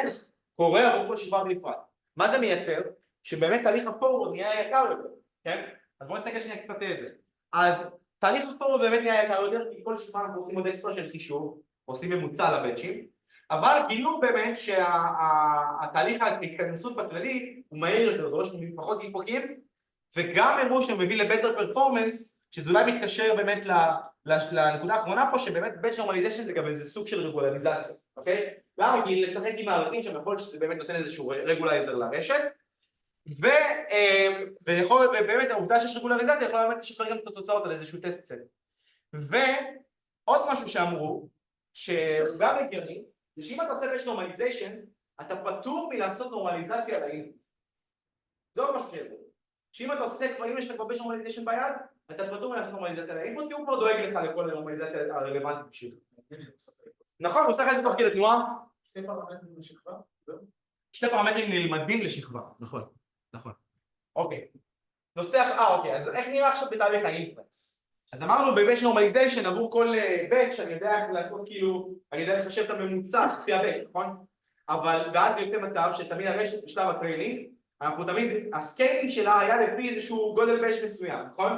קורה עבור כל שכבה בנפרד. מה זה מייצר? שבאמת תהליך הפורוורד נהיה יקר יותר, כן? אז בואו נסתכל שנייה קצת איזה. אז תהליך הפורוורד באמת נהיה יקר יותר, כי כל שכבה אנחנו עושים עוד אקסטרה של חישוב, עושים ממוצע לבאצ'ים, אבל גילו באמת שהתהליך ההתכנסות בכללי הוא מהיר יותר, דורש פחות איפוקים, וגם הראו שהוא מביא לבטר פרפורמנס, שזה אולי מתקשר באמת לנקודה האחרונה פה, שבאמת באץ' נורמליזיישן זה גם איזה סוג של רגולריזציה, אוקיי? למה? כי לשחק עם הערכים שם יכול שזה באמת נותן איזשהו רגולייזר לרשת, ובאמת העובדה שיש רגולריזציה יכולה באמת לשחרר גם את התוצאות על איזשהו טסט סט. ועוד משהו שאמרו, שהוא גם הגיוני, זה שאם אתה עושה באץ' נורמליזיישן, אתה פטור מלעשות נורמליזציה לאינפוט. זה עוד משהו שיהיה. שאם אתה עושה כבר, אם יש לך כבר באץ' נורמליזיישן ביד, אתה פטור מלעשות נורמליזציה לאינפוט, כי הוא כבר דואג לך לכל הנורמליזציה הרלוונטית בשביל. נכון, הוא עושה לך את זה תוך כדי תנועה. שתי פרמטרים לשכבה? שתי פרמטרים נלמדים לשכבה, נכון, נכון. אוקיי. אוקיי, אז איך נראה עכשיו בתהליך האינפרנס? אז אמרנו בבאץ' נורמליזיישן עבור כל באץ' אני יודע איך לעשות כאילו, אני יודע לחשב את הממוצע לפי הבאץ', נכון? אבל ואז יוצא מצב שתמיד הרשת בשלב הטריילינג, אנחנו תמיד, הסקיילינג שלה היה לפי איזשהו גודל באץ' מסוים, נכון?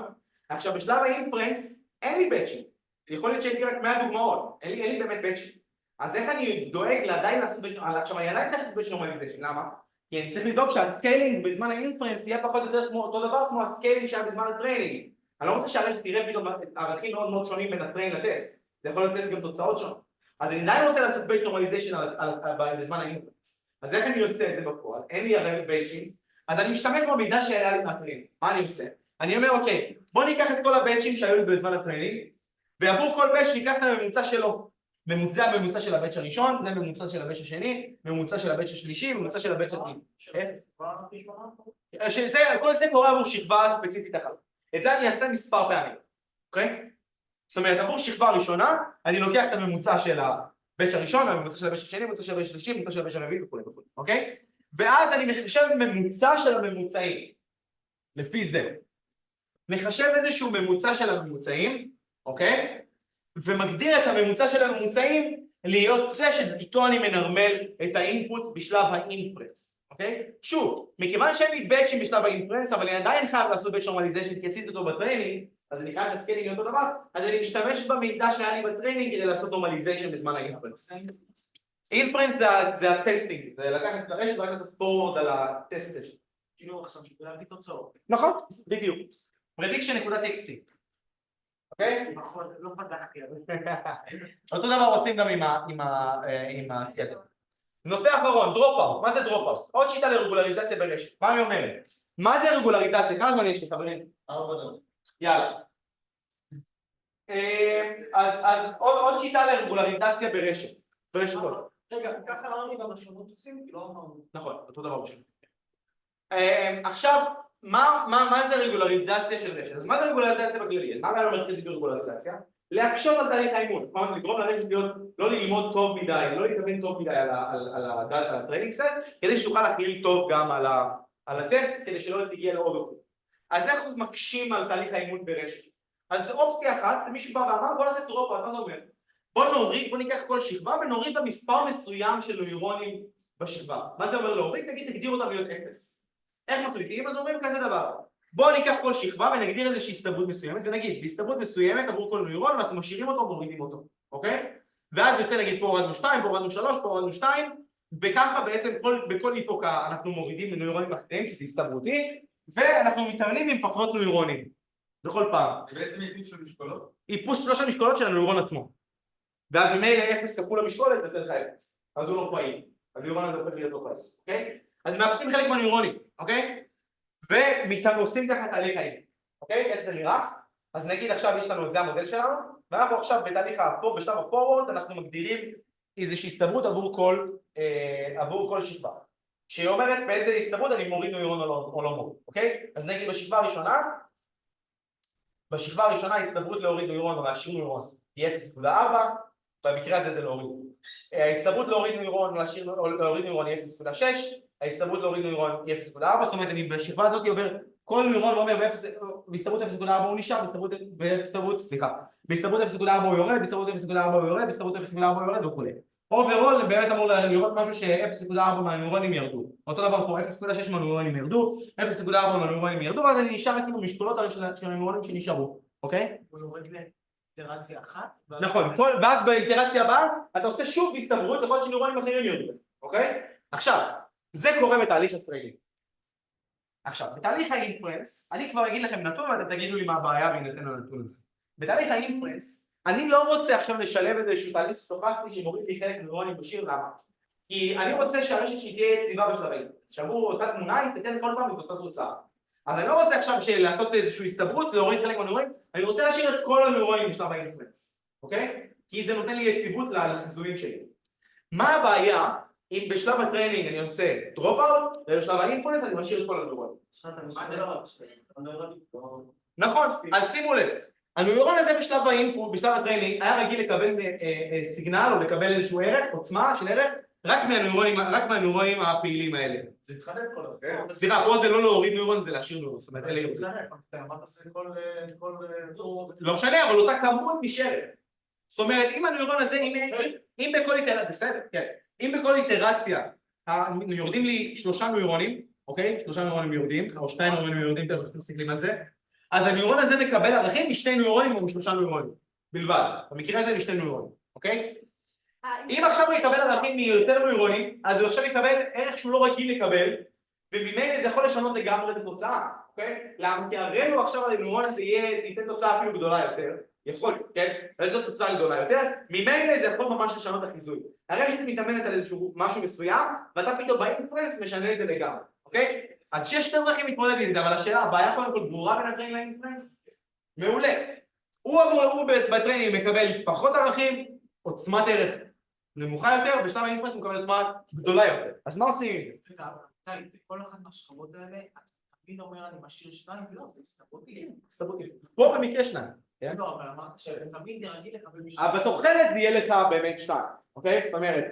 עכשיו בשלב האינפרנס אין לי באצ'ים, יכול להיות שהייתי רק 100 דוגמאות, אין לי באמת באצ'ים. אז איך אני דואג לעדיין לעשות באץ' נורמליזיישן? עכשיו אני עדיין צריך לעשות באץ' נורמליזיישן, למה? כי אני צריך לדאוג שהסקיילינג בזמן האינפרנס יהיה פחות או יותר כמו אותו דבר כמו הסקיילינג שהיה בזמן הטריינינג. אני לא רוצה שהרשת תראה פתאום ערכים מאוד מאוד שונים בין הטריין לטסט, זה יכול לתת גם תוצאות שונות. אז אני עדיין רוצה לעשות באץ' נורמליזיישן בזמן האינפרנס. אז איך אני עושה את זה בפועל? אין לי הרי באצ'ים, אז אני משתמש במידע שהיה לי מהטריינינג. מה אני עושה? אני אומר אוקיי, בוא ניקח את כל הבאצ'ים שהיו לי בזמן הטריינינג, ועבור כל באץ' ניקח את הממוצע שלו. זה הממוצע של הבאץ' הראשון, זה הממוצע של הבאץ' השני, ממוצע של הבאץ' השלישי, ממוצע של הבאץ' השני. כל זה קורה עבור שכבה ספציפית אחת. את זה אני אעשה מספר פעמים, אוקיי? זאת אומרת, עבור שכבה ראשונה, אני לוקח את הממוצע של הבאץ' הראשון, הממוצע של הבאץ' השני, ממוצע של הבאץ' השלישי, ממוצע של הבאץ' הרביעי וכו', אוקיי? ואז אני מחשב ממוצע של הממוצעים, לפי זה. מחשב איזשהו ממוצע של הממוצעים, אוקיי? ומגדיר את הממוצע של הממוצעים להיות זה שאיתו אני מנרמל את האינפוט בשלב האינפרנס, אוקיי? שוב, מכיוון שאין לי באצ'ים בשלב האינפרנס, אבל אני עדיין חייב לעשות באצ' נורמליזיישן כי עשיתי אותו בטריינינג, אז אני חייב להסקלינג אותו דבר, אז אני משתמש במידע שהיה לי בטריינינג כדי לעשות נורמליזיישן בזמן האינפרנס. אינפרנס זה הטסטינג, זה לקחת את הרשת ורק לעשות פורוורד על הטסט. כאילו עכשיו להביא תוצאות. נכון, בדיוק. prediction.txt. אוקיי? נכון, לא פתחתי. אותו דבר עושים גם עם הסקלר. נושא אחרון, דרופ-אוט. מה זה דרופ-אוט? עוד שיטה לרגולריזציה ברשת. מה אני אומרת? מה זה רגולריזציה? כמה זמן יש לי, חברים? 4 דקות. יאללה. אז עוד שיטה לרגולריזציה ברשת. ברשתות. רגע, ככה אמרנו גם השונות עושים? לא אמרנו. נכון, אותו דבר בשביל. עכשיו, מה זה רגולריזציה של רשת? אז מה זה רגולריזציה בכללי? מה הרעיון המרכזי ברגולריזציה? להקשות על תהליך האימון, לגרום לרשת לא ללמוד טוב מדי, לא להתאמן טוב מדי על הטריינינג סט, כדי שתוכל להכליל טוב גם על הטסט, כדי שלא תגיע לאוברקוד. אז איך מקשים על תהליך האימון ברשת? אז אופציה אחת, זה מישהו בא ואמר, בוא נעשה דרופ-אוט, מה זה אומר? בוא ניקח כל שכבה ונוריד במספר מסוים של נוירונים בשכבה. מה זה אומר להוריד? תגדיר אותם להיות 0. איך מחליטים? אז אומרים כזה דבר. בואו ניקח כל שכבה ונגדיר איזושהי הסתברות מסוימת ונגיד, בהסתברות מסוימת עבור כל נוירון אנחנו משאירים אותו ומורידים אותו, אוקיי? ואז יוצא נגיד פה הורדנו 2, פה הורדנו 3, פה הורדנו 2 וככה בעצם בכל היפוקה אנחנו מורידים נוירונים אחרים כי זה הסתברותי ואנחנו מתאמנים עם פחות נוירונים בכל פעם. זה בעצם איפוס של משקולות? איפוס שלוש המשקולות של הנוירון עצמו ואז ממילא 0 כפול המשקולת זה יותר לך 0 אז הוא לא פעיל, הנוירון הזה הופך להיות לא פעיל, אוקיי? אז מאפסים חלק מהנוירונים, אוקיי? ועושים ככה תהליך האימון, אוקיי? איך זה נראה? אז נגיד עכשיו יש לנו, זה המודל שלנו ואנחנו עכשיו בתהליך בשלב הפורוורד אנחנו מגדירים איזושהי הסתברות עבור כל שכבה שהיא אומרת באיזה הסתברות אני מוריד נוירון או לא מוריד, אוקיי? אז נגיד בשכבה הראשונה הסתברות להוריד נוירון או להשאיר נוירון היא 0.4 במקרה הזה זה להוריד ההסתברות להוריד נוירון או להוריד נוירון היא 0.6 ההסתברות להוריד נוירון היא 0.4 זאת אומרת אני בשכבה הזאת עובר כל נוירון אומר בהסתברות 0.4 הוא נשאר בהסתברות 0.4 הוא יורד בהסתברות 0.4 הוא יורד בהסתברות 0.4 הוא יורד וכו' אוברול באמת אמור לראות משהו ש-0.4 מהנוירונים ירדו אותו דבר פה 0.6 מהנוירונים ירדו 0.4 מהנוירונים ירדו ואז אני נשאר רק עם המשקולות של הנוירונים שנשארו אוקיי? הוא יורד לאיטרציה אחת נכון, ואז באיטרציה הבאה אתה עושה שוב בהסתברות יכול להיות שנוירונים אחרים ירדו אוקיי? עכשיו זה קורה בתהליך הטריינינג. עכשיו, בתהליך האינפרנס, אני כבר אגיד לכם נתון ואתם תגידו לי מה הבעיה בהינתן הנתון הזה. בתהליך האינפרנס, אני לא רוצה עכשיו לשלב איזשהו תהליך סטוכסטי שמוריד לי חלק נוירונים בשיר, למה? כי אני רוצה שהרשת שהיא תהיה יציבה בשלבים. שעבור אותה תמונה היא תתן כל פעם את אותה תוצאה. אז אני לא רוצה עכשיו לעשות איזושהי הסתברות, להוריד חלק מהנוירונים, אני רוצה להשאיר את כל הנוירונים בשלב האינפרנס, אוקיי? כי זה נותן לי יציבות לחיזויים שלי. מה הבעיה? אם בשלב הטריינינג אני עושה דרופ-אוט, ובשלב האינפרנס אני משאיר את כל הנוירונים. נכון, אז שימו לב, הנוירון הזה בשלב האינפוט, בשלב הטריינינג, היה רגיל לקבל סיגנל או לקבל איזשהו ערך, עוצמה של ערך, רק מהנוירונים הפעילים האלה. זה התחלף כל הזמן. סליחה, פה זה לא להוריד נוירון, זה להשאיר נוירון. זאת אומרת, מה תעשה כל... לא משנה, אבל אותה כמות נשארת. זאת אומרת, אם הנוירון הזה, אם בכל איטרציה, בסדר, כן. אם בכל איטרציה יורדים לי 3 נוירונים, אוקיי? 3 נוירונים יורדים, או 2 נוירונים יורדים, אתם מסתכלים על זה, אז הנוירון הזה מקבל ערכים מ2 נוירונים או מ3 נוירונים, בלבד. במקרה הזה מ2 נוירונים, אוקיי? אם עכשיו הוא יקבל ערכים מיותר נוירונים, אז הוא עכשיו יקבל ערך שהוא לא רגיל לקבל, וממילא זה יכול לשנות לגמרי את התוצאה, אוקיי? למה? כי הראינו עכשיו על הנוירון הזה ייתן תוצאה אפילו גדולה יותר, יכול, כן? אבל זו תוצאה גדולה יותר, ממילא זה יכול ממש לשנות את החיזוי. הרי שאתה מתאמנת על איזשהו משהו מסוים, ואתה פתאום באינפרנס משנה את זה לגמרי, אוקיי? אז שיש 2 דרכים להתמודד עם זה, אבל השאלה, הבעיה קודם כל ברורה בין הטריינינג לאינפרנס? מעולה. הוא בטריינינג מקבל פחות ערכים, עוצמת ערך נמוכה יותר, בשלב האינפרנס הוא מקבל עוצמה גדולה יותר. אז מה עושים עם זה? רגע, בכל אחת מהשכבות האלה, תמיד אומר אני משאיר 2 ולא, זה הסתברותי. הסתברותי. פה במקרה 2. לא, אבל אמרת שתמיד רגיל לקבל אבל בתוחלת זה יהיה לך באמת 2, אוקיי? זאת אומרת,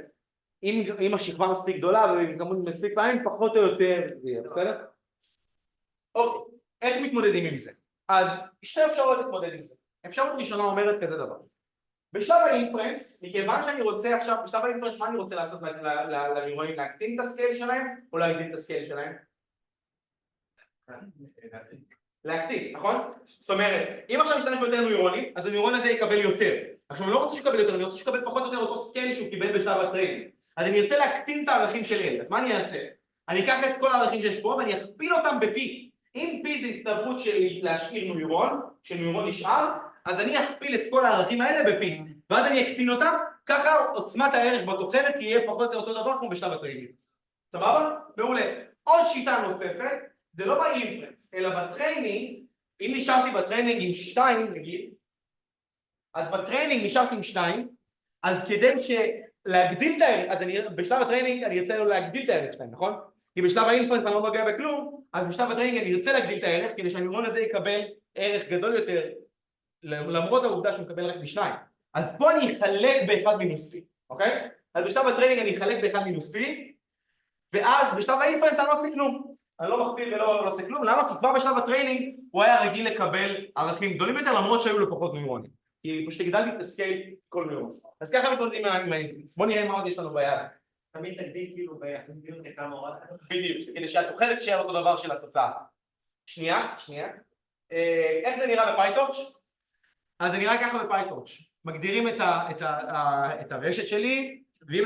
אם השכבה מספיק גדולה ועם כמות מספיק פעמים, פחות או יותר זה יהיה, בסדר? אוקיי, איך מתמודדים עם זה? אז 2 אפשרויות להתמודד עם זה. אפשרות ראשונה אומרת כזה דבר. בשלב האינפרנס, מכיוון שאני רוצה עכשיו, בשלב האינפרנס, מה אני רוצה לעשות לניורונים? להקטין את הסקייל שלהם או להגדיל את הסקייל שלהם? להקטין, נכון? זאת אומרת, אם עכשיו משתמש ביותר נוירונים, אז הנוירון הזה יקבל יותר. עכשיו אני לא רוצה שיקבל יותר, אני רוצה שיקבל פחות או יותר אותו סקייל שהוא קיבל בשלב הטריינינג. אז אני ארצה להקטין את הערכים של L, אז מה אני אעשה? אני אקח את כל הערכים שיש פה ואני אכפיל אותם ב-P. אם P זה הסתברות של להשאיר נוירון, שנוירון נשאר, אז אני אכפיל את כל הערכים האלה ב-P. ואז אני אקטין אותם, ככה עוצמת הערך בתוחלת תהיה פחות או יותר אותו דבר כמו בשלב הטריינינג. סבבה? מעולה. עוד שיטה נוספת, זה לא באינפרנס, אלא בטריינינג, אם נשארתי בטריינינג עם 2 נגיד, אז בטריינינג נשארתי עם 2, אז כדי להגדיל את הערך, אז בשלב הטריינינג אני ארצה לו להגדיל את הערך 2, נכון? כי בשלב האינפרנס אני לא מגיע בכלום, אז בשלב הטריינינג אני ארצה להגדיל את הערך, כדי שהנוירון הזה יקבל ערך גדול יותר, למרות העובדה שהוא מקבל רק ב2. אז פה אני אחלק ב1 מינוס P, אוקיי? אז בשלב הטריינינג אני אחלק ב1 מינוס P, ואז בשלב האינפרנס אני לא עושה כלום. אני לא מכפיל ולא עושה כלום, למה? כי כבר בשלב הטריינינג הוא היה רגיל לקבל ערכים גדולים יותר למרות שהיו לו פחות נוירונים. כי פשוט הגדלתי את הסקייל כל נוירון. אז ככה מתמודדים עם האינפרנס. בואו נראה מה עוד יש לנו ביד. תמיד תגדיל כאילו ביחסיות לכמה הורדת. בדיוק, כדי שהתוחלת תשאר אותו דבר של התוצאה. שנייה. איך זה נראה בפייטורץ'? אז זה נראה ככה בפייטורץ'. מגדירים את הרשת שלי, ואם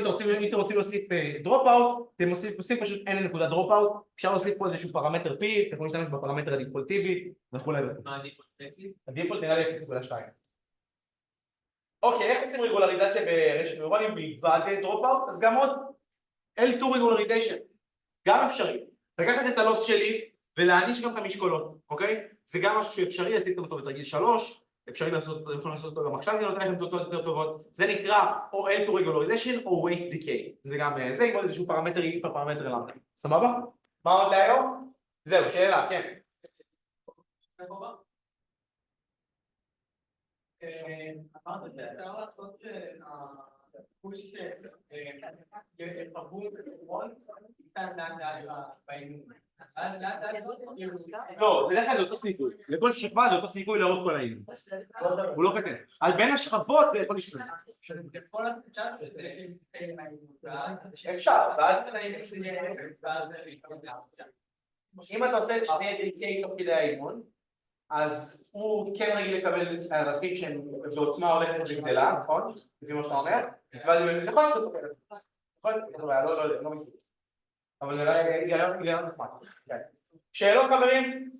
אתם רוצים להוסיף דרופ-אאוט, אתם עושים פשוט n נקודה דרופ-אאוט, אפשר להוסיף פה איזשהו פרמטר p, אתם יכולים להשתמש בפרמטר הדיפולטיבי וכולי. מה הדיפולט בעצם? הדיפולט נראה לי 0.2. אוקיי, איך עושים רגולריזציה ברשת נוירונים מלבד דרופ-אאוט? אז גם עוד L2 רגולריזיישן, גם אפשרי. לקחת את הלוס שלי ולהעניש גם את המשקולות, אוקיי? זה גם משהו שאפשרי, עשיתם אותו בתרגיל 3, אפשרי לעשות אותו גם עכשיו, אני נותן לכם תוצאות יותר טובות. זה נקרא או L2 regularization או weight decay. זה גם זה עם עוד איזשהו פרמטר למטה. סבבה? מה עוד להיום? זהו, שאלה, כן. אמרת שאפשר לעשות שהסיכוי שיפרבו בנוירון ניתן באימון. לא, בדרך כלל זה אותו סיכוי. לכל שכבה זה אותו סיכוי לאורך כל האימון. הוא לא קטן. על בין השכבות זה יכול לשכב. אפשר, ואז אם אתה עושה את שני DK תוך כדי האימון, אז הוא כן רגיל לקבל את הערכים שהם בעוצמה הולכת וגדלה, נכון? לפי מה שאתה אומר, ואז הוא יכול לעשות אותו כאלה. לא מכיר. אבל נראה נחמד. שאלות חברים?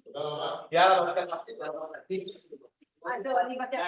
יאללה, בבקשה. זהו, אני אבטח.